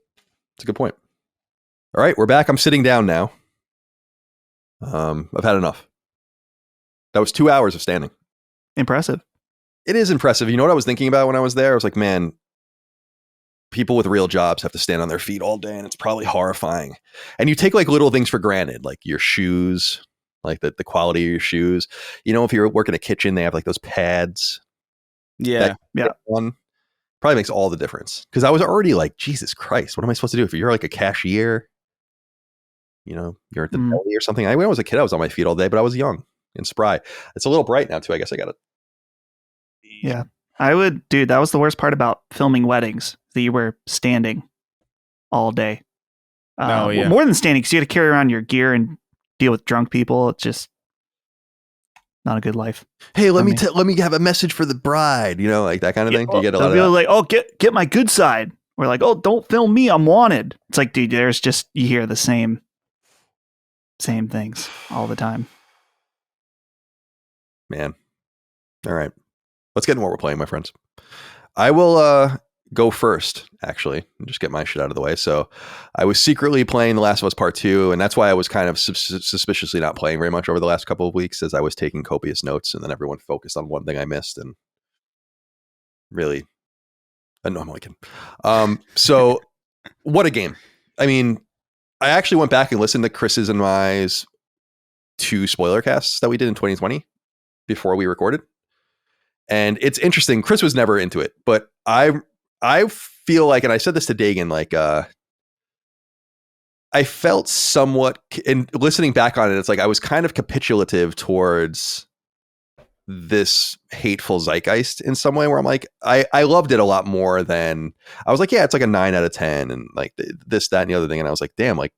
A: That's a good point. All right, we're back. I'm sitting down now. I've had enough. That was 2 hours of standing.
C: Impressive.
A: It is impressive. You know what I was thinking about when I was there? I was like, man, people with real jobs have to stand on their feet all day, and it's probably horrifying. And you take like little things for granted, like your shoes, like the quality of your shoes. If you work in a kitchen, they have like those pads.
B: Yeah.
A: One probably makes all the difference. Because I was already like, Jesus Christ, what am I supposed to do if you're like a cashier? You're at the deli or something. When I was a kid, I was on my feet all day, but I was young and spry. It's a little bright now too. I guess I got it.
C: Yeah, dude, that was the worst part about filming weddings, that you were standing all day. More than standing, because you had to carry around your gear and deal with drunk people. It's just not a good life.
A: Hey, let me have a message for the bride, like that kind of thing. Do you get a lot of that?
C: Like, oh, get my good side. We're like, oh, don't film me, I'm wanted. It's like, dude, you hear the same things all the time.
A: Man. All right. Let's get into what we're playing, my friends. I will go first, actually, and just get my shit out of the way. So I was secretly playing The Last of Us Part 2, and that's why I was kind of suspiciously not playing very much over the last couple of weeks, as I was taking copious notes, and then everyone focused on one thing I missed, and really, no, I'm only kidding. So what a game. I mean, I actually went back and listened to Chris's and my 2 spoiler casts that we did in 2020 before we recorded. And it's interesting. Chris was never into it, but I feel like, and I said this to Dagan, like, I felt somewhat, in listening back on it, it's like I was kind of capitulative towards this hateful zeitgeist in some way, where I'm like, I loved it a lot more than, I was like, yeah, it's like a 9 out of 10 and like this, that, and the other thing. And I was like, damn, like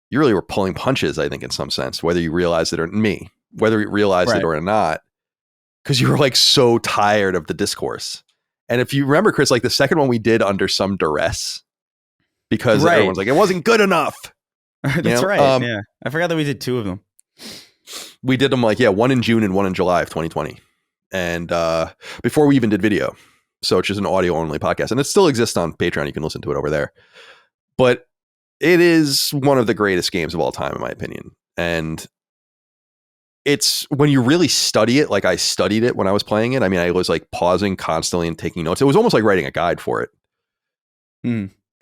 A: you really were pulling punches, I think, in some sense, whether you realized it or whether you realized it or not, because you were like so tired of the discourse. And if you remember, Chris, like the second one we did under some duress, because everyone's like, it wasn't good enough.
B: That's right. Yeah. I forgot that we did 2 of them.
A: We did them like, one in June and one in July of 2020. And before we even did video. So it's just an audio only podcast. And it still exists on Patreon. You can listen to it over there. But it is one of the greatest games of all time, in my opinion. And it's when you really study it, like I studied it when I was playing it. I mean, I was like pausing constantly and taking notes. It was almost like writing a guide for it.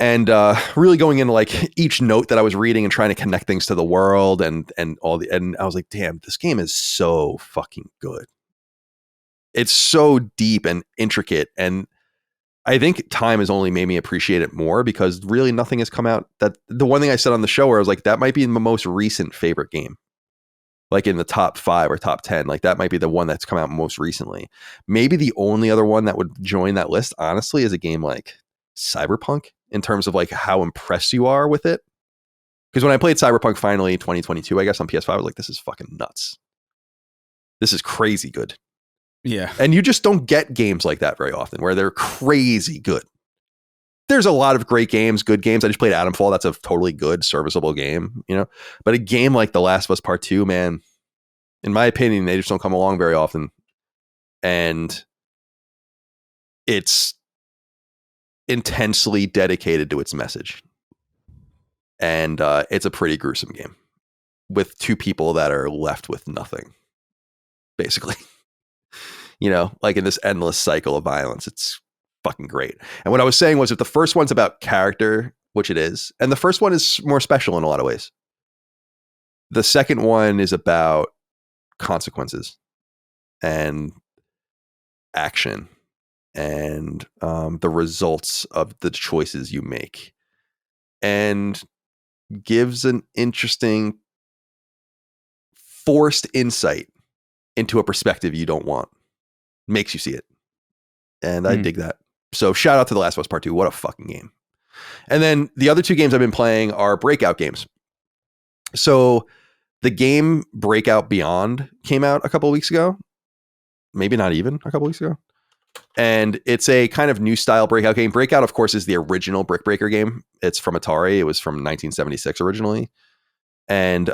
A: And really going into like each note that I was reading and trying to connect things to the world and I was like, damn, this game is so fucking good. It's so deep and intricate. And I think time has only made me appreciate it more, because really nothing has come out. That the one thing I said on the show where I was like, that might be my most recent favorite game. Like in the top 5 or top 10, like that might be the one that's come out most recently. Maybe the only other one that would join that list, honestly, is a game like Cyberpunk, in terms of like how impressed you are with it. Because when I played Cyberpunk finally 2022, I guess on PS5, I was like, this is fucking nuts. This is crazy good.
B: Yeah.
A: And you just don't get games like that very often, where they're crazy good. There's a lot of great games, good games. I just played Adamfall. That's a totally good, serviceable game, you know. But a game like The Last of Us Part 2, man, in my opinion, they just don't come along very often. And it's intensely dedicated to its message. And it's a pretty gruesome game with 2 people that are left with nothing, basically. You know, like in this endless cycle of violence. It's fucking great. And what I was saying was, if the first one's about character, which it is, and the first one is more special in a lot of ways, the second one is about consequences and action and the results of the choices you make, and gives an interesting forced insight into a perspective you don't want. Makes you see it. And I dig that. So shout out to The Last of Us Part 2. What a fucking game. And then the other 2 games I've been playing are Breakout games. So the game Breakout Beyond came out a couple of weeks ago. Maybe not even a couple of weeks ago. And it's a kind of new style Breakout game. Breakout, of course, is the original Brick Breaker game. It's from Atari. It was from 1976 originally. And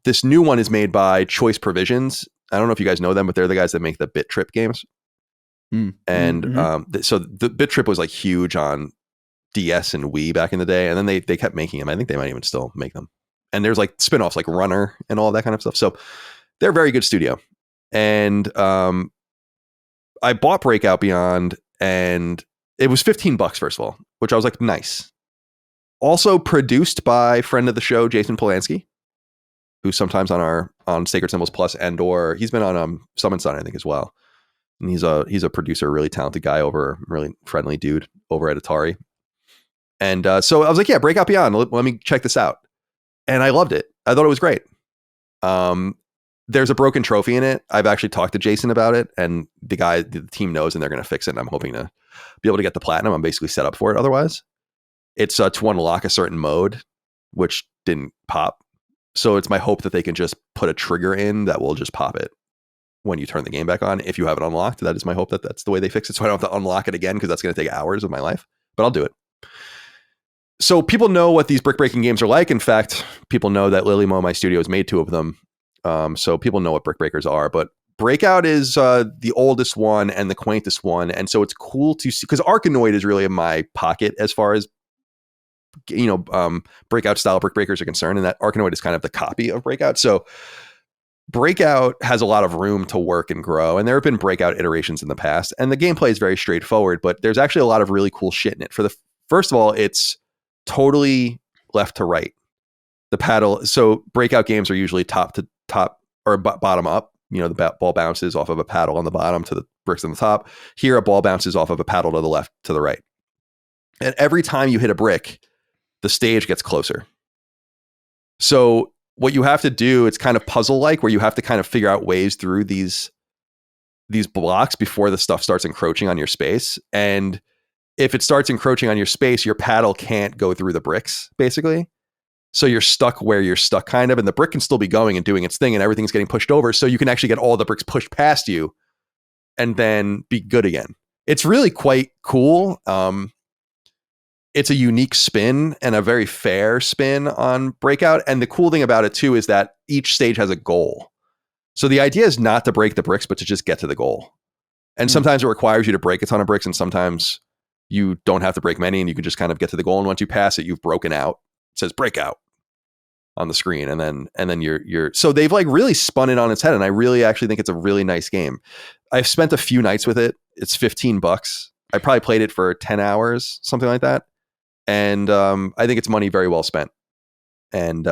A: this new one is made by Choice Provisions. I don't know if you guys know them, but they're the guys that make the Bit Trip games. And so the Bit Trip was like huge on DS and Wii back in the day. And then they kept making them. I think they might even still make them. And there's like spinoffs like Runner and all that kind of stuff. So they're a very good studio. And I bought Breakout Beyond, and it was $15, first of all, which I was like, nice. Also produced by friend of the show, Jason Polanski, who's sometimes on Sacred Symbols Plus, and or he's been on Summon Sun, I think, as well. And he's a producer, really talented guy, really friendly dude over at Atari. And so I was like, yeah, Breakout Beyond, let me check this out. And I loved it. I thought it was great. There's a broken trophy in it. I've actually talked to Jason about it, and the team knows, and they're going to fix it. And I'm hoping to be able to get the platinum. I'm basically set up for it. Otherwise, it's to unlock a certain mode, which didn't pop. So it's my hope that they can just put a trigger in that will just pop it when you turn the game back on. If you have it unlocked, that is my hope that that's the way they fix it. So I don't have to unlock it again, because that's going to take hours of my life, but I'll do it. So people know what these brick breaking games are like. In fact, people know that Lilymo, my studio, has made 2 of them. So people know what brick breakers are, but Breakout is the oldest one and the quaintest one, and so it's cool to see because Arkanoid is really in my pocket as far as Breakout style brick breakers are concerned, and that Arkanoid is kind of the copy of Breakout. So Breakout has a lot of room to work and grow, and there have been Breakout iterations in the past, and the gameplay is very straightforward, but there's actually a lot of really cool shit in it. First of all, it's totally left to right. The paddle. So Breakout games are usually top to top or bottom up. The ball bounces off of a paddle on the bottom to the bricks on the top. Here, a ball bounces off of a paddle to the left to the right. And every time you hit a brick, the stage gets closer. So what you have to do, it's kind of puzzle-like, where you have to kind of figure out ways through these blocks before the stuff starts encroaching on your space. And if it starts encroaching on your space, your paddle can't go through the bricks, basically. So you're stuck where you're stuck, kind of, and the brick can still be going and doing its thing, and everything's getting pushed over. So you can actually get all the bricks pushed past you and then be good again. It's really quite cool. It's a unique spin and a very fair spin on Breakout. And the cool thing about it, too, is that each stage has a goal. So the idea is not to break the bricks, but to just get to the goal. And sometimes it requires you to break a ton of bricks, and sometimes you don't have to break many, and you can just kind of get to the goal. And once you pass it, you've broken out. It says Breakout on the screen, and then you're so they've like really spun it on its head, and I really actually think it's a really nice game. I've spent a few nights with it. It's $15. I probably played it for 10 hours, something like that, and I think it's money very well spent. And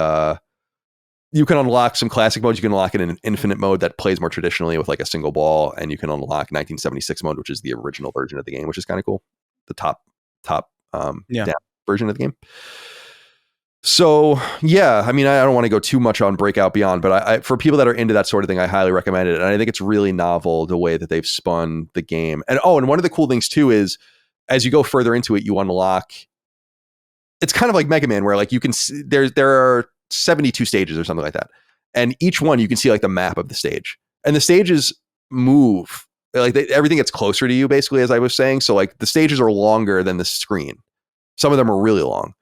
A: you can unlock some classic modes. You can unlock it in an infinite mode that plays more traditionally with like a single ball, and you can unlock 1976 mode, which is the original version of the game, which is kind of cool. The top down version of the game. So yeah, I mean, I don't want to go too much on Breakout Beyond, but I for people that are into that sort of thing, I highly recommend it. And I think it's really novel the way that they've spun the game. And one of the cool things too is as you go further into it, you unlock. It's kind of like Mega Man, where like you can see, there are 72 stages or something like that, and each one you can see like the map of the stage, and the stages move like everything gets closer to you, basically, as I was saying. So like the stages are longer than the screen. Some of them are really long.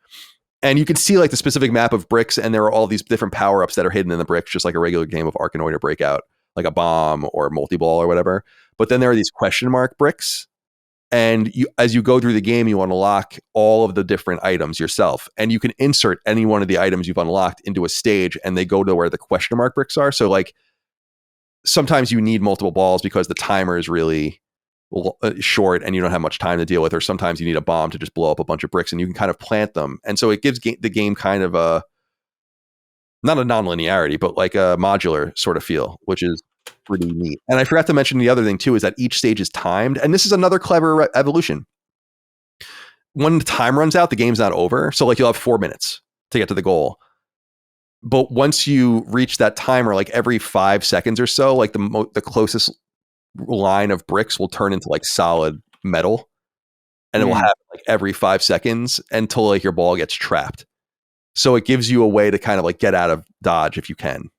A: And you can see like the specific map of bricks, and there are all these different power-ups that are hidden in the bricks, just like a regular game of Arkanoid or Breakout, like a bomb or multi-ball or whatever. But then there are these question mark bricks, and as you go through the game, you unlock all of the different items yourself, and you can insert any one of the items you've unlocked into a stage, and they go to where the question mark bricks are. So like sometimes you need multiple balls because the timer is really short and you don't have much time to deal with, or sometimes you need a bomb to just blow up a bunch of bricks, and you can kind of plant them. And so it gives the game kind of a, not a non-linearity, but like a modular sort of feel, which is pretty neat. And I forgot to mention the other thing too, is that each stage is timed. And this is another clever evolution. When the time runs out, the game's not over. So like you'll have 4 minutes to get to the goal. But once you reach that timer, like every 5 seconds or so, like the closest line of bricks will turn into like solid metal, and it will happen like every 5 seconds until like your ball gets trapped. So it gives you a way to kind of like get out of dodge if you can,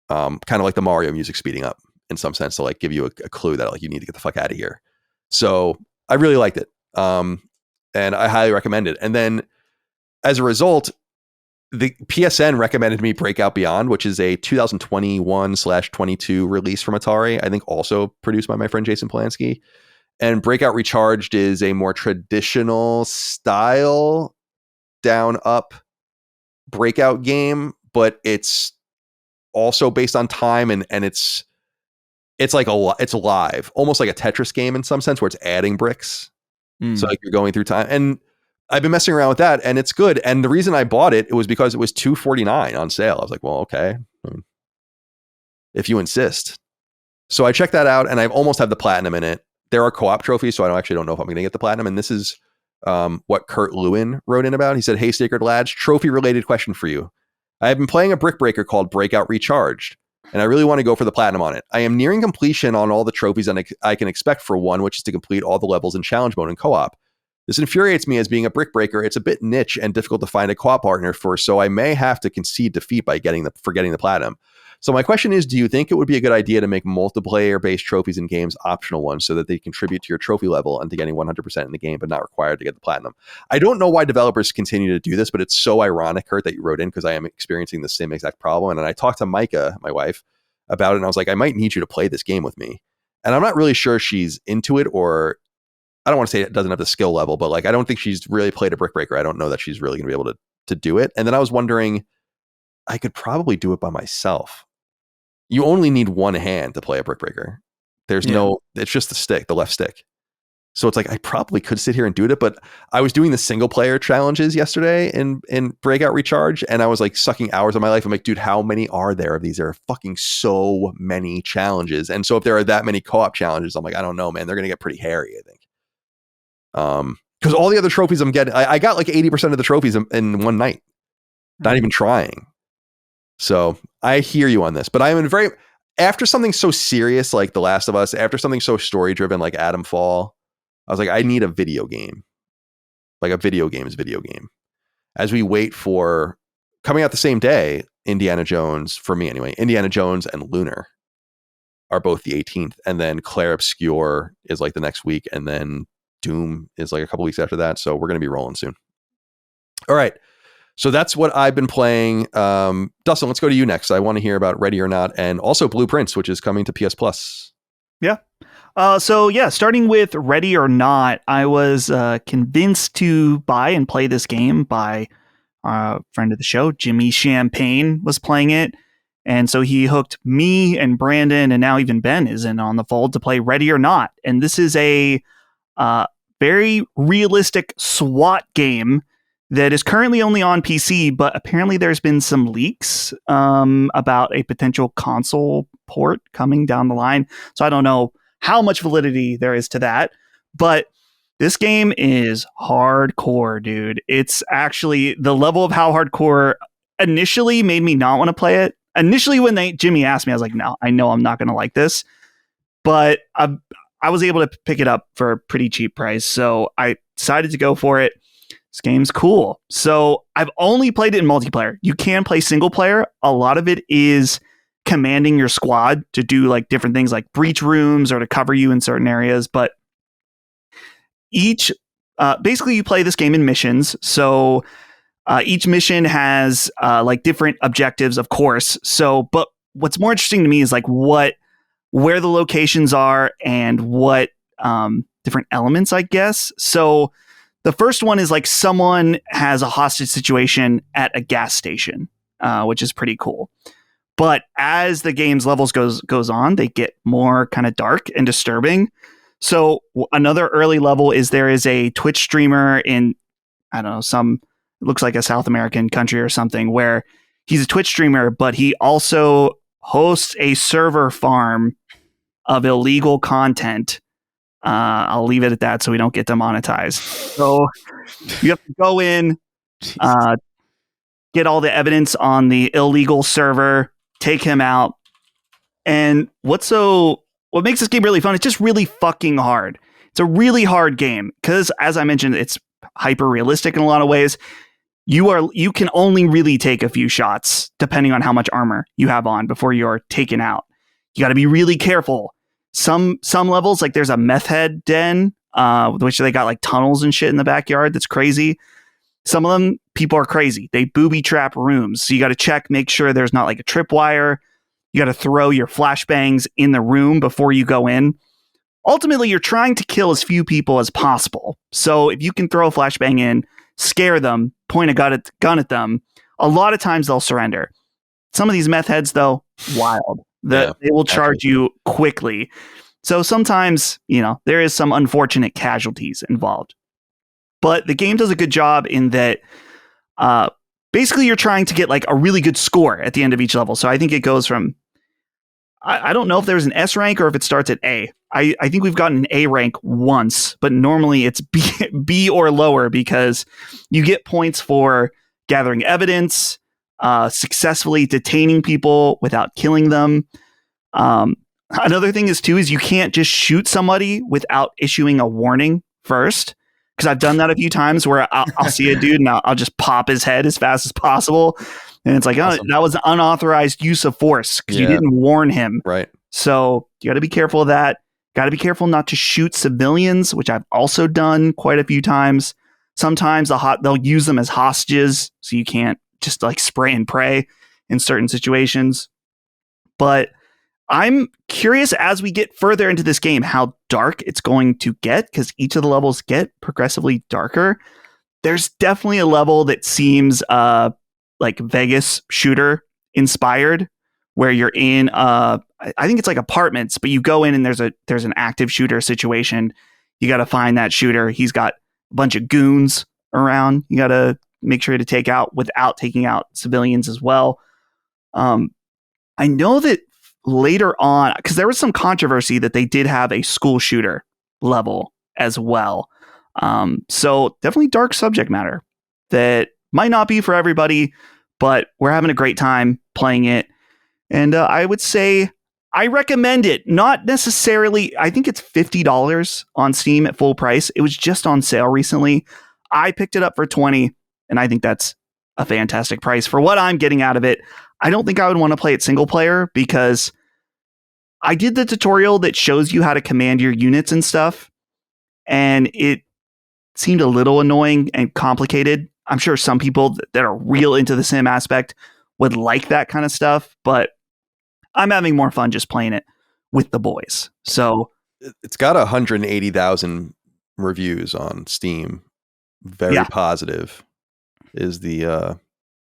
A: kind of like the Mario music speeding up in some sense, to like give you a clue that like you need to get the fuck out of here. So I really liked it, and I highly recommend it. And then as a result, the PSN recommended me Breakout Beyond, which is a 2021/22 release from Atari. I think also produced by my friend Jason Polanski. And Breakout Recharged is a more traditional style down up Breakout game, but it's also based on time, and it's like it's live, almost like a Tetris game in some sense, where it's adding bricks. So like you're going through time, and I've been messing around with that, and it's good. And the reason I bought it was because it was $249 on sale. I was like, well, okay, if you insist. So I checked that out, and I almost have the platinum in it. There are co-op trophies, so I actually don't know if I'm going to get the platinum. And this is what Kurt Lewin wrote in about. He said, "Hey, Sacred Lads, trophy-related question for you. I have been playing a brick breaker called Breakout Recharged, and I really want to go for the platinum on it. I am nearing completion on all the trophies I can expect for one, which is to complete all the levels in challenge mode and co-op. This infuriates me as being a brick breaker. It's a bit niche and difficult to find a co-op partner for, so I may have to concede defeat by getting the platinum. So my question is, do you think it would be a good idea to make multiplayer-based trophies in games optional ones so that they contribute to your trophy level and to getting 100% in the game, but not required to get the platinum? I don't know why developers continue to do this, but it's so ironic, Kurt, that you wrote in, because I am experiencing the same exact problem. And I talked to Micah, my wife, about it. And I was like, I might need you to play this game with me. And I'm not really sure she's into it, or I don't want to say it doesn't have the skill level, but like, I don't think she's really played a Brick Breaker. I don't know that she's really going to be able to do it. And then I was wondering, I could probably do it by myself. You only need one hand to play a Brick Breaker. There's it's just the stick, the left stick. So it's like, I probably could sit here and do it, but I was doing the single player challenges yesterday in Breakout Recharge, and I was like sucking hours of my life. I'm like, dude, how many are there of these? There are fucking so many challenges. And so if there are that many co-op challenges, I'm like, I don't know, man, they're going to get pretty hairy, I think. Because all the other trophies I'm getting, I got like 80% of the trophies in one night, not even trying. So I hear you on this, but I'm in after something so serious like The Last of Us, after something so story driven like Adam Fall, I was like, I need a video game. Like a video game is a video game. As we wait for coming out the same day, Indiana Jones, for me anyway, Indiana Jones and Lunar are both the 18th. And then Claire Obscure is like the next week. And then Doom is like a couple weeks after that. So we're going to be rolling soon. All right. So that's what I've been playing. Dustin, let's go to you next. I want to hear about Ready or Not and also Blueprints, which is coming to PS Plus.
C: Yeah. Starting with Ready or Not, I was convinced to buy and play this game by a friend of the show, Jimmy Champagne, was playing it. And so he hooked me and Brandon, and now even Ben is in on the fold to play Ready or Not. And this is a very realistic SWAT game that is currently only on PC, but apparently there's been some leaks about a potential console port coming down the line. So I don't know how much validity there is to that, but this game is hardcore, dude. It's actually the level of how hardcore initially made me not want to play it. Initially, when Jimmy asked me, I was like, no, I know I'm not going to like this, but I was able to pick it up for a pretty cheap price. So I decided to go for it. This game's cool. So I've only played it in multiplayer. You can play single player. A lot of it is commanding your squad to do like different things like breach rooms or to cover you in certain areas. But basically you play this game in missions. So each mission has like different objectives, of course. So, but what's more interesting to me is like where the locations are and what different elements, I guess. So the first one is like someone has a hostage situation at a gas station, which is pretty cool. But as the game's levels goes on, they get more kind of dark and disturbing. So another early level is there is a Twitch streamer in, I don't know, it looks like a South American country or something, where he's a Twitch streamer, but he also hosts a server farm of illegal content. I'll leave it at that so we don't get demonetized. So you have to go in, get all the evidence on the illegal server, take him out. And what makes this game really fun, it's just really fucking hard. It's a really hard game because, as I mentioned, it's hyper realistic in a lot of ways. You can only really take a few shots depending on how much armor you have on before you're taken out. You got to be really careful. Some levels, like there's a meth head den, which they got like tunnels and shit in the backyard. That's crazy. Some of them, people are crazy. They booby trap rooms. So you got to make sure there's not like a tripwire. You got to throw your flashbangs in the room before you go in. Ultimately, you're trying to kill as few people as possible. So if you can throw a flashbang in, scare them, point a gun at them, a lot of times they'll surrender. Some of these meth heads, though, wild. They will charge you quickly. So sometimes, there is some unfortunate casualties involved. But the game does a good job in that basically you're trying to get like a really good score at the end of each level. So I think it goes from, I don't know if there's an S rank or if it starts at A. I think we've gotten an A rank once, but normally it's B or lower because you get points for gathering evidence, successfully detaining people without killing them. Another thing is you can't just shoot somebody without issuing a warning first. Because I've done that a few times where I'll see a dude and I'll just pop his head as fast as possible. And it's like, awesome. That was an unauthorized use of force because you didn't warn him.
A: Right.
C: So you got to be careful of that. Got to be careful not to shoot civilians, which I've also done quite a few times. Sometimes they'll use them as hostages. So you can't just like spray and pray in certain situations. But I'm curious as we get further into this game how dark it's going to get, because each of the levels get progressively darker. There's definitely a level that seems like Vegas shooter inspired, where you're in I think it's like apartments, but you go in and there's an active shooter situation. You got to find that shooter. He's got a bunch of goons around. You got to make sure to take out without taking out civilians as well. I know that later on, because there was some controversy that they did have a school shooter level as well. So definitely dark subject matter that might not be for everybody, but we're having a great time playing it. And I would say I recommend it. Not necessarily, I think it's $50 on Steam at full price. It was just on sale recently. I picked it up for $20, and I think that's a fantastic price for what I'm getting out of it. I don't think I would want to play it single player, because I did the tutorial that shows you how to command your units and stuff, and it seemed a little annoying and complicated. I'm sure some people that are real into the sim aspect would like that kind of stuff, but I'm having more fun just playing it with the boys. So
A: it's got 180,000 reviews on Steam. Very positive is the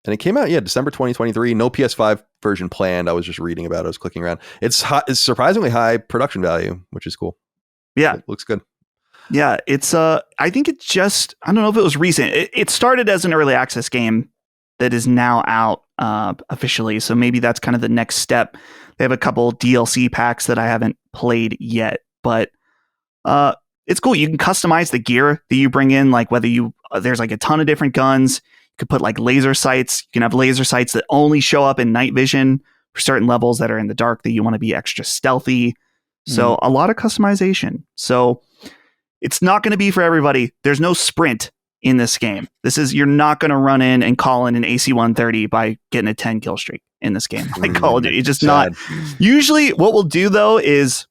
A: and it came out December 2023. No PS5 version planned. I was just reading about it. I was clicking around. It's surprisingly high production value, which is cool.
C: Yeah,
A: it looks good.
C: Yeah, it's I think it just, I don't know if it was recent. It started as an early access game that is now out officially. So maybe that's kind of the next step. They have a couple DLC packs that I haven't played yet, but it's cool. You can customize the gear that you bring in, like whether there's like a ton of different guns. You could put like laser sights. You can have laser sights that only show up in night vision for certain levels that are in the dark that you want to be extra stealthy. So a lot of customization. So it's not going to be for everybody. There's no sprint in this game. You're not going to run in and call in an AC-130 by getting a 10 kill streak in this game. Like Call of Duty. It's just not. Usually what we'll do though is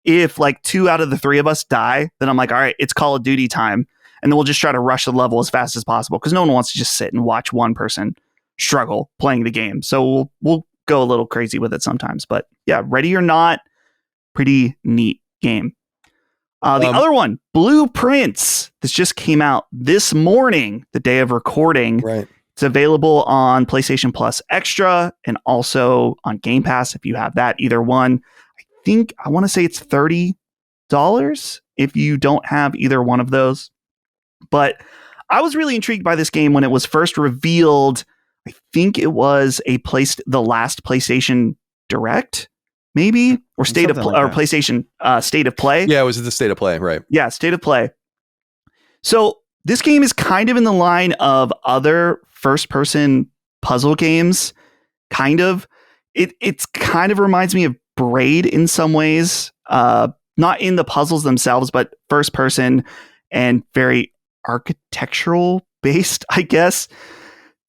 C: if like 2 out of the 3 of us die, then I'm like, all right, it's Call of Duty time. And then we'll just try to rush the level as fast as possible, because no one wants to just sit and watch one person struggle playing the game. So we'll go a little crazy with it sometimes. But yeah, Ready or Not, pretty neat game. The other one, Blueprints. This just came out this morning, the day of recording.
A: Right.
C: It's available on PlayStation Plus Extra and also on Game Pass if you have that. Either one. I want to say it's $30 if you don't have either one of those. But I was really intrigued by this game when it was first revealed. I think it was the last PlayStation Direct, maybe, or State of Play, or PlayStation State of Play.
A: Yeah, it was the State of Play, right?
C: Yeah, State of Play. So this game is kind of in the line of other first-person puzzle games. Kind of. It's kind of reminds me of Braid in some ways. Not in the puzzles themselves, but first person and very architectural based, I guess.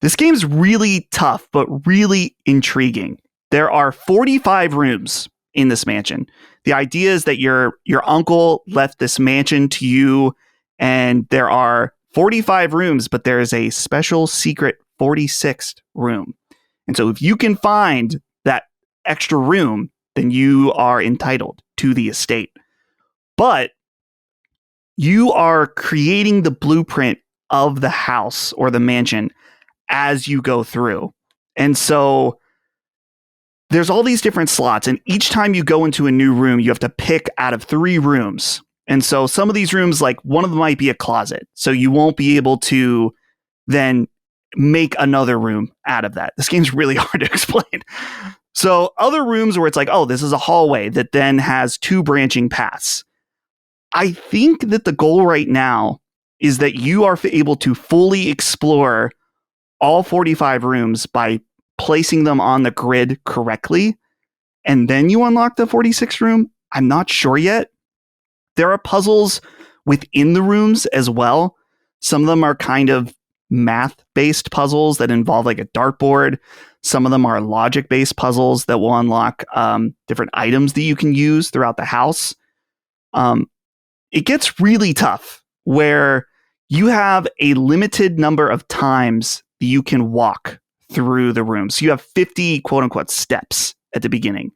C: This game's really tough, but really intriguing. There are 45 rooms in this mansion. The idea is that your uncle left this mansion to you, and there are 45 rooms, but there is a special secret 46th room. And so if you can find that extra room, then you are entitled to the estate. But you are creating the blueprint of the house or the mansion as you go through. And so there's all these different slots, and each time you go into a new room, you have to pick out of 3 rooms. And so some of these rooms, like one of them might be a closet. So you won't be able to then make another room out of that. This game's really hard to explain. So other rooms where it's like, oh, this is a hallway that then has 2 branching paths. I think that the goal right now is that you are able to fully explore all 45 rooms by placing them on the grid correctly. And then you unlock the 46th room. I'm not sure yet. There are puzzles within the rooms as well. Some of them are kind of math-based puzzles that involve like a dartboard. Some of them are logic-based puzzles that will unlock different items that you can use throughout the house. It gets really tough where you have a limited number of times that you can walk through the room. So you have 50 quote-unquote steps at the beginning.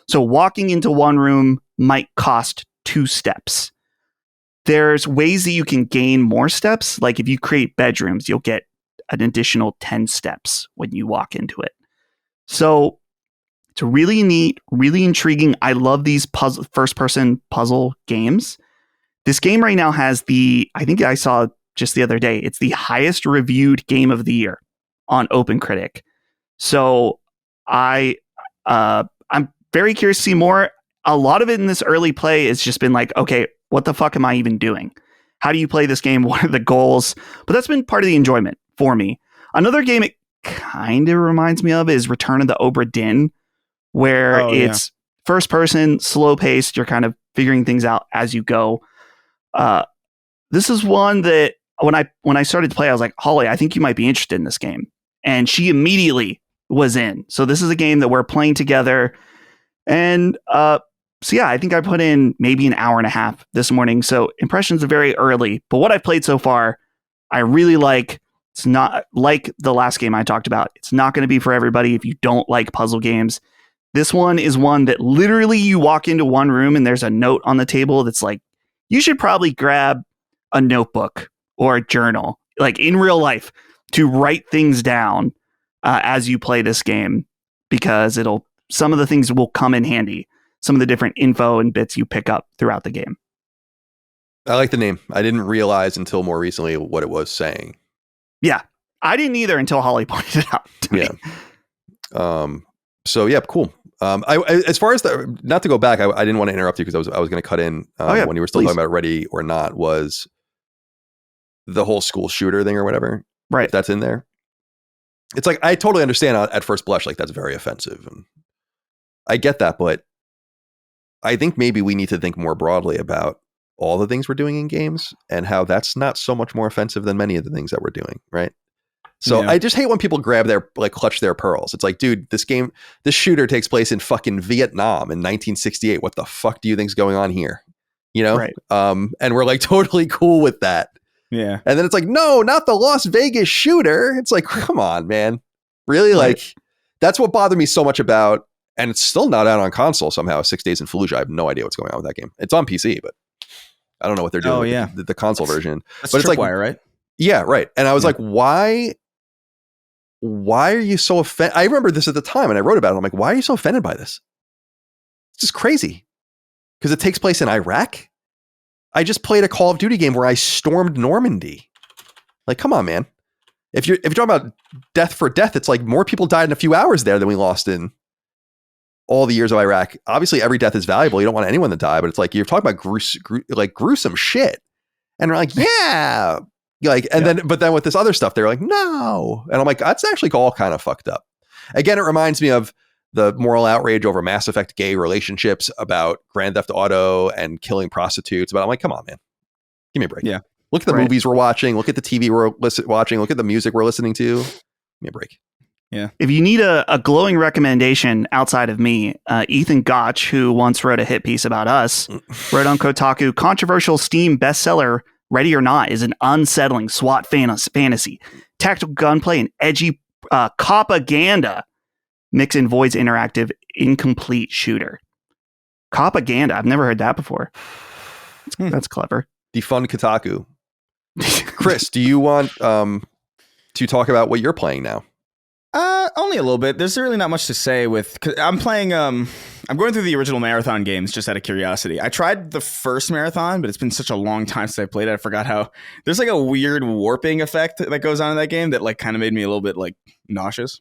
C: So walking into one room might cost 2 steps. There's ways that you can gain more steps. Like if you create bedrooms, you'll get an additional 10 steps when you walk into it. So it's really neat, really intriguing. I love these first-person puzzle games. This game right now has I think I saw just the other day, it's the highest reviewed game of the year on OpenCritic. So I'm very curious to see more. A lot of it in this early play has just been like, okay, what the fuck am I even doing? How do you play this game? What are the goals? But that's been part of the enjoyment for me. Another game it kind of reminds me of is Return of the Obra Dinn, where it's first person, slow paced. You're kind of figuring things out as you go. This is one that when I started to play, I was like, Holly, I think you might be interested in this game. And she immediately was in. So this is a game that we're playing together. And so yeah, I think I put in maybe an hour and a half this morning. So impressions are very early. But what I've played so far, I really like. It's not like the last game I talked about. It's not going to be for everybody if you don't like puzzle games. This one is one that literally you walk into one room and there's a note on the table that's like, you should probably grab a notebook or a journal, like in real life, to write things down as you play this game, because some of the things will come in handy. Some of the different info and bits you pick up throughout the game.
A: I like the name. I didn't realize until more recently what it was saying.
C: Yeah, I didn't either until Holly pointed it out to me.
A: So yeah, cool. I as far as not to go back, I didn't want to interrupt you because I was going to cut in when you were still talking about Ready or Not, was the whole school shooter thing or whatever.
C: Right.
A: If that's in there. It's like, I totally understand at first blush, like that's very offensive. And I get that, but I think maybe we need to think more broadly about all the things we're doing in games and how that's not so much more offensive than many of the things that we're doing. Right. So I just hate when people clutch their pearls. It's like, dude, this shooter takes place in fucking Vietnam in 1968. What the fuck do you think's going on here? You know?
C: Right.
A: And we're like totally cool with that.
B: Yeah.
A: And then it's like, no, not the Las Vegas shooter. It's like, come on, man. Really?
C: Right.
A: Like, that's what bothered me so much about, and it's still not out on console somehow, 6 Days in Fallujah. I have no idea what's going on with that game. It's on PC, but I don't know what they're doing with the console version.
B: That's
A: but it's like,
B: wire, right?
A: Yeah, right. And I was like, why are you so offended? I remember this at the time and I wrote about it. I'm like, why are you so offended by this? It's just crazy. Because it takes place in Iraq. I just played a Call of Duty game where I stormed Normandy. Like, come on, man. If you're talking about death for death, it's like more people died in a few hours there than we lost in all the years of Iraq. Obviously, every death is valuable. You don't want anyone to die, but it's like you're talking about gruesome shit. And we're like, yeah. But then with this other stuff, they're like, no. And I'm like, that's actually all kind of fucked up. Again, it reminds me of the moral outrage over Mass Effect gay relationships, about Grand Theft Auto and killing prostitutes. But I'm like, come on, man. Give me a break.
B: Yeah.
A: Look at the movies we're watching. Look at the TV we're watching. Look at the music we're listening to. Give me a break.
B: Yeah.
C: If you need a glowing recommendation outside of me, Ethan Gotch, who once wrote a hit piece about us, wrote on Kotaku, controversial Steam bestseller Ready or Not is an unsettling SWAT fantasy, tactical gunplay, and edgy propaganda mix in Void's interactive incomplete shooter. Propaganda. I've never heard that before. That's clever.
A: Defund Kotaku. Chris, do you want to talk about what you're playing now?
B: Only a little bit. There's really not much to say cause I'm playing, I'm going through the original Marathon games just out of curiosity. I tried the first Marathon, but it's been such a long time since I played it. I forgot how there's like a weird warping effect that goes on in that game that like kind of made me a little bit like nauseous.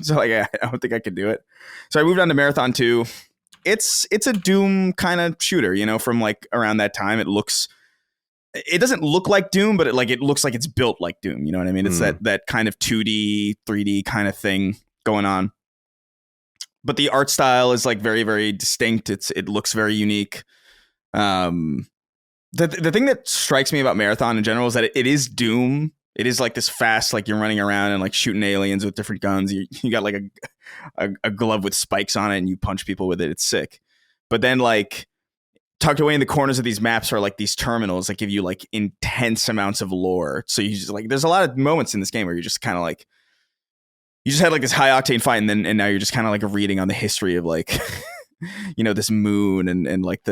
B: So like, I don't think I could do it. So I moved on to Marathon 2. It's a Doom kind of shooter, you know, from like around that time. It doesn't look like Doom, but it looks like it's built like Doom. You know what I mean? It's that kind of 2D, 3D kind of thing going on. But the art style is like very, very distinct. It looks very unique. The thing that strikes me about Marathon in general is that it is Doom. It is like this fast, like you're running around and like shooting aliens with different guns. You got like a glove with spikes on it and you punch people with it. It's sick. But then like tucked away in the corners of these maps are like these terminals that give you like intense amounts of lore. So you just like, there's a lot of moments in this game where you're just kind of like, you just had like this high octane fight, and now you're just kind of like reading on the history of like, this moon and like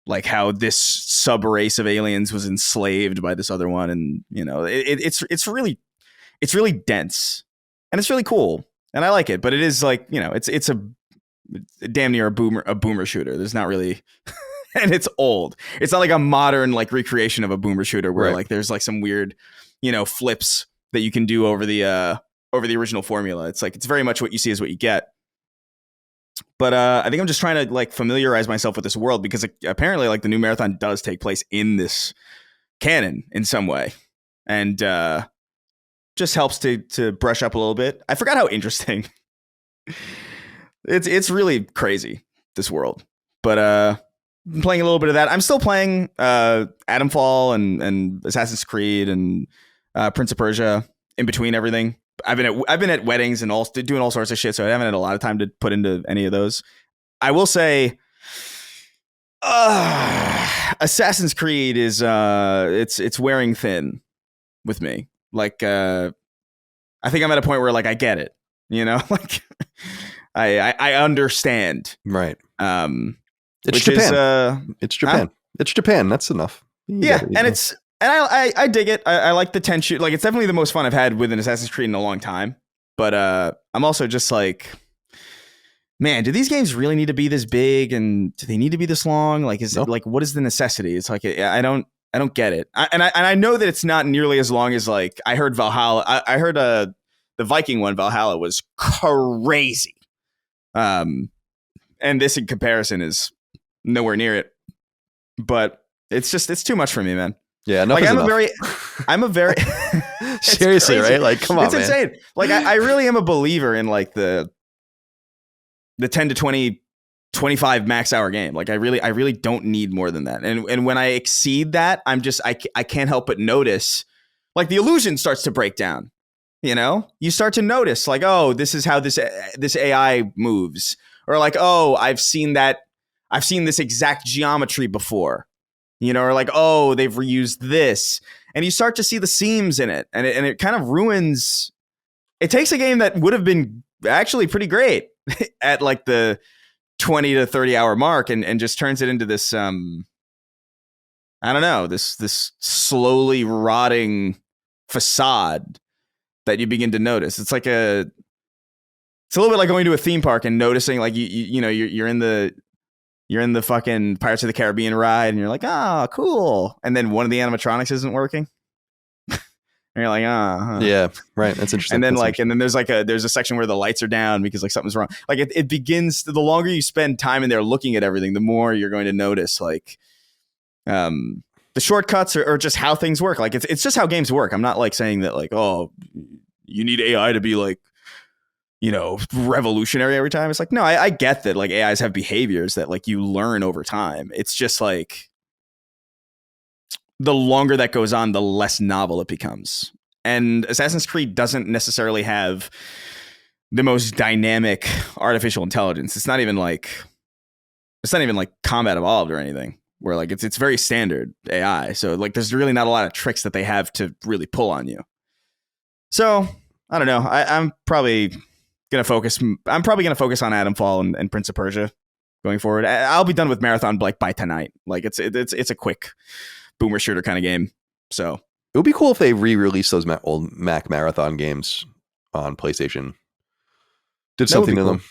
B: like how this sub race of aliens was enslaved by this other one, and it's really dense, and it's really cool, and I like it. But it is like it's a damn near a boomer shooter. There's not really, and it's old. It's not like a modern like recreation of a boomer shooter where like there's like some weird flips that you can do over the original formula. It's like it's very much what you see is what you get. But I think I'm just trying to like familiarize myself with this world because apparently like the new Marathon does take place in this canon in some way, and just helps to brush up a little bit. I forgot how interesting it's really crazy, this world. But I'm playing a little bit of that. I'm still playing Atomfall and Assassin's Creed and Prince of Persia in between everything. I've been at weddings and doing all sorts of shit, so I haven't had a lot of time to put into any of those. I will say, Assassin's Creed is it's wearing thin with me. Like, I think I'm at a point where like I get it, like I understand.
A: Right. It's Japan. It's Japan. It's Japan. That's enough. And I dig it. I like the tension. Like, it's definitely the most fun I've had with an Assassin's Creed in a long time. But I'm also just like, man, do these games really need to be this big, and do they need to be this long? Like, is it like, what is the necessity? It's like, I don't get it. I know that it's not nearly as long as like I heard Valhalla. I heard the Viking one, Valhalla, was crazy. And this in comparison is nowhere near it. But it's too much for me, man. Yeah, enough
B: like
A: is enough.
B: I'm a very
A: seriously, right? Like, come on,
B: it's insane. Like, I really am a believer in like the 10 to 20, 25 max hour game. Like, I really don't need more than that. And when I exceed that, I can't help but notice, like, the illusion starts to break down. You start to notice, like, oh, this is how this AI moves, or like, oh, I've seen this exact geometry before. Or like, oh, they've reused this, and you start to see the seams in it, and it kind of ruins. It takes a game that would have been actually pretty great at like the 20 to 30 hour mark, and just turns it into this I don't know, this slowly rotting facade that you begin to notice. It's like it's a little bit like going to a theme park and noticing, like, you're in the fucking Pirates of the Caribbean ride, and you're like, oh, cool. And then one of the animatronics isn't working. And you're like,
A: yeah, right. That's interesting.
B: And then and then there's a section where the lights are down because like something's wrong. Like, it begins, the longer you spend time in there looking at everything, the more you're going to notice like the shortcuts or just how things work. Like, it's just how games work. I'm not like saying that like, oh, you need AI to be like, revolutionary every time. It's like, no, I get that like AIs have behaviors that like you learn over time. It's just like the longer that goes on, the less novel it becomes. And Assassin's Creed doesn't necessarily have the most dynamic artificial intelligence. It's not even like Combat Evolved or anything, where like it's very standard AI. So like there's really not a lot of tricks that they have to really pull on you. So I don't know. I'm probably gonna focus on Atomfall and Prince of Persia going forward. I'll be done with Marathon like by tonight. Like it's a quick boomer shooter kind of game. So
A: it would be cool if they re-released those old Mac Marathon games on PlayStation. Did something to them.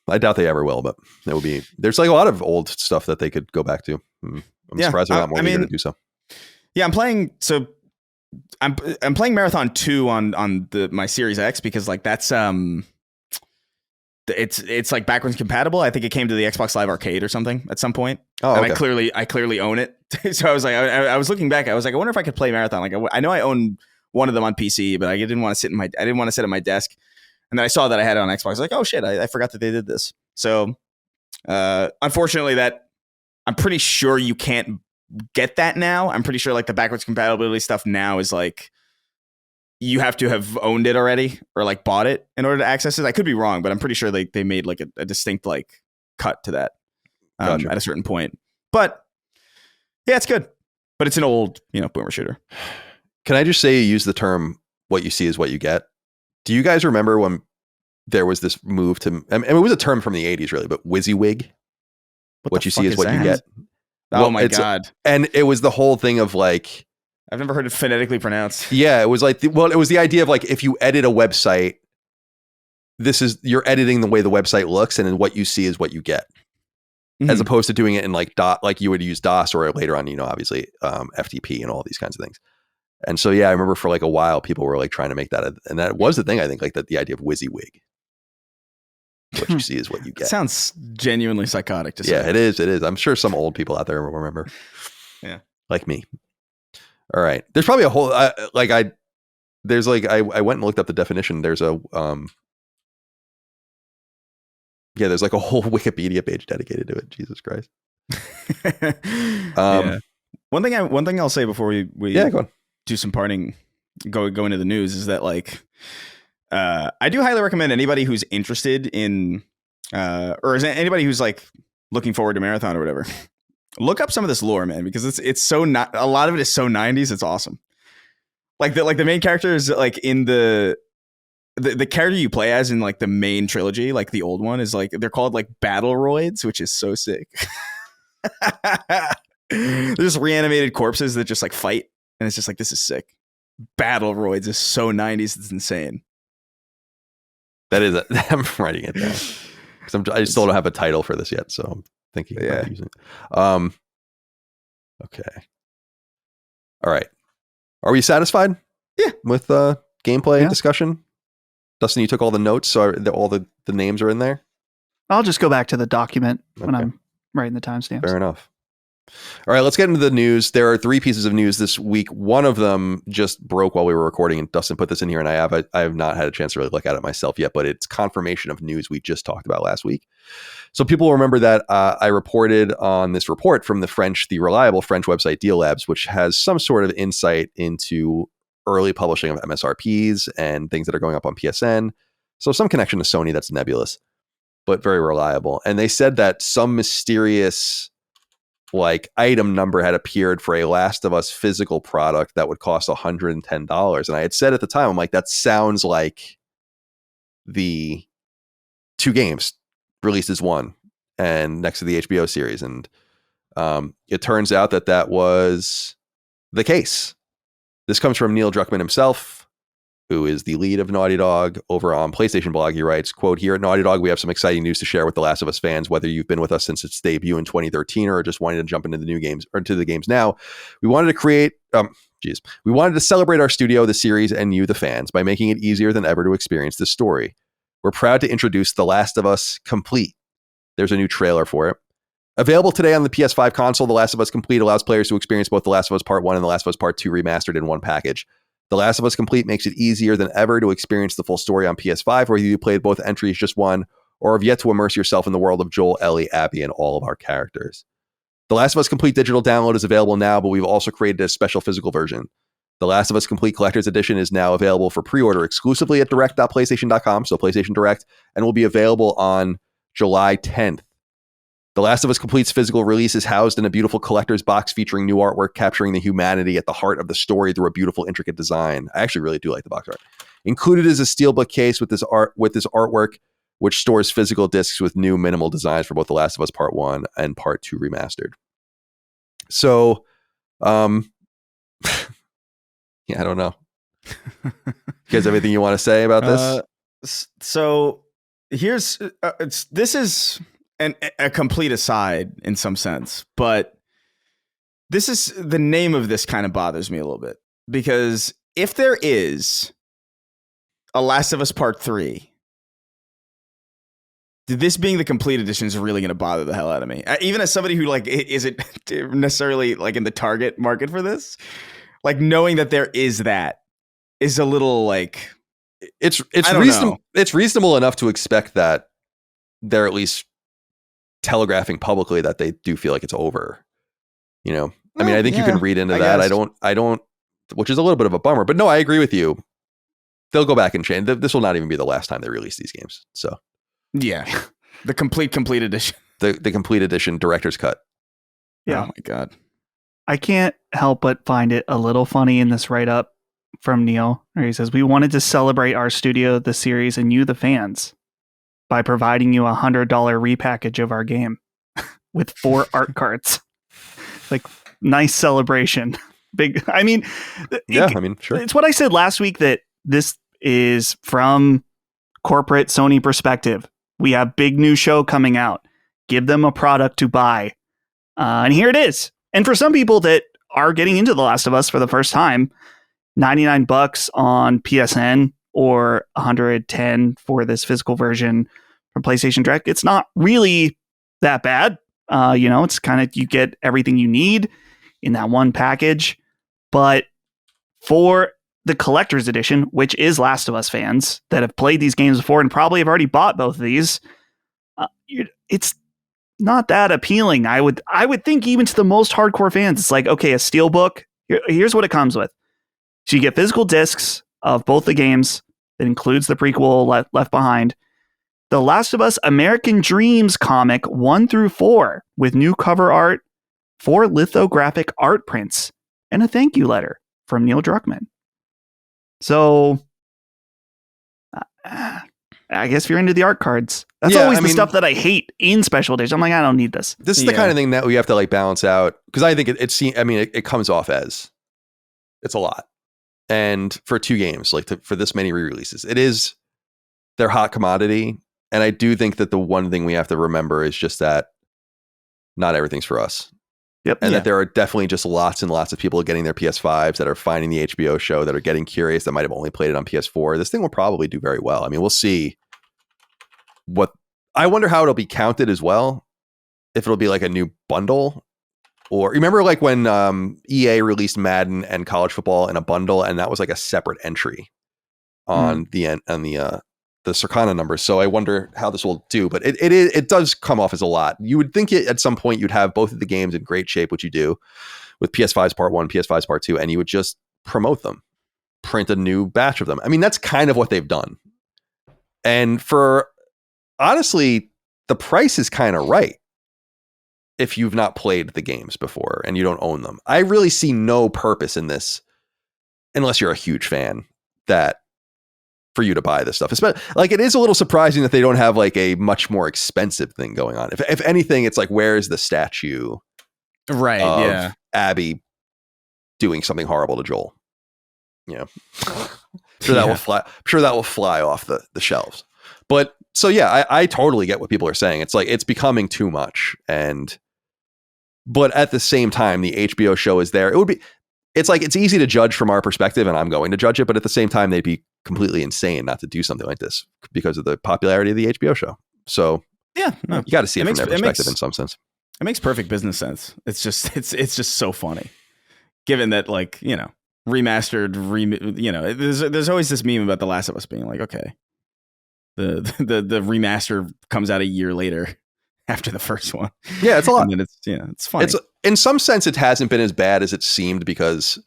A: I doubt they ever will, but that would be. There's like a lot of old stuff that they could go back to. I'm surprised they're not more eager to do so. Yeah,
B: I'm playing. So I'm playing Marathon 2 on my Series X because like that's it's like backwards compatible. I think it came to the Xbox Live Arcade or something at some point.
A: Oh,
B: and
A: okay.
B: I clearly own it. So I was like, I was looking back. I was like, I wonder if I could play Marathon. Like, I know I own one of them on PC, but I didn't want to sit at my desk. And then I saw that I had it on Xbox. I was like, oh shit, I forgot that they did this. So unfortunately, that I'm pretty sure you can't get that now. I'm pretty sure like the backwards compatibility stuff now is like you have to have owned it already or like bought it in order to access it. I could be wrong, but I'm pretty sure they made like a distinct like cut to that
A: Gotcha.
B: At a certain point. But yeah, it's good. But it's an old, boomer shooter.
A: Can I just say you use the term "what you see is what you get"? Do you guys remember when there was this move to? I mean, it was a term from the 80s, really, but WYSIWYG. What you see is what you get.
B: Oh my God!
A: And it was the whole thing of like,
B: I've never heard it phonetically pronounced.
A: Yeah, it was like, it was the idea of like, if you edit a website, you're editing the way the website looks, and then what you see is what you get, as opposed to doing it in like like you would use DOS or later on, obviously FTP and all these kinds of things. And so, yeah, I remember for like a while, people were like trying to make that, and that was the thing. I think like that the idea of WYSIWYG. What you see is what you get.
B: It sounds genuinely psychotic to say.
A: Yeah, it is. It is. I'm sure some old people out there will remember.
B: Yeah.
A: Like me. All right. There's probably a whole, I went and looked up the definition. There's there's like a whole Wikipedia page dedicated to it. Jesus Christ.
B: Yeah. One thing I'll say before we
A: go on.
B: Do some parting, go into the news is that like, I do highly recommend anybody who's interested in, or is anybody who's like looking forward to Marathon or whatever, look up some of this lore, man, because it's so not, a lot of it is so 90s. It's awesome. Like the main character is like in the character you play as in like the main trilogy, like the old one is like, they're called like battle roids, which is so sick. They're just reanimated corpses that just like fight. And it's just like, this is sick. Battle roids is so 90s. It's insane.
A: That is, I'm writing it down. I still don't have a title for this yet, so I'm thinking about using it. Okay. All right. Are we satisfied?
B: Yeah.
A: With gameplay discussion? Dustin, you took all the notes, so all the names are in there?
C: I'll just go back to the document when I'm writing the timestamps.
A: Fair enough. All right, let's get into the news. There are 3 pieces of news this week. One of them just broke while we were recording, and Dustin put this in here, and I have not had a chance to really look at it myself yet, but it's confirmation of news we just talked about last week. So people remember that I reported on this report from the reliable French website Deal Labs, which has some sort of insight into early publishing of MSRPs and things that are going up on PSN. So some connection to Sony that's nebulous, but very reliable. And they said that some mysterious like item number had appeared for a Last of Us physical product that would cost $110. And I had said at the time, I'm like, that sounds like the 2 games released as one and next to the HBO series. And it turns out that was the case. This comes from Neil Druckmann himself, who is the lead of Naughty Dog over on PlayStation Blog. He writes, quote, "Here at Naughty Dog, we have some exciting news to share with The Last of Us fans. Whether you've been with us since its debut in 2013 or just wanting to jump into the new games or into the games now, we wanted to create, we wanted to celebrate our studio, the series, and you, the fans, by making it easier than ever to experience this story. We're proud to introduce The Last of Us Complete." There's a new trailer for it. Available today on the PS5 console, The Last of Us Complete allows players to experience both The Last of Us Part 1 and The Last of Us Part 2 remastered in one package. The Last of Us Complete makes it easier than ever to experience the full story on PS5, whether you played both entries, just one, or have yet to immerse yourself in the world of Joel, Ellie, Abby, and all of our characters. The Last of Us Complete digital download is available now, but we've also created a special physical version. The Last of Us Complete Collector's Edition is now available for pre-order exclusively at direct.playstation.com, so PlayStation Direct, and will be available on July 10th. The Last of Us Complete's physical release is housed in a beautiful collector's box featuring new artwork capturing the humanity at the heart of the story through a beautiful, intricate design. I actually really do like the box art. Included is a steelbook case with this artwork, which stores physical discs with new minimal designs for both The Last of Us Part 1 and Part 2 remastered. So, yeah, I don't know. You guys have anything you want to say about this?
B: So here's this is a complete aside in some sense, but this is the name of this kind of bothers me a little bit, because if there is a Last of Us Part 3, this being the complete edition is really going to bother the hell out of me. Even as somebody who like isn't necessarily like in the target market for this, like knowing that there is that is a little like
A: it's reasonable. It's reasonable enough to expect that they're at least telegraphing publicly that they do feel like it's over. You know, I mean, I think you can read into that. Guess. I don't, which is a little bit of a bummer. But no, I agree with you. They'll go back and change. This will not even be the last time they release these games. So,
B: yeah, the complete edition,
A: the complete edition director's cut.
C: Yeah.
B: Oh my god,
C: I can't help but find it a little funny in this write-up from Neil where he says, "We wanted to celebrate our studio, the series, and you, the fans, by providing you $100 repackage of our game with 4 art cards." Like, nice celebration. Big. I mean,
A: sure.
C: It's what I said last week, that this is from corporate Sony perspective. We have big new show coming out. Give them a product to buy. And here it is. And for some people that are getting into The Last of Us for the first time, $99 on PSN or $110 for this physical version from PlayStation Direct. It's not really that bad. It's kind of, you get everything you need in that one package. But for the collector's edition, which is Last of Us fans that have played these games before and probably have already bought both of these, it's not that appealing. I would think even to the most hardcore fans, it's like, okay, a steelbook. Here's what it comes with. So you get physical discs of both the games. That includes the prequel Left Behind. The Last of Us American Dreams comic 1 through 4 with new cover art, 4 lithographic art prints, and a thank you letter from Neil Druckmann. So, I guess if you're into the art cards, that's always the stuff that I hate in special editions. I'm like, I don't need this.
A: This is the kind of thing that we have to like balance out, because I think it comes off as it's a lot, and for 2 games, like for this many re-releases, it is their hot commodity. And I do think that the one thing we have to remember is just that not everything's for us.
C: Yep.
A: And that there are definitely just lots and lots of people getting their PS5s that are finding the HBO show, that are getting curious, that might have only played it on PS4. This thing will probably do very well. I mean, we'll see. I wonder how it'll be counted as well. If it'll be like a new bundle, or remember like when EA released Madden and college football in a bundle, and that was like a separate entry on the Circana numbers. So I wonder how this will do, but it does come off as a lot. You would think at some point you'd have both of the games in great shape, which you do with PS5's Part 1, PS5's Part 2, and you would just promote them, print a new batch of them. I mean, that's kind of what they've done. And for, honestly, the price is kind of right if you've not played the games before and you don't own them. I really see no purpose in this, unless you're a huge fan, for you to buy this stuff. Like, it is a little surprising that they don't have like a much more expensive thing going on. If anything, it's like, where is the statue of Abby doing something horrible to Joel? Sure that will fly. I'm sure that will fly off the shelves. But so I totally get what people are saying. It's like, it's becoming too much. But at the same time, the HBO show is there. It's like, it's easy to judge from our perspective, and I'm going to judge it, but at the same time, they'd be completely insane not to do something like this because of the popularity of the HBO show. So you got to see it from their perspective in some sense.
B: It makes perfect business sense. It's just so funny, given that, like, remastered, there's always this meme about The Last of Us being like, okay, the remaster comes out a year later after the first one.
A: Yeah, it's a lot.
B: And then it's funny.
A: In some sense, it hasn't been as bad as it seemed, because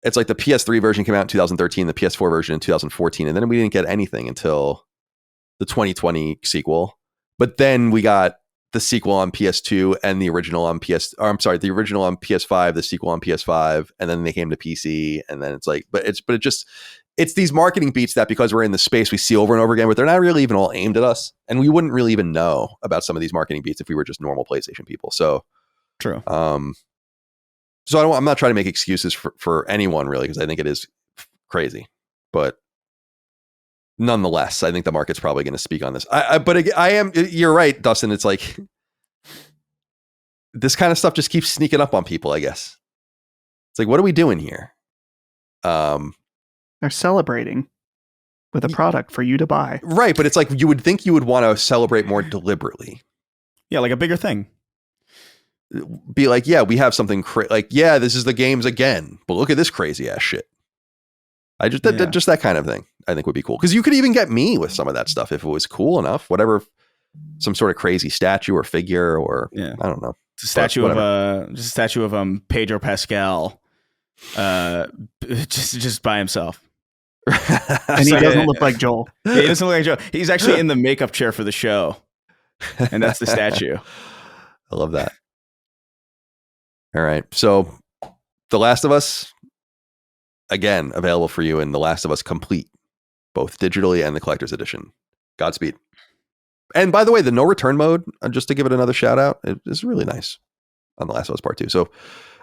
A: it's like the PS3 version came out in 2013, the PS4 version in 2014, and then we didn't get anything until the 2020 sequel. But then we got the sequel on PS2 and the original on the original on PS5, the sequel on PS5, and then they came to PC, and then it's like, it's these marketing beats that, because we're in the space, we see over and over again, but they're not really even all aimed at us, and we wouldn't really even know about some of these marketing beats if we were just normal PlayStation people. So
B: true.
A: So I'm not trying to make excuses for anyone, really, because I think it is crazy. But nonetheless, I think the market's probably going to speak on this. You're right, Dustin. It's like, this kind of stuff just keeps sneaking up on people, I guess. It's like, what are we doing here?
C: They're celebrating with a product for you to buy.
A: Right, but it's like, you would think you would want to celebrate more deliberately.
B: Yeah, like a bigger thing.
A: Be like, yeah, we have something this is the games again, but look at this crazy ass shit. Just that kind of thing, I think would be cool, because you could even get me with some of that stuff if it was cool enough. Whatever, some sort of crazy statue or figure, or I don't know,
B: just a statue of Pedro Pascal, just by himself.
C: And he doesn't look like Joel.
B: Yeah, he doesn't look like Joel. He's actually in the makeup chair for the show, and that's the statue.
A: I love that. All right. So The Last of Us, again, available for you in The Last of Us Complete, both digitally and the collector's edition. Godspeed. And by the way, the no return mode, just to give it another shout out, it is really nice on The Last of Us Part 2. So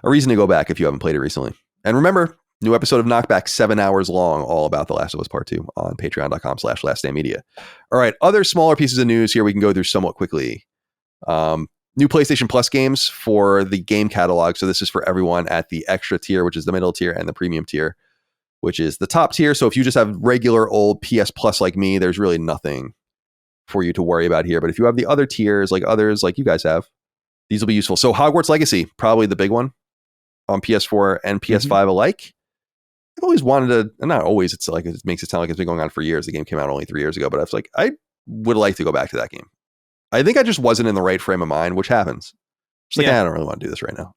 A: a reason to go back if you haven't played it recently. And remember, new episode of Knockback, 7 hours long, all about The Last of Us Part 2 on patreon.com/laststandmedia. All right, other smaller pieces of news here we can go through somewhat quickly. New PlayStation Plus games for the game catalog. So this is for everyone at the extra tier, which is the middle tier, and the premium tier, which is the top tier. So if you just have regular old PS Plus like me, there's really nothing for you to worry about here. But if you have the other tiers, like others like you guys have, these will be useful. So Hogwarts Legacy, probably the big one on PS4 and PS5 alike. I've always wanted to, and not always, it's like, it makes it sound like it's been going on for years. The game came out only 3 years ago, but I was like, I would like to go back to that game. I think I just wasn't in the right frame of mind, which happens. It's like, I don't really want to do this right now.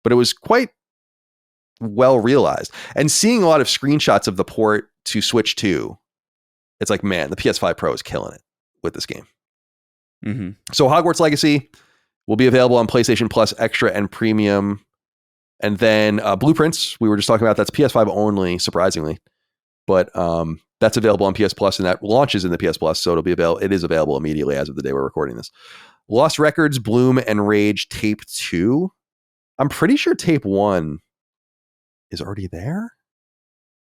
A: But it was quite well realized. And seeing a lot of screenshots of the port to Switch 2, it's like, man, the PS5 Pro is killing it with this game.
B: Mm-hmm.
A: So Hogwarts Legacy will be available on PlayStation Plus Extra and Premium. And then Blueprints, we were just talking about, that's PS5 only, surprisingly. But that's available on PS Plus, and that launches in the PS Plus, so it is available immediately as of the day we're recording this. Lost Records, Bloom, and Rage Tape 2. I'm pretty sure Tape 1 is already there.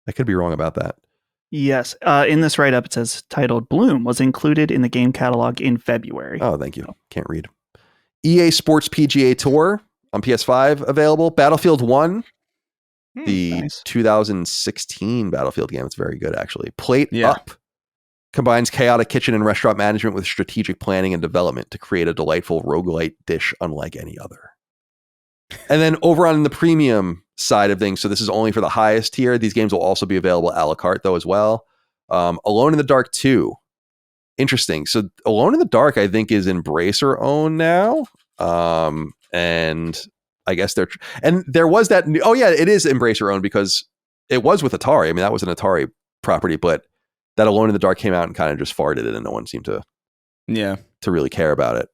A: I could be wrong about that.
C: Yes. In this write-up, it says titled Bloom was included in the game catalog in February.
A: Oh, thank you. Can't read. EA Sports PGA Tour on PS5 available. Battlefield 1, the 2016 Battlefield game. It's very good, actually. Plate Up combines chaotic kitchen and restaurant management with strategic planning and development to create a delightful roguelite dish unlike any other. And then over on the premium side of things, so this is only for the highest tier. These games will also be available a la carte, though, as well. Alone in the Dark 2. Interesting. So Alone in the Dark, I think, is Embracer owned now. And I guess and there was that new, it is Embracer owned because it was with Atari. I mean, that was an Atari property, but that Alone in the Dark came out and kind of just farted it, and no one seemed to really care about it.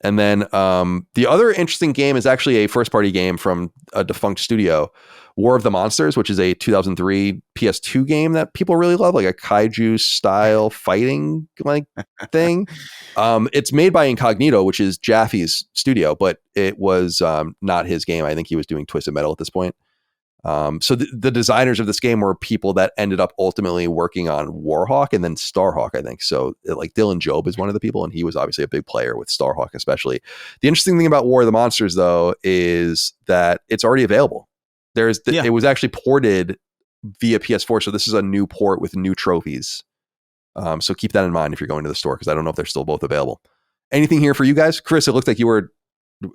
A: And then the other interesting game is actually a first party game from a defunct studio, War of the Monsters, which is a 2003 PS2 game that people really love, like a kaiju style fighting like thing. It's made by Incognito, which is Jaffe's studio, but it was not his game. I think he was doing Twisted Metal at this point. So the designers of this game were people that ended up ultimately working on Warhawk and then Starhawk, I think. So like Dylan Job is one of the people, and he was obviously a big player with Starhawk, especially. The interesting thing about War of the Monsters, though, is that it's already available. It was actually ported via PS4, so this is a new port with new trophies. So keep that in mind if you're going to the store, because I don't know if they're still both available. Anything here for you guys? Chris, it looked like you were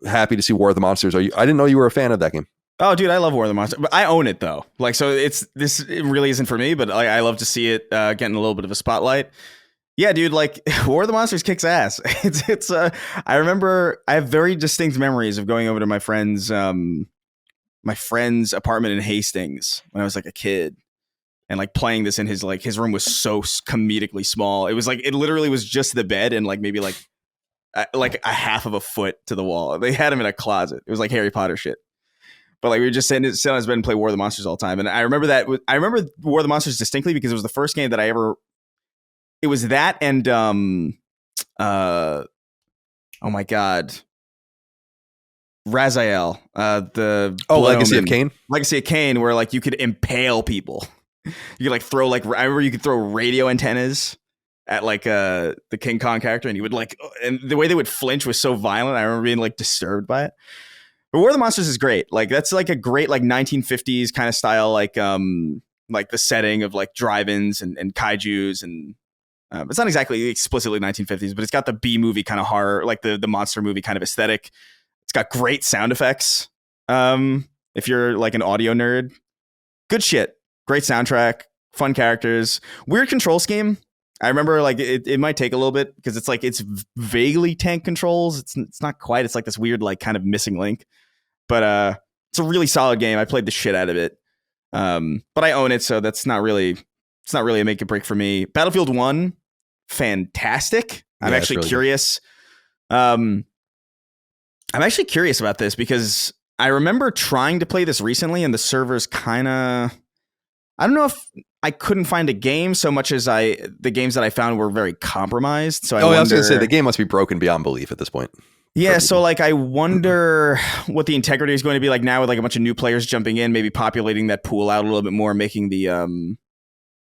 A: happy to see War of the Monsters. I didn't know you were a fan of that game.
B: Oh, dude, I love War of the Monsters, but I own it though. Like, so it really isn't for me, but I love to see it getting a little bit of a spotlight. Yeah, dude, like War of the Monsters kicks ass. I remember I have very distinct memories of going over to my friend's apartment in Hastings when I was like a kid, and like playing this in his room was so comedically small. It was like, it literally was just the bed and like maybe like a half of a foot to the wall. They had him in a closet. It was like Harry Potter shit. But like we were just sitting on his bed and play War of the Monsters all the time. And I remember War of the Monsters distinctly because it was the first game that it was that and oh my God, Raziel,
A: Legacy of Kain.
B: Legacy of Kain, where like you could impale people. You could like throw I remember you could throw radio antennas at like the King Kong character, and you would like, and the way they would flinch was so violent. I remember being like disturbed by it. But War of the Monsters is great. Like that's like a great like 1950s kind of style, like the setting of like drive-ins and kaijus, and it's not exactly explicitly 1950s, but it's got the B movie kind of horror, like the monster movie kind of aesthetic. It's got great sound effects. If you're like an audio nerd, good shit. Great soundtrack, fun characters, weird control scheme. I remember like it might take a little bit because it's like it's vaguely tank controls. It's not quite. It's like this weird like kind of missing link. But it's a really solid game. I played the shit out of it. But I own it, so it's not really a make or break for me. Battlefield 1, fantastic. I'm actually really curious. I'm actually curious about this because I remember trying to play this recently and the servers kind of I don't know if I couldn't find a game so much as the games that I found were very compromised. So I
A: was going to say the game must be broken beyond belief at this point.
B: Yeah, so like I wonder what the integrity is going to be like now with like a bunch of new players jumping in, maybe populating that pool out a little bit more, making the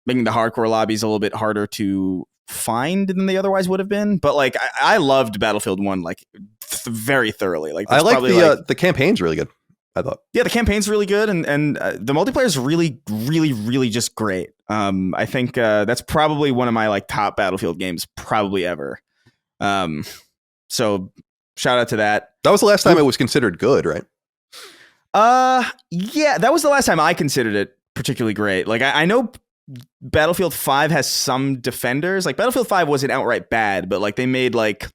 B: hardcore lobbies a little bit harder to find than they otherwise would have been. But like I loved Battlefield 1 like very thoroughly. Like
A: I like the campaign's really good, I thought.
B: Yeah, the campaign's really good, and the multiplayer is really, really, really just great. I think that's probably one of my like top Battlefield games probably ever. So shout out to that.
A: That was the last time it was considered good, right?
B: Yeah, that was the last time I considered it particularly great. Like I know Battlefield 5 has some defenders. Like Battlefield 5 wasn't outright bad, but like they made like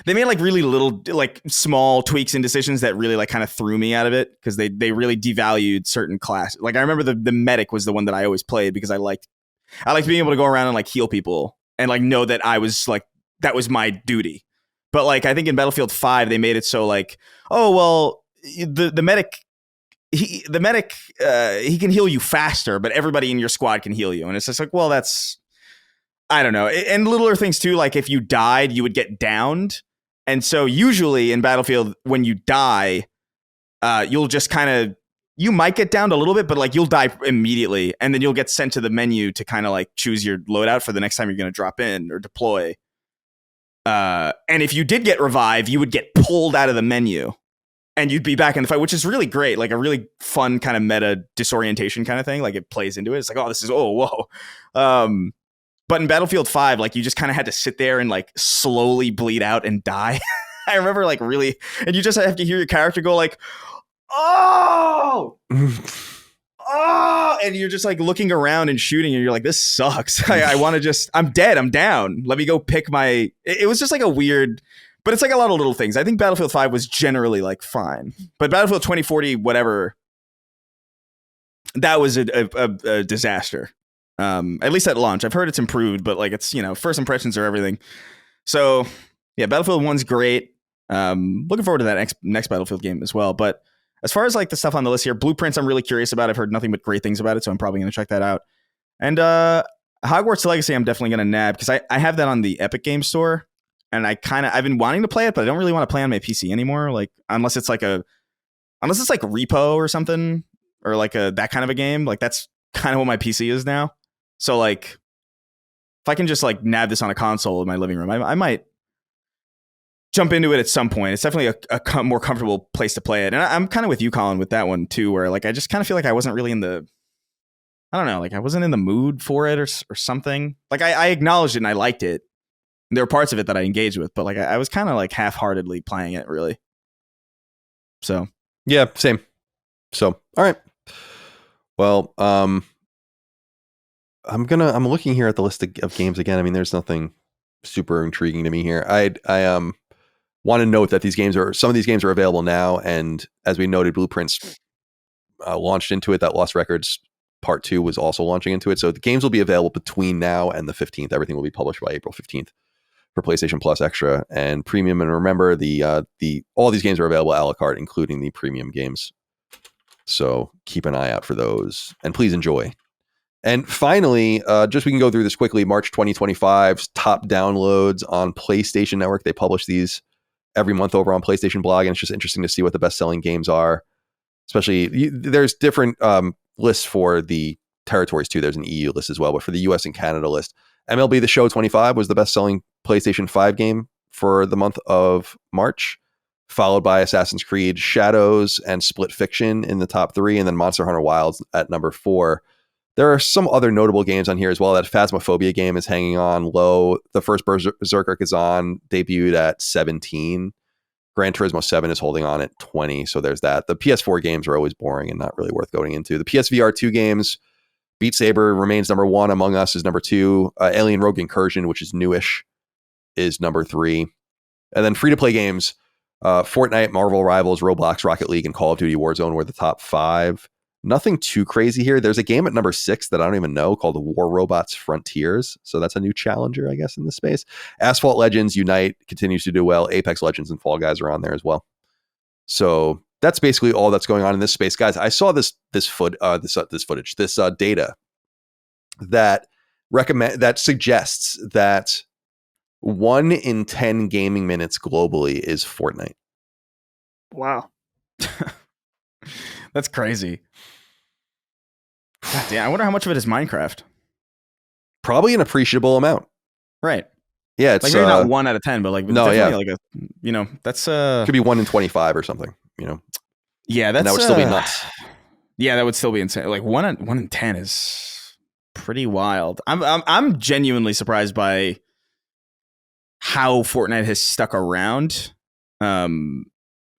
B: really little like small tweaks and decisions that really like kind of threw me out of it because they really devalued certain classes. Like I remember the medic was the one that I always played because I liked being able to go around and like heal people and like know that I was like that was my duty. But like I think in Battlefield 5 they made it so like, oh well, the medic he can heal you faster, but everybody in your squad can heal you. And it's just like, well, that's, I don't know. And littler things too, like if you died, you would get downed. And so usually in Battlefield, when you die, you'll just kind of, you might get downed a little bit, but like you'll die immediately. And then you'll get sent to the menu to kind of like choose your loadout for the next time you're going to drop in or deploy. And if you did get revived, you would get pulled out of the menu. And you'd be back in the fight, which is really great. Like a really fun kind of meta disorientation kind of thing. Like it plays into it. It's like, oh, this is, oh, whoa. But in Battlefield 5, like you just kind of had to sit there and like slowly bleed out and die. I remember like really, and you just have to hear your character go like, oh, oh, and you're just like looking around and shooting and you're like, this sucks. I want to just, I'm dead. I'm down. Let me go pick my, it was just like a weird, but it's like a lot of little things. I think Battlefield 5 was generally like fine, but Battlefield 2040, whatever, that was a disaster. At least at launch. I've heard it's improved, but like it's, you know, first impressions are everything. So yeah, Battlefield 1's great. Looking forward to that next Battlefield game as well. But as far as like the stuff on the list here, Blueprints I'm really curious about. I've heard nothing but great things about it, so I'm probably going to check that out. And Hogwarts Legacy I'm definitely going to nab because I have that on the Epic Games Store. And I've been wanting to play it, but I don't really want to play on my PC anymore. Like unless it's like Repo or something, or like that kind of a game. Like that's kind of what my PC is now. So like if I can just like nab this on a console in my living room, I might jump into it at some point. It's definitely a more comfortable place to play it. And I'm kind of with you, Colin, with that one too, where like I just kind of feel like I wasn't really I wasn't in the mood for it or something. Like I acknowledged it and I liked it. There were parts of it that I engaged with, but like I was kind of like half-heartedly playing it, really. So
A: yeah, same. So all right. Well, I'm looking here at the list of games again. I mean, there's nothing super intriguing to me here. I want to note that some of these games are available now, and as we noted, Blueprints launched into it. That Lost Records Part 2 was also launching into it. So the games will be available between now and the 15th. Everything will be published by April 15th. For PlayStation Plus Extra and Premium. And remember, all these games are available a la carte, including the premium games. So keep an eye out for those, and please enjoy. And finally, just we can go through this quickly. March 2025's top downloads on PlayStation Network. They publish these every month over on PlayStation Blog, and it's just interesting to see what the best-selling games are. Especially, there's different lists for the territories too. There's an EU list as well, but for the US and Canada list, MLB The Show 25 was the best-selling PlayStation 5 game for the month of March, followed by Assassin's Creed Shadows and Split Fiction in the top 3, and then Monster Hunter Wilds at number 4. There are some other notable games on here as well. That Phasmophobia game is hanging on low. The first Berserker Kazan debuted at 17. Gran Turismo 7 is holding on at 20, so there's that. The PS4 games are always boring and not really worth going into. The PSVR 2 games, Beat Saber remains number 1. Among Us is number 2. Alien Rogue Incursion, which is newish, is number 3. And then free-to-play games, Fortnite, Marvel Rivals, Roblox, Rocket League, and Call of Duty Warzone were the top 5. Nothing too crazy here. There's a game at number 6 that I don't even know called War Robots Frontiers. So that's a new challenger, I guess, in this space. Asphalt Legends Unite continues to do well. Apex Legends and Fall Guys are on there as well. So that's basically all that's going on in this space, guys. I saw this footage, this data that suggests that 1 in 10 gaming minutes globally is Fortnite.
C: Wow.
B: That's crazy. God damn, I wonder how much of it is Minecraft.
A: Probably an appreciable amount.
B: Right.
A: Yeah, it's
B: like maybe not 1 out of 10, but like
A: no,
B: definitely like a, that's
A: could be 1 in 25 or something,
B: Yeah, that's
A: and that would still be nuts.
B: Yeah, that would still be insane. Like 1 in 10 is pretty wild. I'm genuinely surprised by how Fortnite has stuck around, and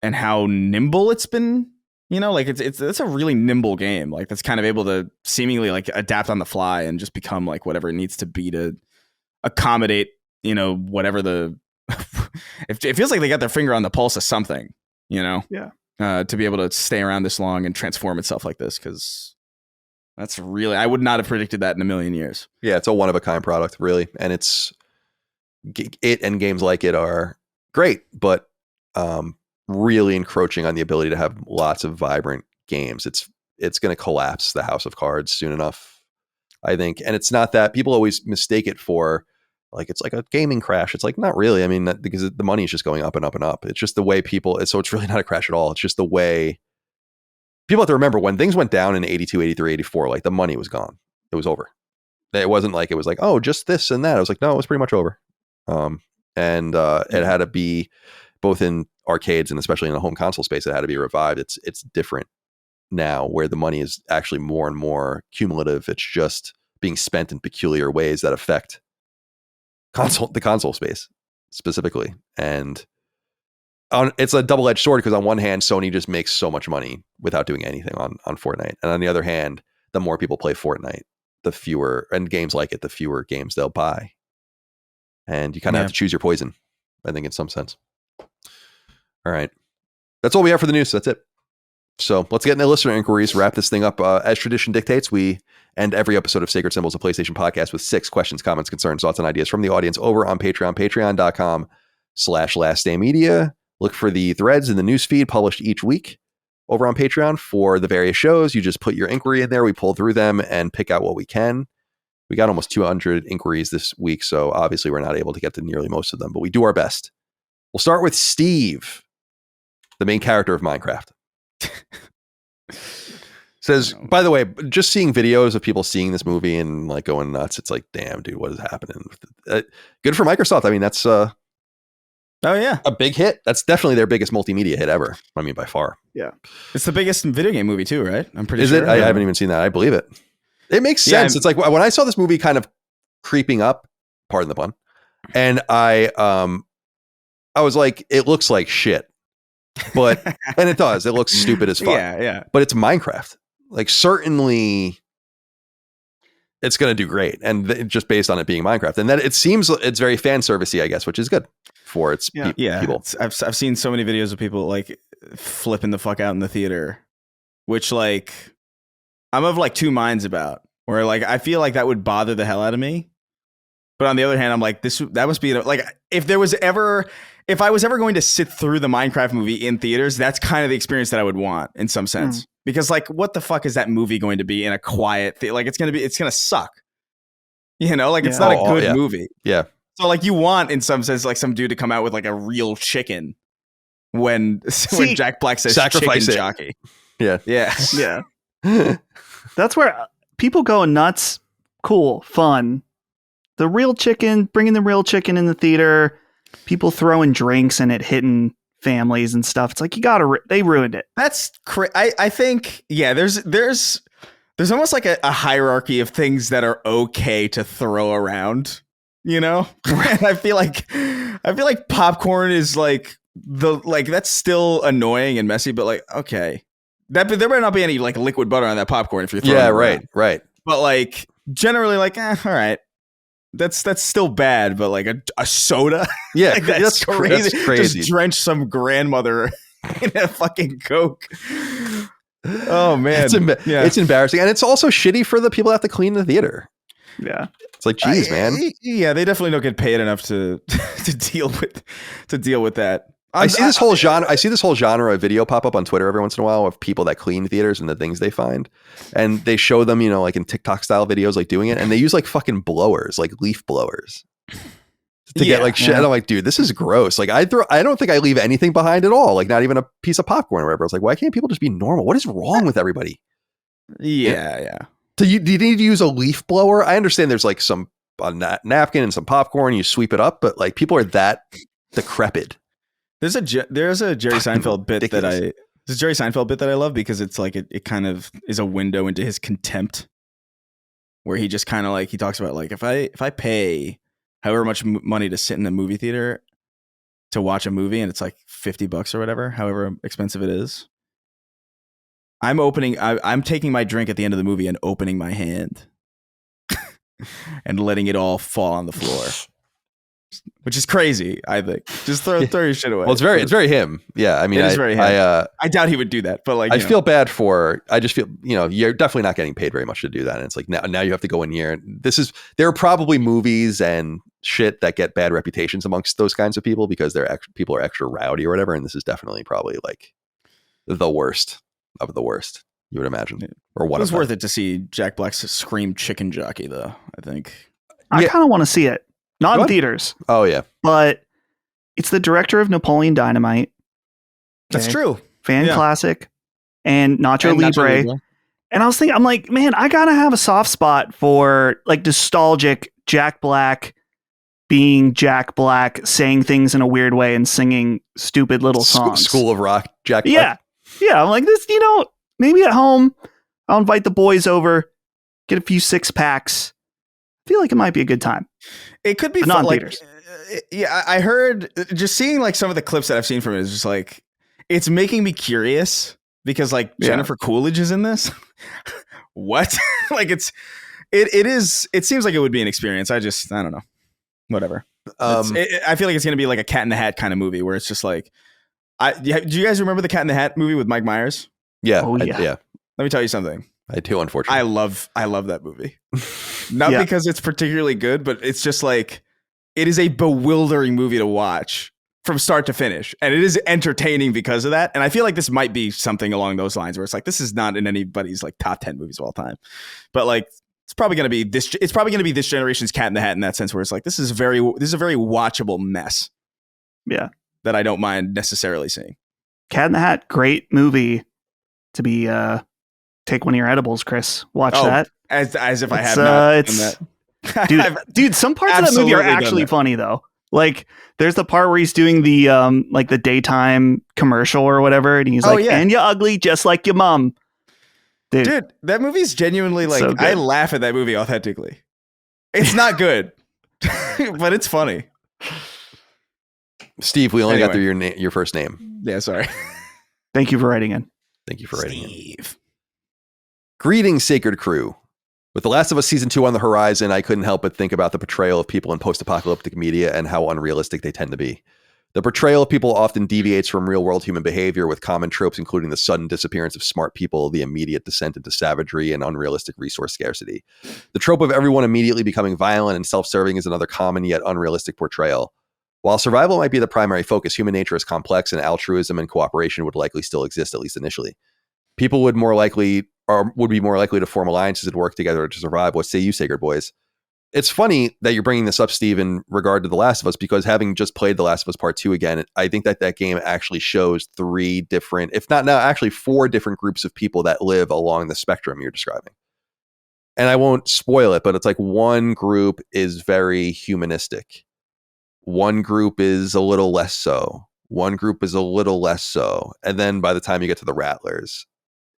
B: how nimble it's been. Like it's a really nimble game. Like that's kind of able to seemingly like adapt on the fly and just become like whatever it needs to be to accommodate, whatever it feels like they got their finger on the pulse of something,
C: Yeah.
B: To be able to stay around this long and transform itself like this. Cause that's really, I would not have predicted that in a million years.
A: Yeah. It's a one of a kind product, really. And it and games like it are great, but, really encroaching on the ability to have lots of vibrant games. It's going to collapse the house of cards soon enough, I think. And it's not that people always mistake it for like, it's like a gaming crash. It's like, not really. I mean, because the money is just going up and up and up. It's just the way so it's really not a crash at all. It's just the way people have to remember when things went down in 82, 83, 84, like the money was gone. It was over. It wasn't like, it was like, oh, just this and that. I was like, no, it was pretty much over. It had to be both in arcades and especially in the home console space, it had to be revived. It's different now where the money is actually more and more cumulative. It's just being spent in peculiar ways that affect the console space specifically. And it's a double-edged sword because on one hand, Sony just makes so much money without doing anything on Fortnite. And on the other hand, the more people play Fortnite, the fewer, and games like it, the fewer games they'll buy. And you kind of have to choose your poison, I think, in some sense. All right. That's all we have for the news. That's it. So let's get into listener inquiries, wrap this thing up. As tradition dictates, we end every episode of Sacred Symbols, a PlayStation podcast, with 6 questions, comments, concerns, thoughts, and ideas from the audience over on Patreon, patreon.com/lastdaymedia. Look for the threads in the newsfeed published each week over on Patreon for the various shows. You just put your inquiry in there. We pull through them and pick out what we can. We got almost 200 inquiries this week, so obviously we're not able to get to nearly most of them, but we do our best. We'll start with Steve, the main character of Minecraft. Says, by the way, just seeing videos of people seeing this movie and like going nuts, it's like, damn, dude, what is happening? Good for Microsoft. I mean, that's a big hit. That's definitely their biggest multimedia hit ever. I mean, by far.
B: Yeah. It's the biggest video game movie too, right? I'm pretty
A: sure.
B: Is it?
A: I haven't even seen that. I believe it. It makes sense. It's like when I saw this movie kind of creeping up, pardon the pun, and I was like, it looks like shit. But and it does. It looks stupid as fuck.
B: Yeah.
A: But it's Minecraft. Like certainly it's going to do great. And just based on it being Minecraft. And then it seems it's very fan servicey, I guess, which is good for its people.
B: I've seen so many videos of people like flipping the fuck out in the theater, which like I'm of like two minds about, where like I feel like that would bother the hell out of me. But on the other hand, I'm like, that must be like if I was ever going to sit through the Minecraft movie in theaters, that's kind of the experience that I would want in some sense. Because like, what the fuck is that movie going to be in a quiet theater? Like it's going to suck. Like it's not a good movie.
A: Yeah.
B: So like you want in some sense, like some dude to come out with like a real chicken when Jack Black says
A: sacrifice
B: chicken
A: it.
B: Jockey.
A: Yeah.
B: Yeah.
C: Yeah. That's where people go nuts. Cool. Fun. The real chicken, bringing the real chicken in the theater, people throwing drinks and it hitting families and stuff. It's like, they ruined it.
B: That's I think, there's almost like a hierarchy of things that are okay to throw around, And I feel like popcorn is like that's still annoying and messy, but like, okay. There better not be any like liquid butter on that popcorn if you're throwing it around.
A: Right.
B: But like generally like, all right. That's still bad, but like a soda?
A: Yeah,
B: like that's crazy.
A: That's crazy.
B: Just drench some grandmother in a fucking Coke. Oh, man.
A: It's embarrassing. And it's also shitty for the people that have to clean the theater.
C: Yeah.
A: It's like, geez, man.
B: Yeah, they definitely don't get paid enough to deal with that.
A: I see this whole genre of video pop up on Twitter every once in a while of people that clean theaters and the things they find, and they show them, you know, like in TikTok style videos, like doing it, and they use like fucking blowers, like leaf blowers, to get like shit. And I'm like, dude, this is gross. Like I don't think I leave anything behind at all. Like not even a piece of popcorn or whatever. It's like, why can't people just be normal? What is wrong with everybody?
B: Yeah.
A: Do you need to use a leaf blower? I understand there's like some napkin and some popcorn, you sweep it up, but like people are that decrepit.
B: There's a Jerry Seinfeld bit that I love because it's like it kind of is a window into his contempt, where he just kind of like he talks about like if I pay however much money to sit in a movie theater to watch a movie and it's like $50 or whatever, however expensive it is, I'm taking my drink at the end of the movie and opening my hand and letting it all fall on the floor. Which is crazy, I think. Just throw your shit away.
A: Well, it's very him. Yeah, I mean, I
B: doubt he would do that, but like,
A: I feel bad for. I just feel, you know, you're definitely not getting paid very much to do that, and it's like now you have to go in here. There are probably movies and shit that get bad reputations amongst those kinds of people because people are extra rowdy or whatever, and this is definitely probably like the worst of the worst, you would imagine. Or one. It was
B: worth it to see Jack Black's Scream Chicken Jockey, though. I think
C: I kind of want to see it. Not in theaters.
A: Oh, yeah.
C: But it's the director of Napoleon Dynamite.
B: Okay? That's true.
C: Fan classic. And Nacho Libre. And I was thinking, I'm like, man, I got to have a soft spot for like nostalgic Jack Black being Jack Black, saying things in a weird way and singing stupid little songs.
A: School of Rock, Jack Black.
C: Yeah. I'm like, this, you know, maybe at home, I'll invite the boys over, get a few 6-packs. I feel like it might be a good time.
B: It could be
C: fun.
B: Like, yeah, I heard just seeing like some of the clips that I've seen from it is just like, it's making me curious because like Jennifer Coolidge is in this. What? Like it seems like it would be an experience. I don't know. Whatever. I feel like it's going to be like a Cat in the Hat kind of movie where it's just like, do you guys remember the Cat in the Hat movie with Mike Myers?
A: Yeah. Oh, yeah.
B: Let me tell you something.
A: I do, unfortunately.
B: I love that movie. Not because it's particularly good, but it's just like, it is a bewildering movie to watch from start to finish. And it is entertaining because of that. And I feel like this might be something along those lines where it's like, this is not in anybody's like top 10 movies of all time. But like, it's probably going to be this generation's Cat in the Hat in that sense, where it's like, this is a very watchable mess.
C: Yeah.
B: That I don't mind necessarily seeing.
C: Cat in the Hat, great movie to be, take one of your edibles, Chris. Watch that.
B: As if I have not done
C: that. Dude, some parts of that movie are actually funny though. Like there's the part where he's doing the like the daytime commercial or whatever, and he's and you're ugly just like your mom.
B: Dude, that movie's genuinely like, so I laugh at that movie authentically. It's not good, but it's funny.
A: Steve, we only got through your first name.
B: Yeah, sorry.
C: Thank you for writing in.
A: Thank you for writing in. Greetings, Sacred Crew. With The Last of Us Season 2 on the horizon, I couldn't help but think about the portrayal of people in post-apocalyptic media and how unrealistic they tend to be. The portrayal of people often deviates from real-world human behavior, with common tropes including the sudden disappearance of smart people, the immediate descent into savagery, and unrealistic resource scarcity. The trope of everyone immediately becoming violent and self-serving is another common yet unrealistic portrayal. While survival might be the primary focus, human nature is complex, and altruism and cooperation would likely still exist, at least initially. People would be more likely to form alliances and work together to survive. What say you, Sacred Boys? It's funny that you're bringing this up, Steve, in regard to The Last of Us, because having just played The Last of Us Part 2 again, I think that game actually shows 3 different, if not now, actually 4 different groups of people that live along the spectrum you're describing. And I won't spoil it, but it's like one group is very humanistic. One group is a little less so. One group is a little less so. And then by the time you get to the Rattlers,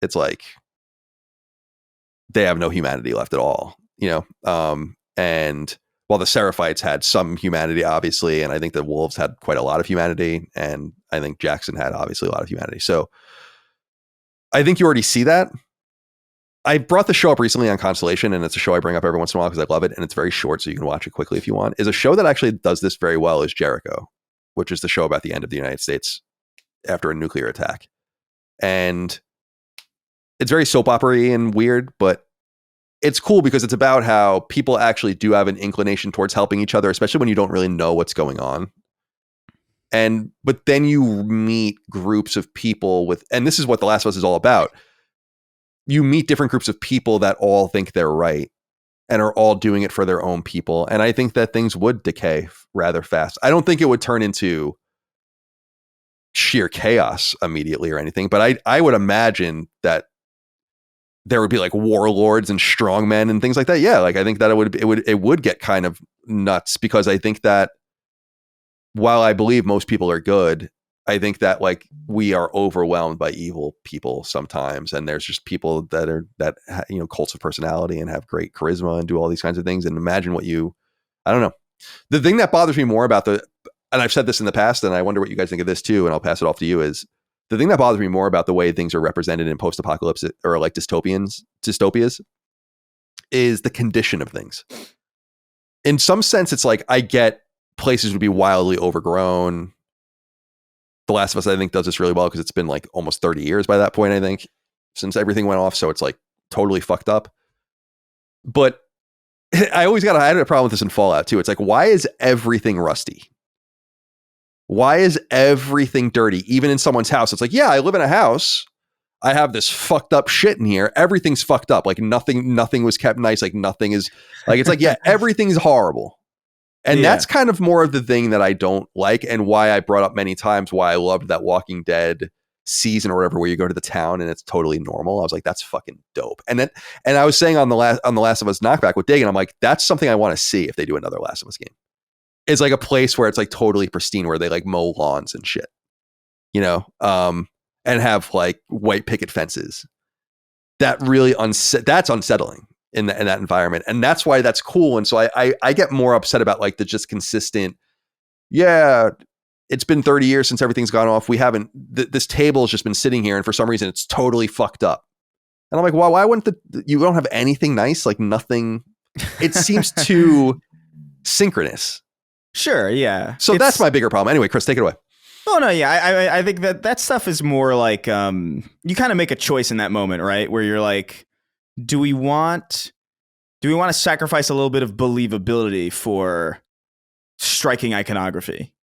A: it's like they have no humanity left at all, you know? And while the Seraphites had some humanity, obviously, and I think the Wolves had quite a lot of humanity, and I think Jackson had obviously a lot of humanity. So I think you already see that. I brought the show up recently on Constellation, and it's a show I bring up every once in a while because I love it, and it's very short, so you can watch it quickly if you want. Is a show that actually does this very well is Jericho, which is the show about the end of the United States after a nuclear attack. And it's very soap opera-y and weird, but it's cool because it's about how people actually do have an inclination towards helping each other, especially when you don't really know what's going on. But then you meet groups of people and this is what The Last of Us is all about. You meet different groups of people that all think they're right and are all doing it for their own people. And I think that things would decay rather fast. I don't think it would turn into sheer chaos immediately or anything, but I would imagine that there would be like warlords and strongmen and things like that. Yeah, like I think that it would get kind of nuts, because I think that while I believe most people are good, I think that like we are overwhelmed by evil people sometimes, and there's just people that cults of personality and have great charisma and do all these kinds of things. And imagine I don't know. The thing that bothers me more about and I've said this in the past, and I wonder what you guys think of this too, and I'll pass it off to you, is the thing that bothers me more about the way things are represented in post-apocalypse or like dystopias is the condition of things. In some sense, it's like I get places would be wildly overgrown. The Last of Us, I think, does this really well because it's been like almost 30 years by that point, I think, since everything went off. So it's like totally fucked up. But I had a problem with this in Fallout too. It's like, why is everything rusty? Why is everything dirty? Even in someone's house, it's like, yeah, I live in a house. I have this fucked up shit in here. Everything's fucked up. Like nothing was kept nice. Like nothing is like, it's like, yeah, everything's horrible. And that's kind of more of the thing that I don't like, and why I brought up many times why I loved that Walking Dead season or whatever, where you go to the town and it's totally normal. I was like, that's fucking dope. And I was saying on the Last of Us knockback with Dagan, I'm like, that's something I want to see if they do another Last of Us game. It's like a place where it's like totally pristine, where they like mow lawns and shit, and have like white picket fences. That really that's unsettling in that environment, and that's why that's cool. And so I get more upset about like the just consistent. Yeah, it's been 30 years since everything's gone off. We haven't. This table has just been sitting here, and for some reason, it's totally fucked up. And I'm like, well, why wouldn't you don't have anything nice? Like nothing. It seems too synchronous.
B: Sure, yeah.
A: So that's my bigger problem. Anyway, Chris, take it away.
B: Oh no, yeah. I think that stuff is more like you kind of make a choice in that moment, right? Where you're like, do we want to sacrifice a little bit of believability for striking iconography?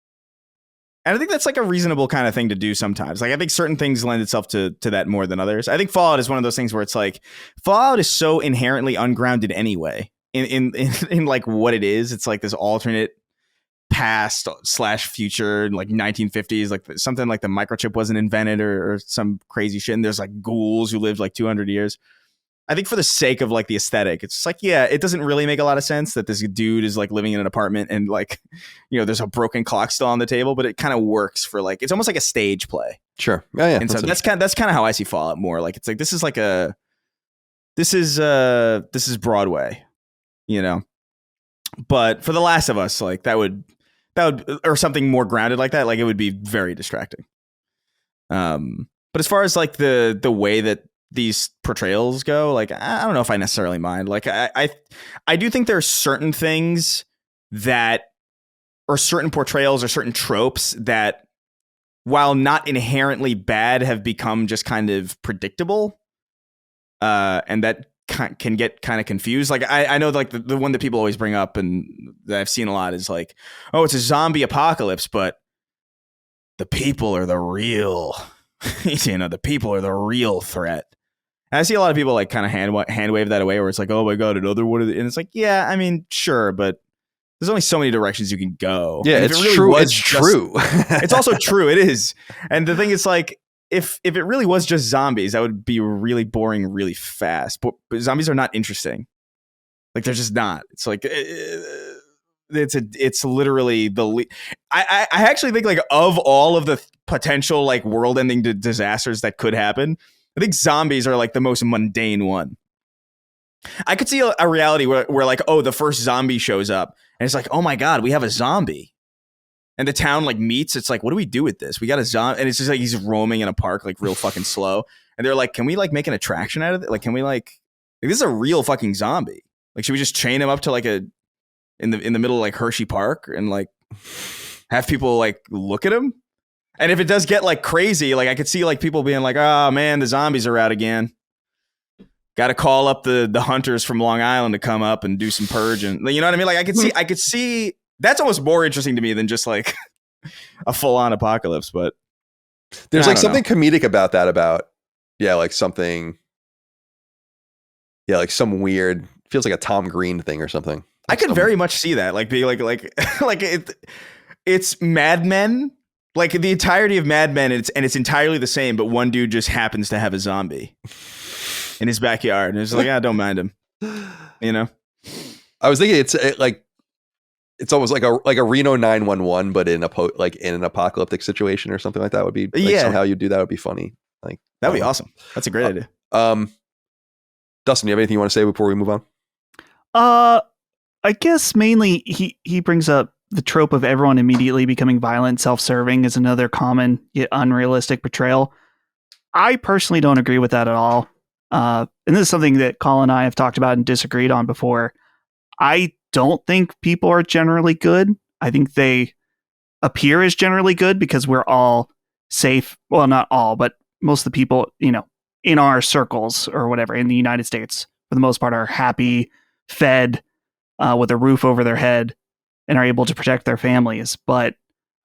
B: And I think that's like a reasonable kind of thing to do sometimes. Like I think certain things lend itself to that more than others. I think Fallout is one of those things where it's like Fallout is so inherently ungrounded anyway in like what it is. It's like this alternate past / future, like 1950s, like something like the microchip wasn't invented or some crazy shit. And there's like ghouls who lived like 200 years. I think for the sake of like the aesthetic, it's just like, yeah, it doesn't really make a lot of sense that this dude is like living in an apartment and like, there's a broken clock still on the table, but it kind of works for like, it's almost like a stage play.
A: Sure. Yeah.
B: And so that's kind of how I see Fallout more. Like, it's like, this is Broadway, but for The Last of Us, like that would, or something more grounded like that, like it would be very distracting. But as far as like the way that these portrayals go, like I don't know if I necessarily mind. Like I do think there are certain things that, or certain portrayals or certain tropes that, while not inherently bad, have become just kind of predictable, and that can get kind of confused. Like I know like the one that people always bring up and that I've seen a lot is like, oh, it's a zombie apocalypse, but the people are the real, the people are the real threat. And I see a lot of people like kind of hand wave that away, where it's like, oh my God, another one of the, and it's like, yeah, I mean, sure, but there's only so many directions you can go.
A: Yeah, it's really true. It's true.
B: It's also true. It is. And the thing is like, if it really was just zombies, that would be really boring really fast. But zombies are not interesting. Like they're just not. It's like it's literally I actually think like of all of the potential like world-ending disasters that could happen, I think zombies are like the most mundane one. I could see a reality where like, oh, the first zombie shows up and it's like, oh my God, we have a zombie. And the town like meets. It's like, what do we do with this? We got a zombie, and it's just like he's roaming in a park like real fucking slow. And they're like, can we like make an attraction out of it? Like, can we like this is a real fucking zombie? Like, should we just chain him up to like in the middle of like Hershey Park and like have people like look at him? And if it does get like crazy, like I could see like people being like, oh man, the zombies are out again. Got to call up the hunters from Long Island to come up and do some purging. You know what I mean? Like I could see. That's almost more interesting to me than just like a full on apocalypse, but
A: there's like something comedic about that. Like something. Yeah, like some weird feels like a Tom Green thing or something.
B: I could very much see that, like being like it's Mad Men, like the entirety of Mad Men, and it's entirely the same, but one dude just happens to have a zombie in his backyard, and it's like, don't mind him, you know.
A: I was thinking it's almost like a Reno 911, but in an apocalyptic situation or something like that would be somehow you do that would be funny. Like
B: that would be awesome. That's a great idea.
A: Dustin, do you have anything you want to say before we move on?
C: I guess mainly he brings up the trope of everyone immediately becoming violent, self-serving is another common yet unrealistic portrayal. I personally don't agree with that at all. And this is something that Colin and I have talked about and disagreed on before. I don't think people are generally good. I think they appear as generally good because we're all safe. Well, not all, but most of the people, in our circles or whatever in the United States, for the most part, are happy, fed, with a roof over their head, and are able to protect their families. But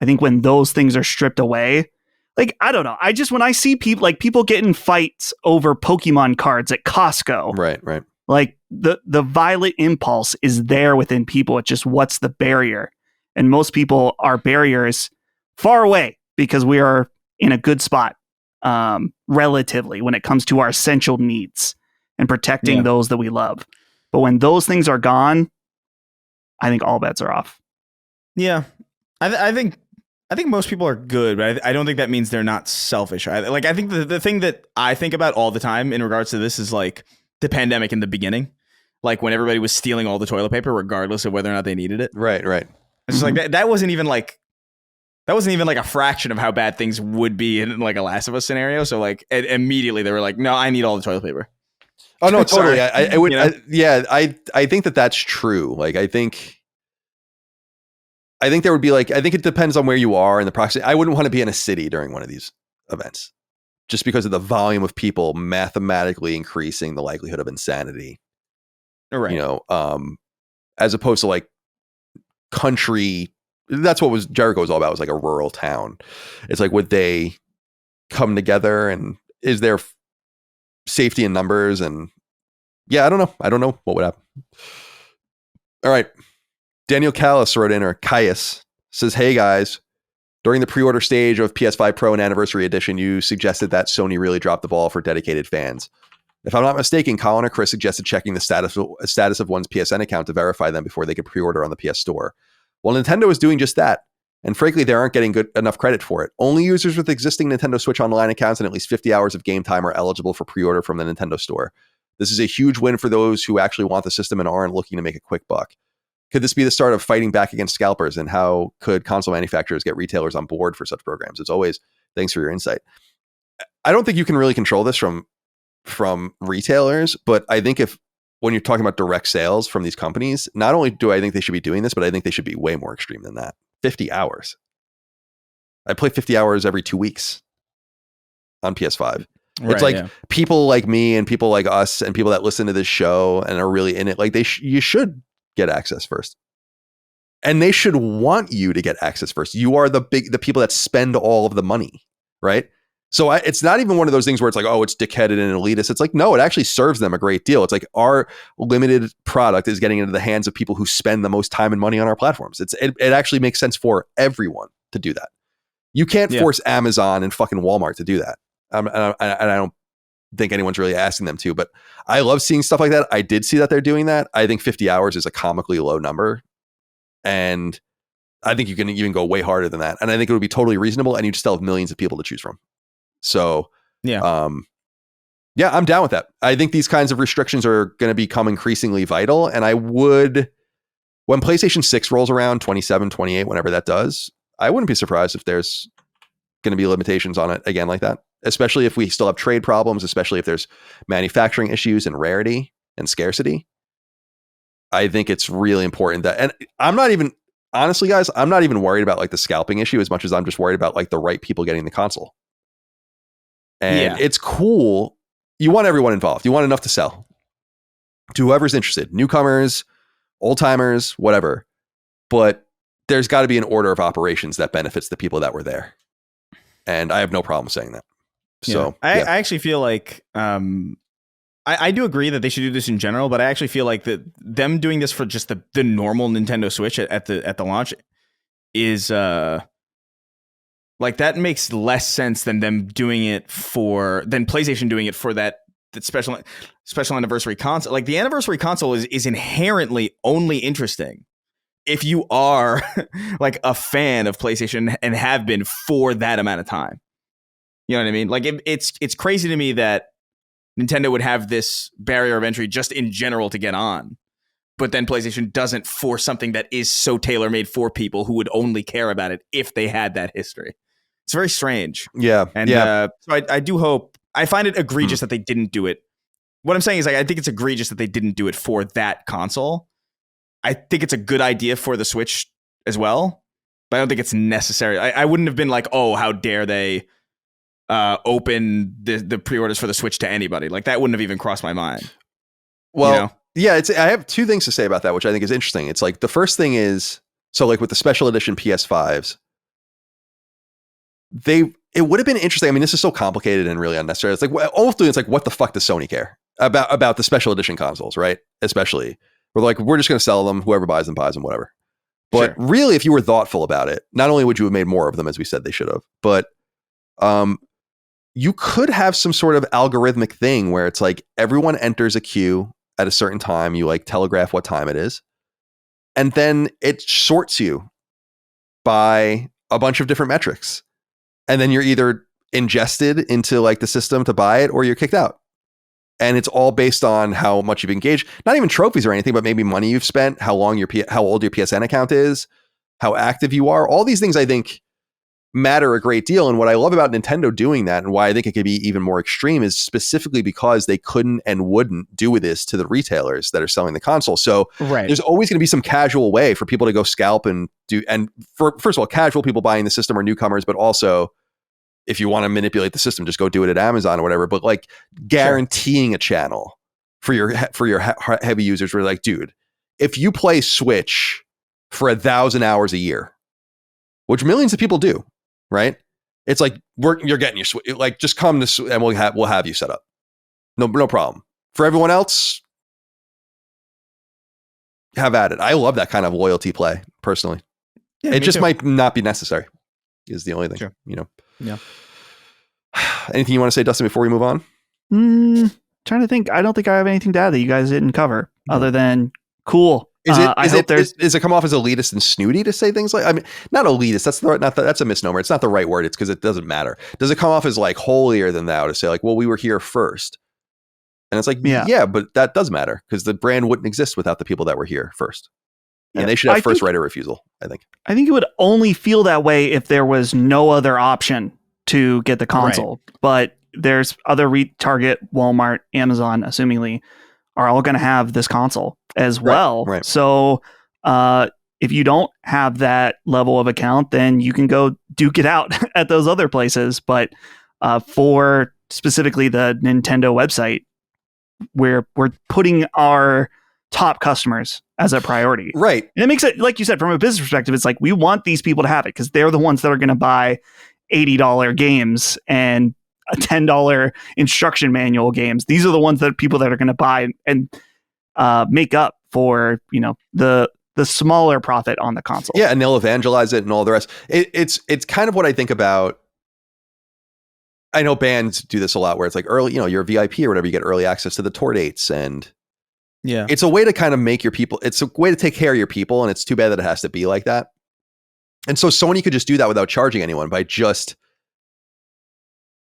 C: I think when those things are stripped away, like, I don't know. when I see people get in fights over Pokemon cards at Costco.
A: Right.
C: Like the violent impulse is there within people. It's just, what's the barrier? And most people, our barrier is far away because we are in a good spot. Relatively, when it comes to our essential needs and protecting those that we love. But when those things are gone, I think all bets are off.
B: Yeah. I think most people are good, but I don't think that means they're not selfish. I think the thing that I think about all the time in regards to this is like the pandemic in the beginning, like when everybody was stealing all the toilet paper, regardless of whether or not they needed it.
A: Right.
B: It's just like that wasn't even like a fraction of how bad things would be in like a Last of Us scenario. So like immediately they were like, no, I need all the toilet paper.
A: Oh no, totally. I would. I think that's true. Like, I think there would be I think it depends on where you are in the proximity. I wouldn't want to be in a city during one of these events just because of the volume of people mathematically increasing the likelihood of insanity.
B: Right.
A: As opposed to like country. That's what Jericho was all about. It was like a rural town. It's like, would they come together, and is there safety in numbers? And I don't know what would happen. All right. Daniel Callis wrote in, or Caius says, hey guys, during the pre-order stage of PS5 Pro and Anniversary Edition, you suggested that Sony really dropped the ball for dedicated fans. If I'm not mistaken, Colin or Chris suggested checking the status of one's PSN account to verify them before they could pre-order on the PS Store. Well, Nintendo is doing just that, and frankly, they aren't getting enough credit for it. Only users with existing Nintendo Switch Online accounts and at least 50 hours of game time are eligible for pre-order from the Nintendo Store. This is a huge win for those who actually want the system and aren't looking to make a quick buck. Could this be the start of fighting back against scalpers, and how could console manufacturers get retailers on board for such programs? As always, thanks for your insight. I don't think you can really control this from retailers, but I think when you're talking about direct sales from these companies, not only do I think they should be doing this, but I think they should be way more extreme than that. 50 hours. I play 50 hours every 2 weeks on PS5. Right, it's like people like me and people like us and people that listen to this show and are really in it. Like you should get access first. And they should want you to get access first. You are the people that spend all of the money, right? So it's not even one of those things where it's like, oh, it's dickheaded and elitist. It's like, no, it actually serves them a great deal. It's like our limited product is getting into the hands of people who spend the most time and money on our platforms. It actually makes sense for everyone to do that. You can't force Amazon and fucking Walmart to do that. And I don't think anyone's really asking them to, but I love seeing stuff like that. I did see that they're doing that. I think 50 hours is a comically low number. And I think you can even go way harder than that. And I think it would be totally reasonable, and you'd still have millions of people to choose from. So, I'm down with that. I think these kinds of restrictions are going to become increasingly vital. And when PlayStation 6 rolls around, 27, 28, whenever that does, I wouldn't be surprised if there's going to be limitations on it again like that, especially if we still have trade problems, especially if there's manufacturing issues and rarity and scarcity. I think it's really important that, and honestly, guys, I'm not even worried about like the scalping issue as much as I'm just worried about like the right people getting the console. And it's cool. You want everyone involved. You want enough to sell to whoever's interested, newcomers, old timers, whatever. But there's got to be an order of operations that benefits the people that were there. And I have no problem saying that. So
B: I actually feel like I do agree that they should do this in general, but I actually feel like that them doing this for just the normal Nintendo Switch at the launch is like that makes less sense than them doing it than PlayStation doing it for that special anniversary console. Like the anniversary console is inherently only interesting if you are like a fan of PlayStation and have been for that amount of time. You know what I mean? Like it's crazy to me that Nintendo would have this barrier of entry just in general to get on, but then PlayStation doesn't for something that is so tailor-made for people who would only care about it if they had that history. It's very strange.
A: Yeah.
B: And so I do hope, I find it egregious that they didn't do it. What I'm saying is, like, I think it's egregious that they didn't do it for that console. I think it's a good idea for the Switch as well, but I don't think it's necessary. I wouldn't have been like, oh, how dare they open the pre-orders for the Switch to anybody. Like that wouldn't have even crossed my mind.
A: Well,
B: you know?
A: Yeah, I have two things to say about that, which I think is interesting. It's like the first thing is, so like with the special edition PS5s, it would have been interesting. I mean, this is so complicated and really unnecessary. It's like ultimately, it's like, what the fuck does Sony care about the special edition consoles, right? Especially we're just going to sell them. Whoever buys them, whatever. But
B: Sure.
A: Really, if you were thoughtful about it, not only would you have made more of them, as we said they should have, but you could have some sort of algorithmic thing where it's like everyone enters a queue at a certain time. You like telegraph what time it is, and then it sorts you by a bunch of different metrics. And then you're either ingested into like the system to buy it or you're kicked out. And it's all based on how much you've engaged, not even trophies or anything, but maybe money you've spent, how old your PSN account is, how active you are. All these things I think matter a great deal. And what I love about Nintendo doing that and why I think it could be even more extreme is specifically because they couldn't and wouldn't do this to the retailers that are selling the console. So There's always going to be some casual way for people to go scalp and do. And first of all, casual people buying the system are newcomers, but also if you want to manipulate the system, just go do it at Amazon or whatever. But like guaranteeing a channel for your heavy users, we're like, dude, if you play Switch for 1,000 hours a year, which millions of people do, right? It's like you're getting your Switch. Like just come to and we'll have you set up. No problem. For everyone else, have at it. I love that kind of loyalty play personally. Yeah, it just might not be necessary. Is the only thing, you know.
C: Yeah.
A: Anything you want to say, Dustin, before we move on?
C: Trying to think. I don't think I have anything to add that you guys didn't cover, other than cool.
A: Does it come off as elitist and snooty to say things like? I mean, not elitist. That's a misnomer. It's not the right word. It's because it doesn't matter. Does it come off as like holier than thou to say like, well, we were here first, and it's like, yeah, but that does matter because the brand wouldn't exist without the people that were here first. And they should have first right of refusal, I think. I
C: think it would only feel that way if there was no other option to get the console. Right. But there's other Target, Walmart, Amazon, assumingly, are all going to have this console as well. Right. So if you don't have that level of account, then you can go duke it out at those other places. But for specifically the Nintendo website, we're putting our top customers as a priority.
A: Right.
C: And it makes it, like you said, from a business perspective, it's like we want these people to have it because they're the ones that are going to buy $80 games and a $10 instruction manual games. These are the ones that people that are going to buy and make up for, you know, the smaller profit on the console.
A: Yeah, and they'll evangelize it and all the rest. It's kind of what I think about. I know bands do this a lot where it's like early, you know, you're a VIP or whatever, you get early access to the tour dates, and it's a way to kind of make your people, it's a way to take care of your people, and it's too bad that it has to be like that. And so Sony could just do that without charging anyone by just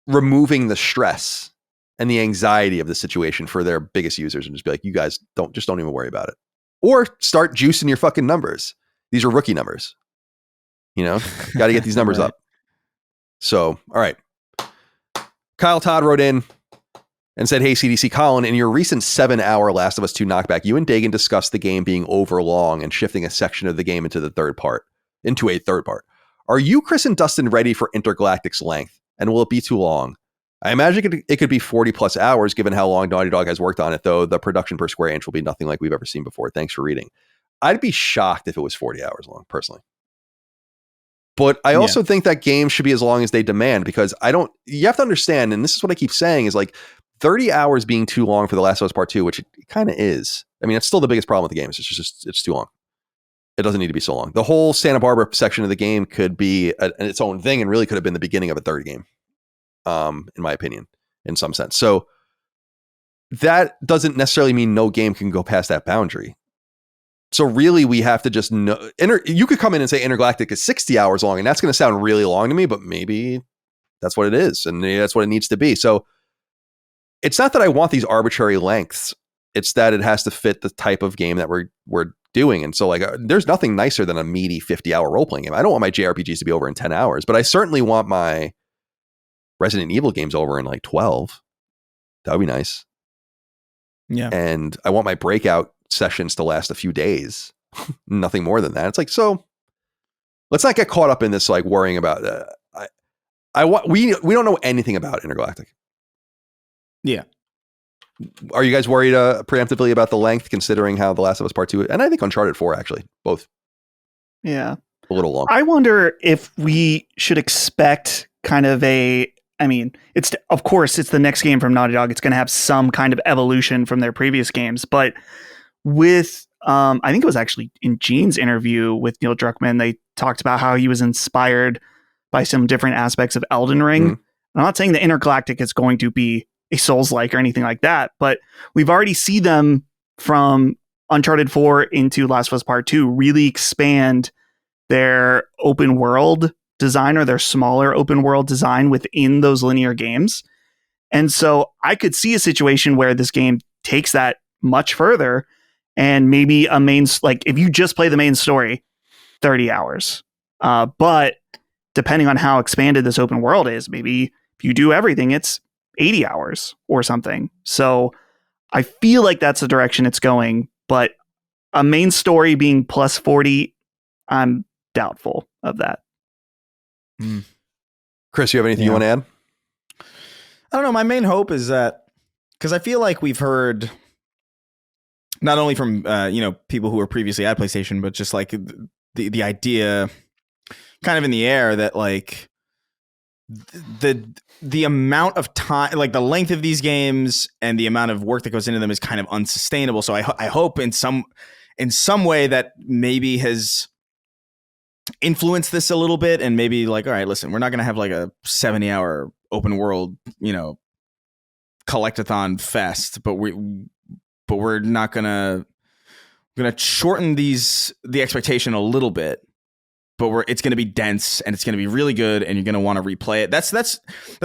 A: removing the stress and the anxiety of the situation for their biggest users and just be like, you guys don't even worry about it. Or start juicing your fucking numbers. These are rookie numbers. You know, got to get these numbers up. So, all right. Kyle Todd wrote in and said, hey, CDC Colin, in your recent 7-hour Last of Us 2 knockback, you and Dagan discussed the game being overlong and shifting a section of the game into a third part. Are you, Chris, and Dustin ready for Intergalactic's length? And will it be too long? I imagine it could be 40 plus hours given how long Naughty Dog has worked on it, though the production per square inch will be nothing like we've ever seen before. Thanks for reading. I'd be shocked if it was 40 hours long, personally. But I also think that games should be as long as they demand, because you have to understand, and this is what I keep saying, is like 30 hours being too long for The Last of Us Part 2, which it kind of is. I mean, it's still the biggest problem with the game. It's too long. It doesn't need to be so long. The whole Santa Barbara section of the game could be its own thing and really could have been the beginning of a third game, in my opinion, in some sense. So that doesn't necessarily mean no game can go past that boundary. So really, we have to just know. You could come in and say Intergalactic is 60 hours long, and that's going to sound really long to me, but maybe that's what it is, and maybe that's what it needs to be. So it's not that I want these arbitrary lengths. It's that it has to fit the type of game that we're doing. And so like, there's nothing nicer than a meaty 50-hour role-playing game. I don't want my JRPGs to be over in 10 hours, but I certainly want my Resident Evil games over in like 12. That would be nice.
B: Yeah.
A: And I want my Breakout sessions to last a few days. Nothing more than that. It's like, so let's not get caught up in this, like worrying about we don't know anything about Intergalactic.
B: Yeah.
A: Are you guys worried preemptively about the length, considering how The Last of Us Part 2 and I think Uncharted 4 actually both
C: a
A: little long?
C: I wonder if we should expect kind of of course it's the next game from Naughty Dog. It's going to have some kind of evolution from their previous games, but with I think it was actually in Gene's interview with Neil Druckmann, they talked about how he was inspired by some different aspects of Elden Ring. Mm-hmm. I'm not saying the Intergalactic is going to be a Souls-like or anything like that, but we've already seen them from Uncharted 4 into Last of Us Part 2 really expand their open world design, or their smaller open world design within those linear games. And so I could see a situation where this game takes that much further, and maybe if you just play the main story, 30 hours. But depending on how expanded this open world is, maybe if you do everything, it's 80 hours or something. So I feel like that's the direction it's going, but a main story being plus 40, I'm doubtful of that.
A: Chris, you have anything you want to add?
B: I don't know. My main hope is that, because I feel like we've heard not only from people who were previously at PlayStation, but just like the idea kind of in the air that like the amount of time, like the length of these games and the amount of work that goes into them is kind of unsustainable. So I hope in some way that maybe has influenced this a little bit, and maybe like, all right, listen, we're not going to have like a 70-hour open world, collectathon fest, but we're not gonna shorten the expectation a little bit, but it's gonna be dense and it's gonna be really good, and you're gonna want to replay it. That's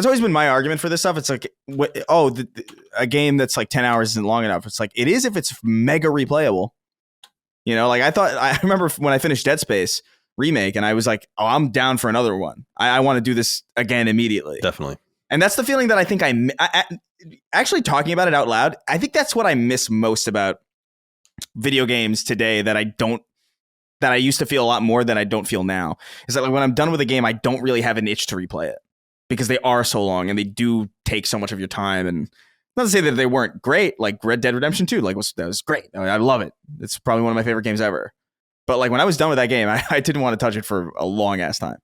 B: always been my argument for this stuff. It's like, a game that's like 10 hours isn't long enough. It's like, it is if it's mega replayable. Like I remember when I finished Dead Space remake, and I was like, oh, I'm down for another one. I want to do this again immediately.
A: Definitely. And
B: that's the feeling that I think I actually talking about it out loud. I think that's what I miss most about video games today, that I used to feel a lot more than I don't feel now, is that like when I'm done with a game, I don't really have an itch to replay it, because they are so long and they do take so much of your time. And not to say that they weren't great, like Red Dead Redemption 2, that was great. I love it. It's probably one of my favorite games ever. But like when I was done with that game, I didn't want to touch it for a long ass time.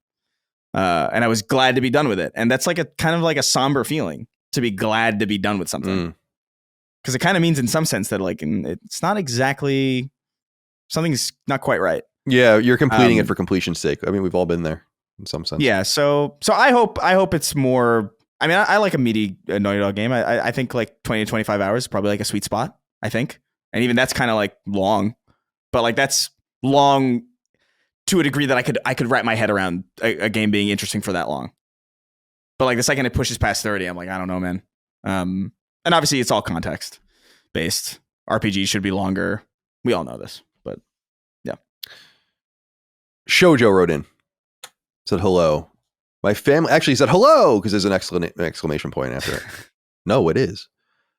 B: And I was glad to be done with it. And that's like a kind of like a somber feeling, to be glad to be done with something. Because it kind of means in some sense that like it's not exactly, something's not quite right.
A: Yeah, you're completing it for completion's sake. I mean, we've all been there in some sense.
B: Yeah, so I hope it's more. I mean, I like a meaty Naughty Dog game. I think like 20 to 25 hours is probably like a sweet spot, I think. And even that's kind of like long, but like that's long to a degree that I could wrap my head around a game being interesting for that long. But like the second it pushes past 30, I'm like, I don't know, man. And obviously it's all context based. RPGs should be longer. We all know this, but yeah.
A: Shoujo wrote in, said hello. My family actually said hello, because there's an exclamation point after it. No, it is.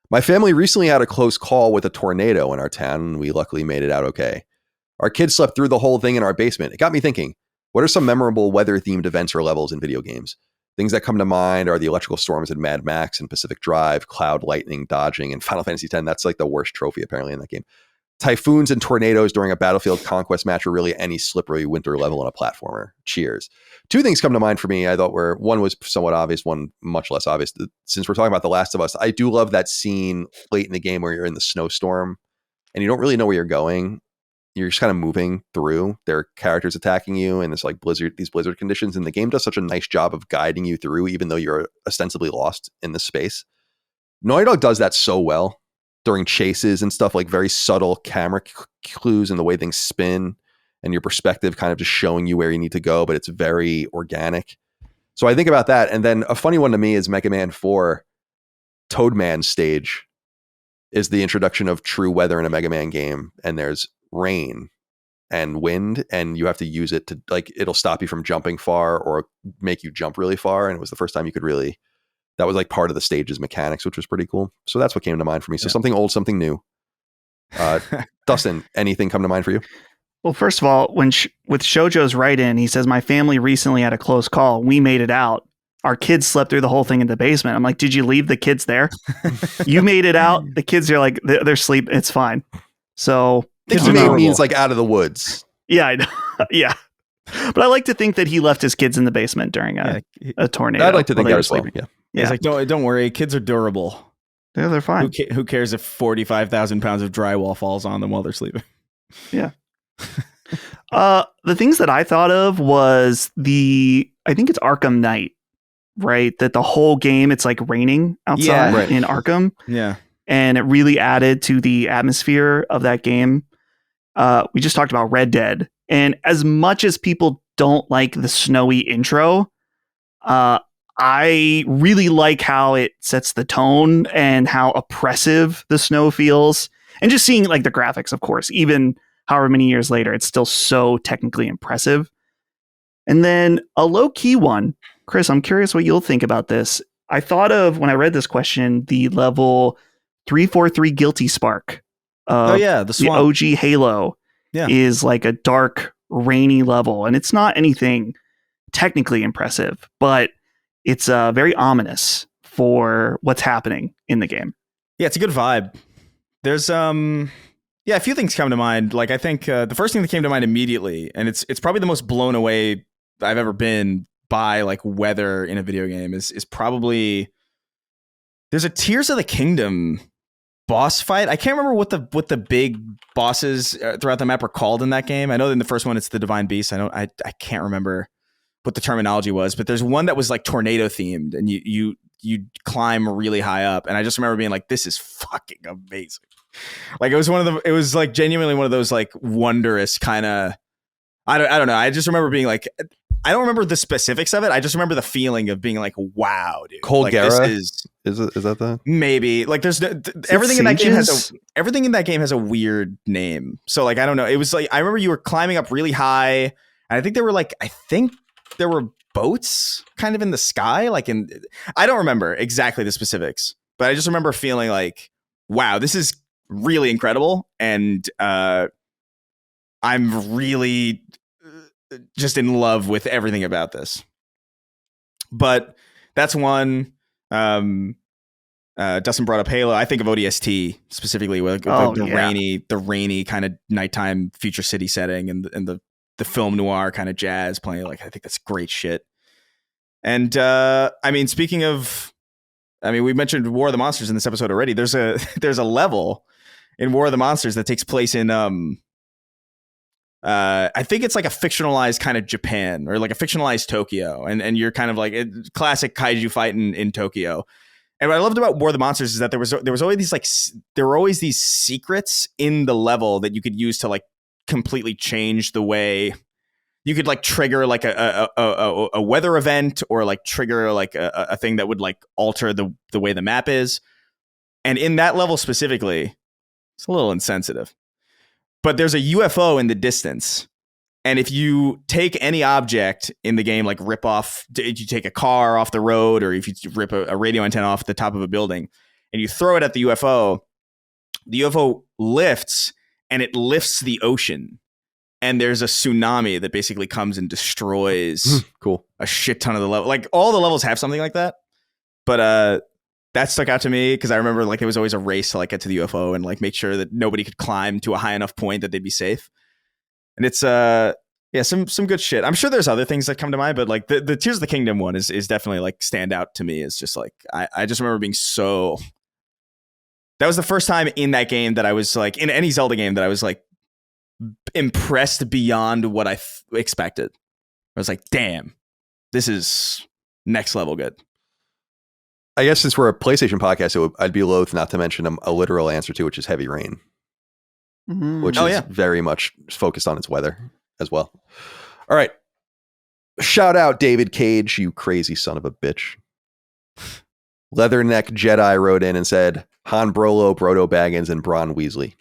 A: My family recently had a close call with a tornado in our town, and we luckily made it out okay. Our kids slept through the whole thing in our basement. It got me thinking, what are some memorable weather-themed events or levels in video games? Things that come to mind are the electrical storms in Mad Max and Pacific Drive, cloud lightning dodging, and Final Fantasy X. That's like the worst trophy apparently in that game. typhoons and tornadoes during a battlefield conquest match, or really any slippery winter level in a platformer. Cheers. Two things come to mind for me. I thought one was somewhat obvious, one much less obvious. Since we're talking about The Last of Us, I do love that scene late in the game where you're in the snowstorm and you don't really know where you're going. You're just kind of moving through. There are characters attacking you in this like these blizzard conditions, and the game does such a nice job of guiding you through, even though you're ostensibly lost in this space. Naughty Dog does that so well during chases and stuff, like very subtle camera clues and the way things spin and your perspective kind of just showing you where you need to go, but it's very organic. So I think about that. And then a funny one to me is Mega Man 4 Toadman stage is the introduction of true weather in a Mega Man game. And there's rain and wind, and you have to use it to, like, it'll stop you from jumping far or make you jump really far. And it was the first time you could really, that was like part of the stage's mechanics, which was pretty cool. So that's what came to mind for me. So something old, something new. Dustin, anything come to mind for you?
C: Well, first of all, with Shoujo's write-in, he says, my family recently had a close call. We made it out. Our kids slept through the whole thing in the basement. I'm like, did you leave the kids there? You made it out. The kids are like, they're asleep. It's fine. So
A: kids means like out of the woods.
C: Yeah, I know. Yeah. But I like to think that he left his kids in the basement during a tornado.
A: I'd like to think that as well. Yeah.
B: He's like, don't worry. Kids are durable.
C: Yeah, they're fine.
B: Who cares if 45,000 pounds of drywall falls on them while they're sleeping?
C: Yeah. The things that I thought of was I think it's Arkham Knight, right? That the whole game, it's like raining outside in Arkham.
B: Yeah.
C: And it really added to the atmosphere of that game. We just talked about Red Dead. And as much as people don't like the snowy intro, I really like how it sets the tone and how oppressive the snow feels. And just seeing like the graphics, of course, even however many years later, it's still so technically impressive. And then a low-key one, Chris, I'm curious what you'll think about this. I thought of, when I read this question, the level 343 Guilty Spark. The OG Halo is like a dark, rainy level. And it's not anything technically impressive, but it's very ominous for what's happening in the game.
B: Yeah, it's a good vibe. There's a few things come to mind. Like, I think the first thing that came to mind immediately, and it's probably the most blown away I've ever been by like weather in a video game, is probably there's a Tears of the Kingdom boss fight. I can't remember what the big bosses throughout the map are called in that game. I know in the first one it's the Divine Beast. I can't remember what the terminology was, but there's one that was like tornado themed, and you climb really high up, and I just remember being like, this is fucking amazing. Like, it was like genuinely one of those like wondrous kind of, I don't know. I just remember being like, I don't remember the specifics of it. I just remember the feeling of being like, wow, dude.
A: Colgera?
B: Like,
A: is that the?
B: Maybe. Like, there's everything in that game has a weird name. So like, I don't know. It was like, I remember you were climbing up really high, and I think there were boats kind of in the sky. I don't remember exactly the specifics, but I just remember feeling like, wow, this is really incredible, and I'm really just in love with everything about this. But that's one. Dustin brought up Halo. I think of ODST specifically with the rainy kind of nighttime future city setting, and the film noir kind of jazz playing. Like, I think that's great shit. And I mean, we mentioned War of the Monsters in this episode already. There's a level in War of the Monsters that takes place in I think it's like a fictionalized kind of Japan, or like a fictionalized Tokyo, and you're kind of like a classic kaiju fight in Tokyo. And what I loved about War of the Monsters is that there were always these secrets in the level that you could use to like completely change the way you could like trigger like a weather event, or like trigger like a thing that would like alter the way the map is. And in that level specifically, it's a little insensitive, but there's a UFO in the distance. And if you take any object in the game, like you take a car off the road, or if you rip a radio antenna off the top of a building and you throw it at the UFO lifts, and it lifts the ocean. And there's a tsunami that basically comes and destroys
A: cool.
B: a shit ton of the level. Like, all the levels have something like that. But that stuck out to me because I remember like it was always a race to like get to the UFO and like make sure that nobody could climb to a high enough point that they'd be safe. And it's some good shit. I'm sure there's other things that come to mind, but like the Tears of the Kingdom one is definitely like stand out to me. It's just like I just remember being so. That was the first time in that game that I was like in any Zelda game that I was like impressed beyond what I expected. I was like, damn, this is next level good.
A: I guess since we're a PlayStation podcast, I'd be loath not to mention a literal answer to, which is Heavy Rain, which is very much focused on its weather as well. All right. Shout out David Cage, you crazy son of a bitch. Leatherneck Jedi wrote in and said, Han Brolo, Brodo Baggins, and Bron Weasley.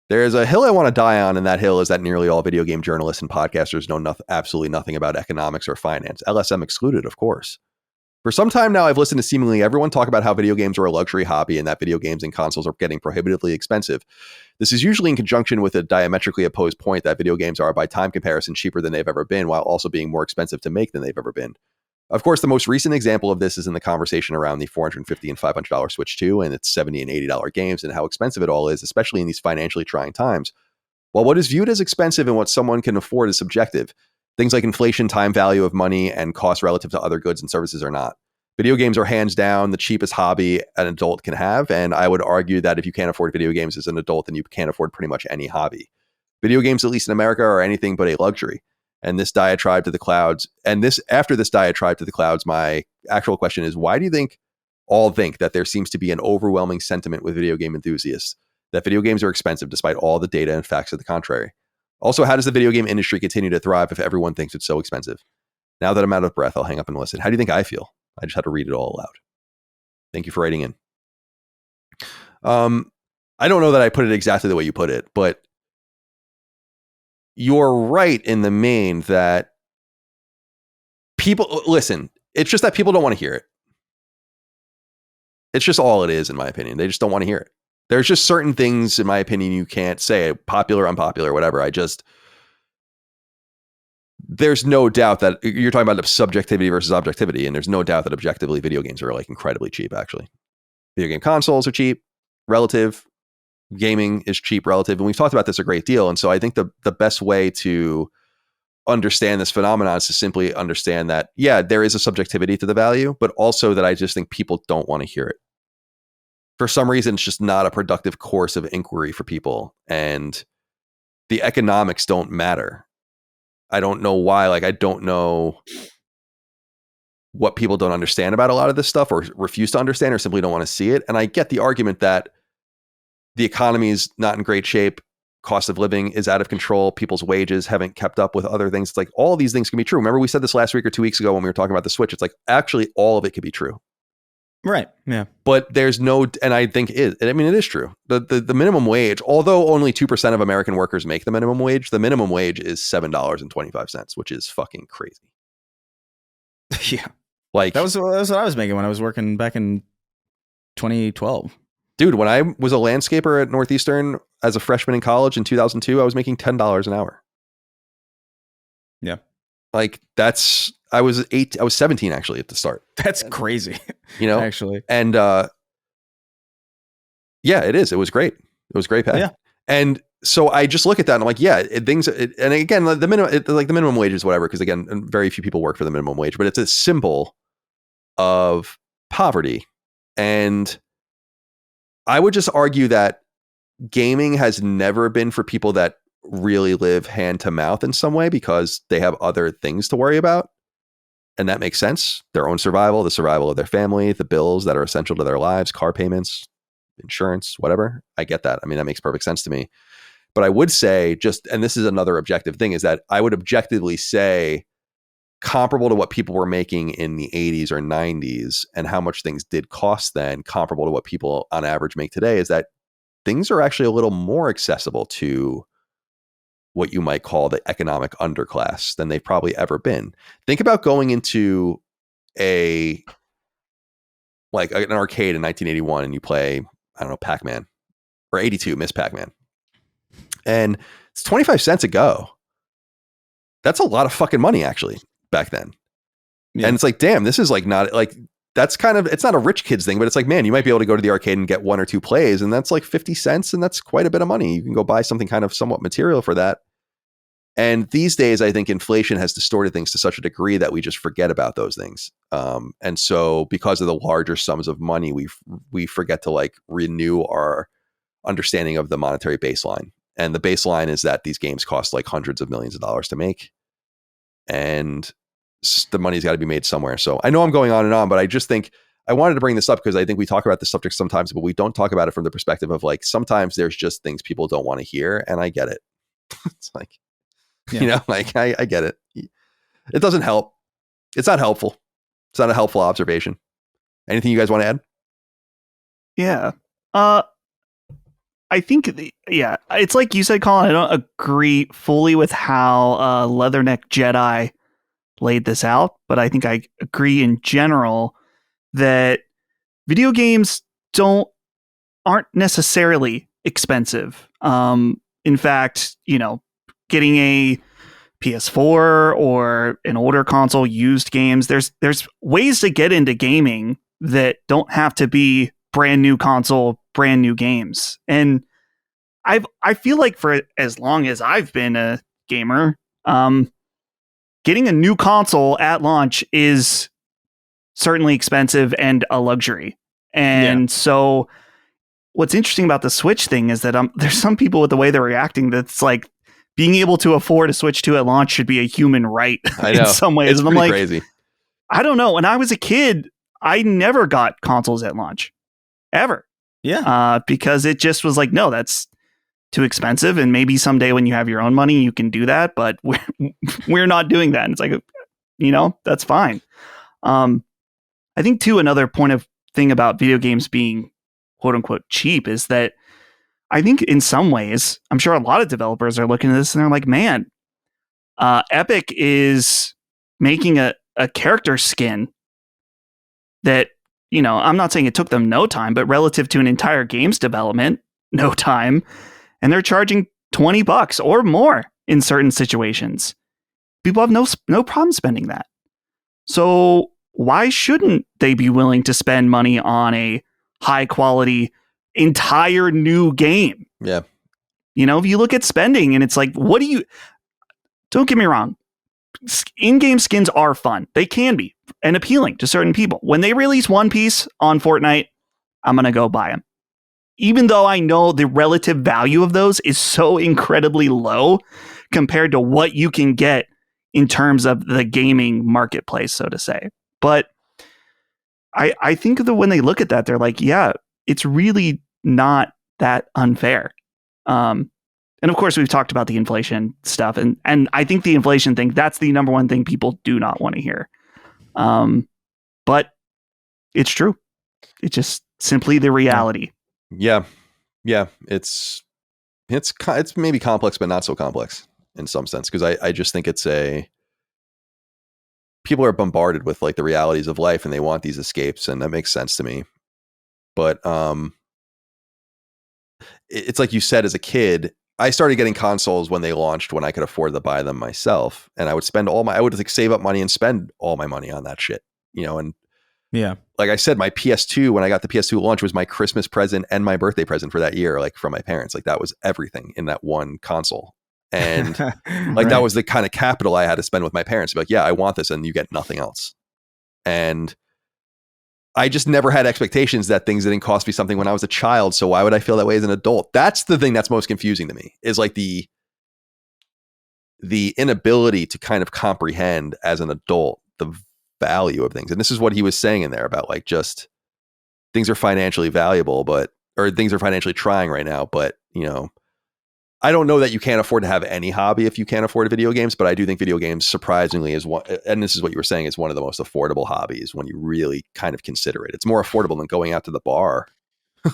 A: There's a hill I want to die on, and that hill is that nearly all video game journalists and podcasters know absolutely nothing about economics or finance. LSM excluded, of course. For some time now, I've listened to seemingly everyone talk about how video games are a luxury hobby and that video games and consoles are getting prohibitively expensive. This is usually in conjunction with a diametrically opposed point that video games are, by time comparison, cheaper than they've ever been, while also being more expensive to make than they've ever been. Of course, the most recent example of this is in the conversation around the $450 and $500 Switch 2 and its $70 and $80 games and how expensive it all is, especially in these financially trying times. While what is viewed as expensive and what someone can afford is subjective, things like inflation, time value of money, and cost relative to other goods and services are not. Video games are hands down the cheapest hobby an adult can have, and I would argue that if you can't afford video games as an adult, then you can't afford pretty much any hobby. Video games, at least in America, are anything but a luxury. And this diatribe to the clouds, after this diatribe to the clouds, my actual question is, why do you think that there seems to be an overwhelming sentiment with video game enthusiasts that video games are expensive despite all the data and facts to the contrary? Also, how does the video game industry continue to thrive if everyone thinks it's so expensive? Now that I'm out of breath, I'll hang up and listen. How do you think I feel? I just had to read it all aloud. Thank you for writing in. I don't know that I put it exactly the way you put it, but you're right in the main that people listen. It's just that people don't want to hear it. It's just all it is, in my opinion. They just don't want to hear it. There's just certain things, in my opinion, you can't say, popular, unpopular, whatever. There's no doubt that you're talking about subjectivity versus objectivity, and there's no doubt that objectively video games are like incredibly cheap, actually. Video game consoles are cheap, relative. Gaming is cheap, relative. And we've talked about this a great deal. And so I think the best way to understand this phenomenon is to simply understand that, yeah, there is a subjectivity to the value, but also that I just think people don't want to hear it. For some reason, it's just not a productive course of inquiry for people. And the economics don't matter. I don't know why. Like, I don't know what people don't understand about a lot of this stuff or refuse to understand or simply don't want to see it. And I get the argument that the economy is not in great shape. Cost of living is out of control. People's wages haven't kept up with other things. It's like all of these things can be true. Remember we said this last week or 2 weeks ago when we were talking about the Switch. It's like actually all of it could be true.
B: Right. Yeah.
A: But there's no, and I think it is true. The minimum wage, although only 2% of American workers make the minimum wage is $7.25, which is fucking crazy.
B: Yeah.
A: Like
B: that was what I was making when I was working back in 2012.
A: Dude, when I was a landscaper at Northeastern as a freshman in college in 2002, I was making $10 an hour.
B: Yeah.
A: Like I was 17 actually at the start.
B: That's crazy.
A: You know,
B: actually.
A: And yeah, it is. It was great. It was great pay.
B: Yeah.
A: And so I just look at that and I'm like, yeah, and again, the minimum wage is whatever. Cause again, very few people work for the minimum wage, but it's a symbol of poverty. And I would just argue that gaming has never been for people that really live hand to mouth in some way because they have other things to worry about. And that makes sense. Their own survival, the survival of their family, the bills that are essential to their lives, car payments, insurance, whatever. I get that. I mean, that makes perfect sense to me. But I would say and this is another objective thing, is that I would objectively say comparable to what people were making in the 80s or 90s and how much things did cost then, comparable to what people on average make today, is that things are actually a little more accessible to what you might call the economic underclass than they've probably ever been. Think about going into an arcade in 1981 and you play, I don't know, Pac-Man, or 82, Miss Pac-Man. And it's 25 cents a go. That's a lot of fucking money actually back then. Yeah. And it's like, damn, this is like not like that's kind of, it's not a rich kids thing, but it's like, man, you might be able to go to the arcade and get 1 or 2 plays, and that's like 50 cents, and that's quite a bit of money. You can go buy something kind of somewhat material for that. And these days, I think inflation has distorted things to such a degree that we just forget about those things. And so because of the larger sums of money, we forget to like renew our understanding of the monetary baseline. And the baseline is that these games cost like hundreds of millions of dollars to make. And the money's got to be made somewhere. So I know I'm going on and on, but I just think I wanted to bring this up because I think we talk about this subject sometimes, but we don't talk about it from the perspective of like, sometimes there's just things people don't want to hear. And I get it. It's like, you know, like I get it. It doesn't help. It's not helpful. It's not a helpful observation. Anything you guys want to add?
C: Yeah. I think, it's like you said, Colin, I don't agree fully with how Leatherneck Jedi laid this out, but I think I agree in general that video games aren't necessarily expensive. In fact, you know, getting a PS4 or an older console, used games, there's ways to get into gaming that don't have to be brand new console, brand new games. And I feel like for as long as I've been a gamer, getting a new console at launch is certainly expensive and a luxury. And so what's interesting about the Switch thing is that there's some people with the way they're reacting that's like being able to afford a Switch 2 at launch should be a human right in some ways.
A: It's
C: and
A: pretty
C: I'm like,
A: crazy.
C: I don't know. When I was a kid, I never got consoles at launch ever.
B: Yeah.
C: Because it just was like, no, that's too expensive. And maybe someday when you have your own money, you can do that. But we're not doing that. And it's like, you know, that's fine. I think too, another point of thing about video games being quote unquote cheap is that I think in some ways, I'm sure a lot of developers are looking at this and they're like, man, Epic is making a character skin that, you know, I'm not saying it took them no time, but relative to an entire game's development, no time. And they're charging $20 or more in certain situations. People have no problem spending that. So why shouldn't they be willing to spend money on a high quality entire new game?
A: Yeah.
C: You know, if you look at spending and it's like, don't get me wrong. In-game skins are fun. They can be and appealing to certain people. When they release One Piece on Fortnite, I'm going to go buy them. Even though I know the relative value of those is so incredibly low compared to what you can get in terms of the gaming marketplace, so to say. But I think that when they look at that, they're like, yeah, it's really not that unfair. And of course, we've talked about the inflation stuff. And I think the inflation thing, that's the number one thing people do not want to hear. But it's true. It's just simply the reality.
A: Yeah. It's maybe complex, but not so complex in some sense. Because I just think people are bombarded with like the realities of life and they want these escapes, and that makes sense to me. But it's like you said, as a kid, I started getting consoles when they launched, when I could afford to buy them myself. And I would I would like save up money and spend all my money on that shit, you know. And
B: yeah, like
A: I said, my PS2, when I got the PS2 launch, was my Christmas present and my birthday present for that year, like from my parents. Like that was everything in that one console. And like that was the kind of capital I had to spend with my parents. Like, yeah, I want this, and you get nothing else. And I just never had expectations that things didn't cost me something when I was a child. So why would I feel that way as an adult? That's the thing that's most confusing to me, is like the inability to kind of comprehend as an adult the value of things. And this is what he was saying in there about like, just things are financially valuable, or things are financially trying right now. But, you know, I don't know that you can't afford to have any hobby if you can't afford video games, but I do think video games surprisingly is one, and this is what you were saying, is one of the most affordable hobbies when you really kind of consider it. It's more affordable than going out to the bar and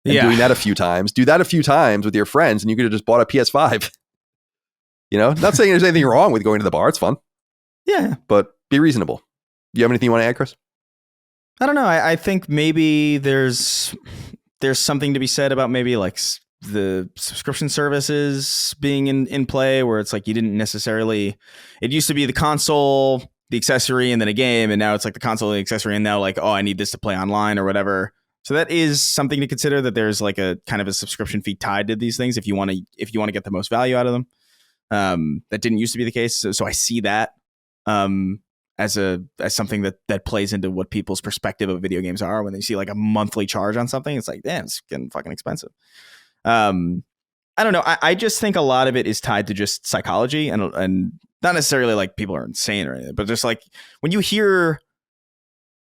A: doing that a few times. Do that a few times with your friends and you could have just bought a PS5. You know, not saying there's anything wrong with going to the bar. It's fun.
B: Yeah.
A: But be reasonable. Do you have anything you want to add, Chris?
B: I don't know. I think maybe there's something to be said about maybe like the subscription services being in play, where it's like you didn't necessarily, it used to be the console the accessory and then a game, and now it's like the console and the accessory, and now like, oh, I need this to play online or whatever. So that is something to consider, that there's like a kind of a subscription fee tied to these things if you want to get the most value out of them. That didn't used to be the case. So I see that as something that plays into what people's perspective of video games are when they see like a monthly charge on something. It's like, damn, it's getting fucking expensive. I don't know. I just think a lot of it is tied to just psychology and not necessarily like people are insane or anything, but just like when you hear,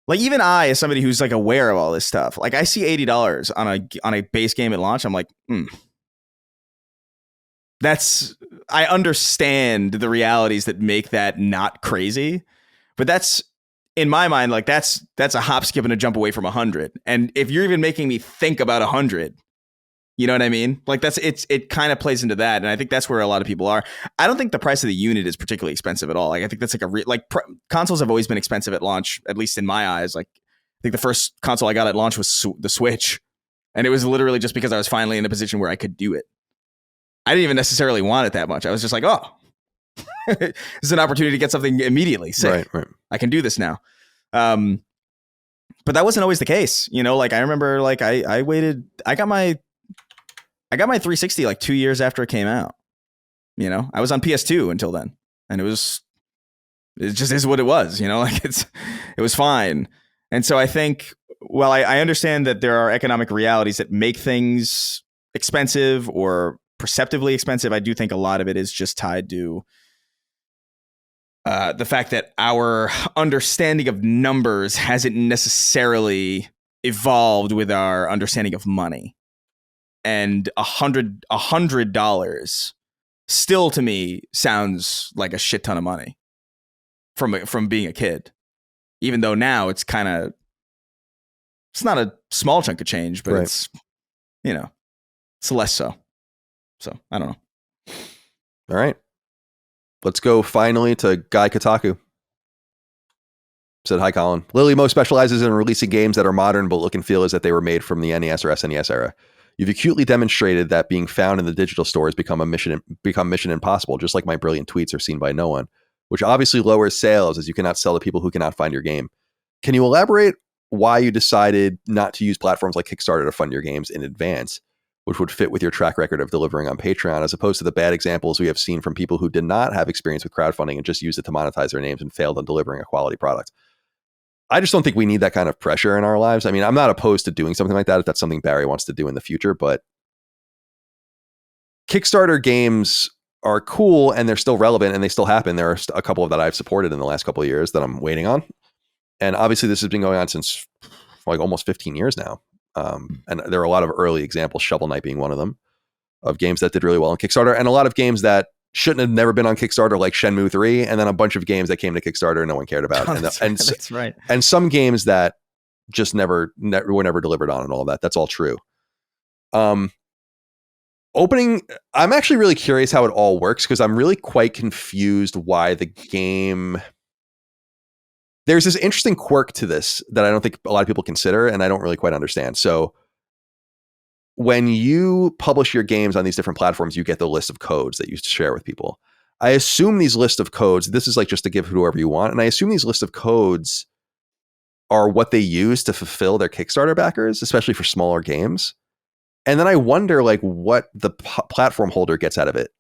B: like even I, as somebody who's like aware of all this stuff, like I see $80 on a base game at launch. I'm like, I understand the realities that make that not crazy, but that's in my mind, like that's a hop, skip, and a jump away from 100. And if you're even making me think about 100, you know what I mean? Like it kind of plays into that. And I think that's where a lot of people are. I don't think the price of the unit is particularly expensive at all. Like I think that's like consoles have always been expensive at launch, at least in my eyes. Like I think the first console I got at launch was the Switch. And it was literally just because I was finally in a position where I could do it. I didn't even necessarily want it that much. I was just like, oh, this is an opportunity to get something immediately. Sick. Right. I can do this now. But that wasn't always the case. You know, like I remember like I waited, I got my 360 like 2 years after it came out. You know, I was on PS2 until then, and it just is what it was, you know, like it was fine. And so I think, well, I understand that there are economic realities that make things expensive or perceptively expensive. I do think a lot of it is just tied to the fact that our understanding of numbers hasn't necessarily evolved with our understanding of money. And $100 still to me sounds like a shit ton of money from being a kid, even though now it's not a small chunk of change, but it's, you know, it's less so. So I don't know.
A: All right. Let's go finally to Guy Kotaku. Said, hi, Colin. Lilymo specializes in releasing games that are modern but look and feel as if they were made from the NES or SNES era. You've acutely demonstrated that being found in the digital store has become mission impossible, just like my brilliant tweets are seen by no one, which obviously lowers sales as you cannot sell to people who cannot find your game. Can you elaborate why you decided not to use platforms like Kickstarter to fund your games in advance, which would fit with your track record of delivering on Patreon, as opposed to the bad examples we have seen from people who did not have experience with crowdfunding and just used it to monetize their names and failed on delivering a quality product? I just don't think we need that kind of pressure in our lives. I mean, I'm not opposed to doing something like that if that's something Barry wants to do in the future, but Kickstarter games are cool and they're still relevant and they still happen. There are a couple that I've supported in the last couple of years that I'm waiting on. And obviously this has been going on since like almost 15 years now. And there are a lot of early examples, Shovel Knight being one of them, of games that did really well on Kickstarter, and a lot of games that shouldn't have never been on Kickstarter, like Shenmue 3, and then a bunch of games that came to Kickstarter and no one cared about.
B: That's right.
A: And some games that just were never delivered on and all that. That's all true. Opening, I'm actually really curious how it all works because I'm really quite confused why the game... There's this interesting quirk to this that I don't think a lot of people consider, and I don't really quite understand. So when you publish your games on these different platforms, you get the list of codes that you share with people. I assume these list of codes, this is like just to give whoever you want, and I assume these list of codes are what they use to fulfill their Kickstarter backers, especially for smaller games. And then I wonder like what the platform holder gets out of it.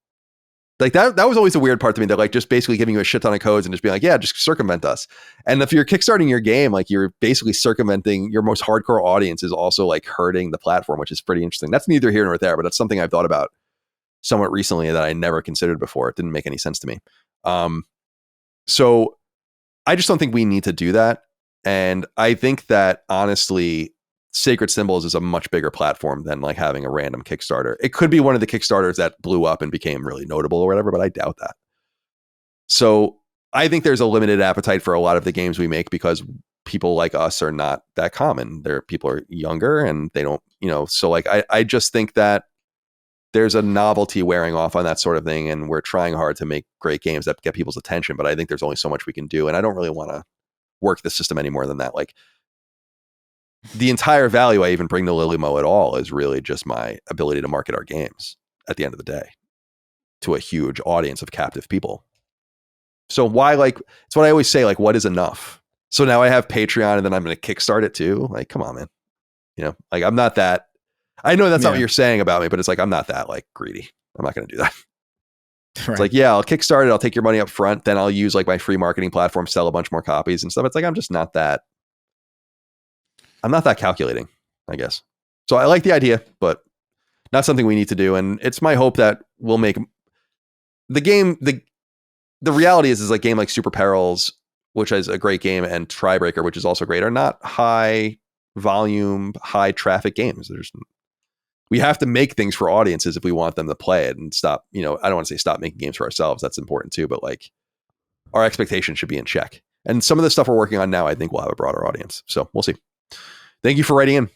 A: Like that was always a weird part to me. They're like just basically giving you a shit ton of codes and just being like, yeah, just circumvent us. And if you're kickstarting your game, like you're basically circumventing your most hardcore audience is also like hurting the platform, which is pretty interesting. That's neither here nor there, but that's something I've thought about somewhat recently that I never considered before. It didn't make any sense to me. So I just don't think we need to do that. And I think that honestly, Sacred Symbols is a much bigger platform than like having a random Kickstarter. It could be one of the Kickstarters that blew up and became really notable or whatever, but I doubt that. So I think there's a limited appetite for a lot of the games we make because people like us are not that common. People are younger and they don't, so like, I just think that there's a novelty wearing off on that sort of thing. And we're trying hard to make great games that get people's attention, but I think there's only so much we can do. And I don't really want to work the system any more than that. Like, the entire value I even bring to Lilymo at all is really just my ability to market our games at the end of the day to a huge audience of captive people. So why, like, it's what I always say, like, what is enough? So now I have Patreon and then I'm going to kickstart it too. Like, come on, man. You know, like, I'm not that, I know that's not what you're saying about me, but it's like, I'm not that like greedy. I'm not going to do that. Right. It's like, yeah, I'll kickstart it. I'll take your money up front. Then I'll use like my free marketing platform, sell a bunch more copies and stuff. It's like, I'm not that calculating, I guess. So I like the idea, but not something we need to do. And it's my hope that we'll make the game, the reality is like game like Super Perils, which is a great game, and Trybreaker, which is also great, are not high volume, high traffic games. We have to make things for audiences if we want them to play it, and stop, you know, I don't want to say stop making games for ourselves. That's important too, but like our expectations should be in check. And some of the stuff we're working on now, I think will have a broader audience. So we'll see. Thank you for writing in.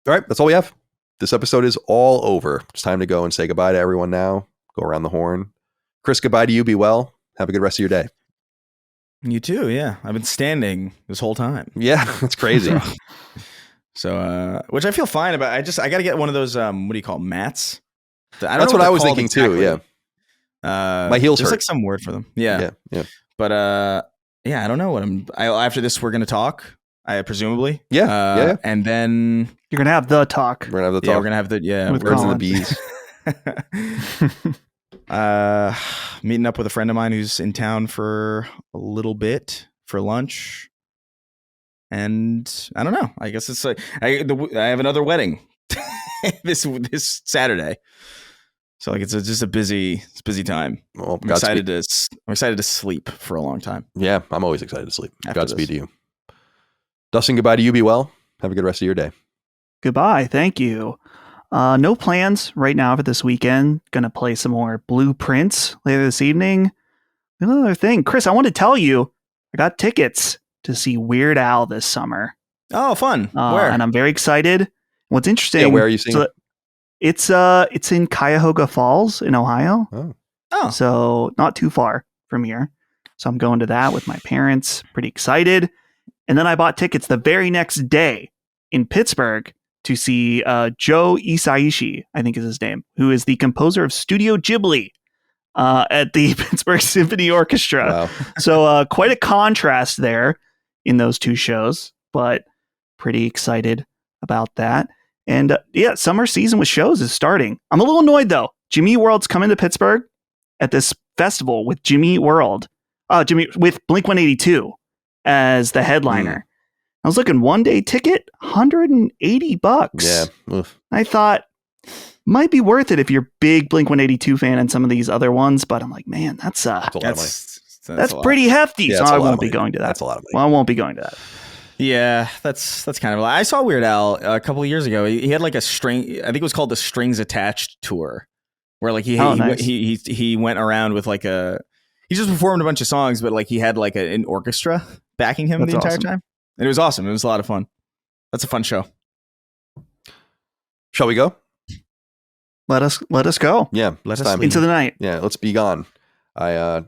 A: All right, that's all we have. This episode is all over. It's time to go and say goodbye to everyone now. Go around the horn. Chris, goodbye to you. Be well. Have a good rest of your day.
B: You too, yeah. I've been standing this whole time.
A: Yeah, that's crazy.
B: So, which I feel fine about. I got to get one of those, what do you call them, mats?
A: That's what I was thinking exactly. Too, yeah. My heels
B: there's
A: hurt.
B: Like some word for them. Yeah. But, yeah, I don't know what after this, we're going to talk, presumably.
A: Yeah.
B: And then...
C: You're going to have the talk.
A: We're going to have the talk.
B: Yeah, we're going to have the,
A: with birds and the bees.
B: Meeting up with a friend of mine who's in town for a little bit for lunch, and I don't know. I guess it's like I have another wedding this Saturday, so like it's just a busy time.
A: Well,
B: I'm excited to sleep for a long time.
A: Yeah, I'm always excited to sleep. Godspeed to you, Dustin. Goodbye to you. Be well. Have a good rest of your day.
C: Goodbye. Thank you. No plans right now for this weekend. Gonna play some more Blueprints later this evening. Another thing, Chris, I want to tell you, I got tickets to see Weird Al this summer.
B: Oh, fun! Where?
C: And I'm very excited. What's interesting?
A: Yeah, where are you seeing?
C: It's in Cuyahoga Falls in Ohio.
B: Oh,
C: so not too far from here. So I'm going to that with my parents. Pretty excited. And then I bought tickets the very next day in Pittsburgh to see Joe Hisaishi, I think is his name, who is the composer of Studio Ghibli at the Pittsburgh Symphony Orchestra.
A: Wow.
C: So quite a contrast there in those two shows, but pretty excited about that. And yeah, summer season with shows is starting. I'm a little annoyed though. Jimmy World's coming to Pittsburgh at this festival with with Blink-182 as the headliner. I was looking, one day ticket, $180.
A: Yeah. Oof.
C: I thought might be worth it if you're a big Blink-182 fan and some of these other ones, but I'm like, man, that's pretty hefty.
A: Yeah,
C: so I won't be going to that.
A: That's a lot of money.
C: Well, I won't be going to that.
B: Yeah, that's kind of. I saw Weird Al a couple of years ago. He had like a string. I think it was called the Strings Attached tour, where like he went around with like he just performed a bunch of songs, but like he had like an orchestra backing him the entire time. And it was awesome. It was a lot of fun. That's a fun show.
A: Shall we go?
C: Let us go.
A: Yeah,
B: let us
C: into the night.
A: Yeah, let's be gone. I'm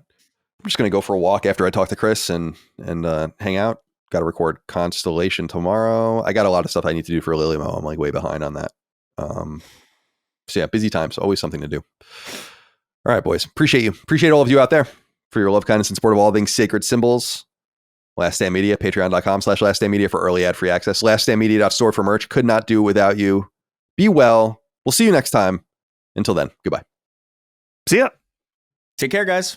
A: just gonna go for a walk after I talk to Chris and hang out. Got to record Constellation tomorrow. I got a lot of stuff I need to do for Lilymo. I'm like way behind on that. So yeah, busy times. Always something to do. All right, boys. Appreciate you. Appreciate all of you out there for your love, kindness, and support of all things Sacred Symbols. Last Stand Media, patreon.com/Last Stand Media for early ad-free access. LastStandMedia.store for merch. Could not do without you. Be well. We'll see you next time. Until then, goodbye.
C: See ya.
B: Take care, guys.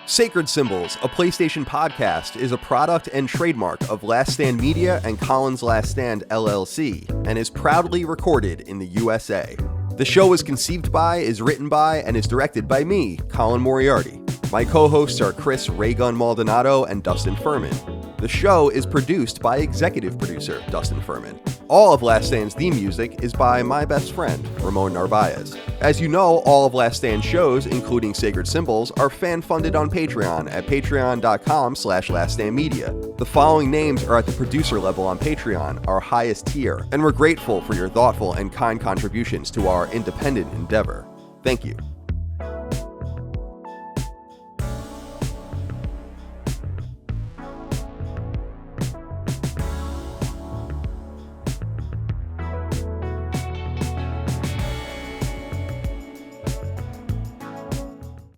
A: Sacred Symbols, a PlayStation podcast, is a product and trademark of Last Stand Media and Colin's Last Stand LLC, and is proudly recorded in the USA. The show is conceived by, is written by, and is directed by me, Colin Moriarty. My co-hosts are Chris Raygun Maldonado and Dustin Furman. The show is produced by executive producer Dustin Furman. All of Last Stand's theme music is by my best friend, Ramon Narvaez. As you know, all of Last Stand's shows, including Sacred Symbols, are fan-funded on Patreon at patreon.com/laststandmedia. The following names are at the producer level on Patreon, our highest tier, and we're grateful for your thoughtful and kind contributions to our independent endeavor. Thank you.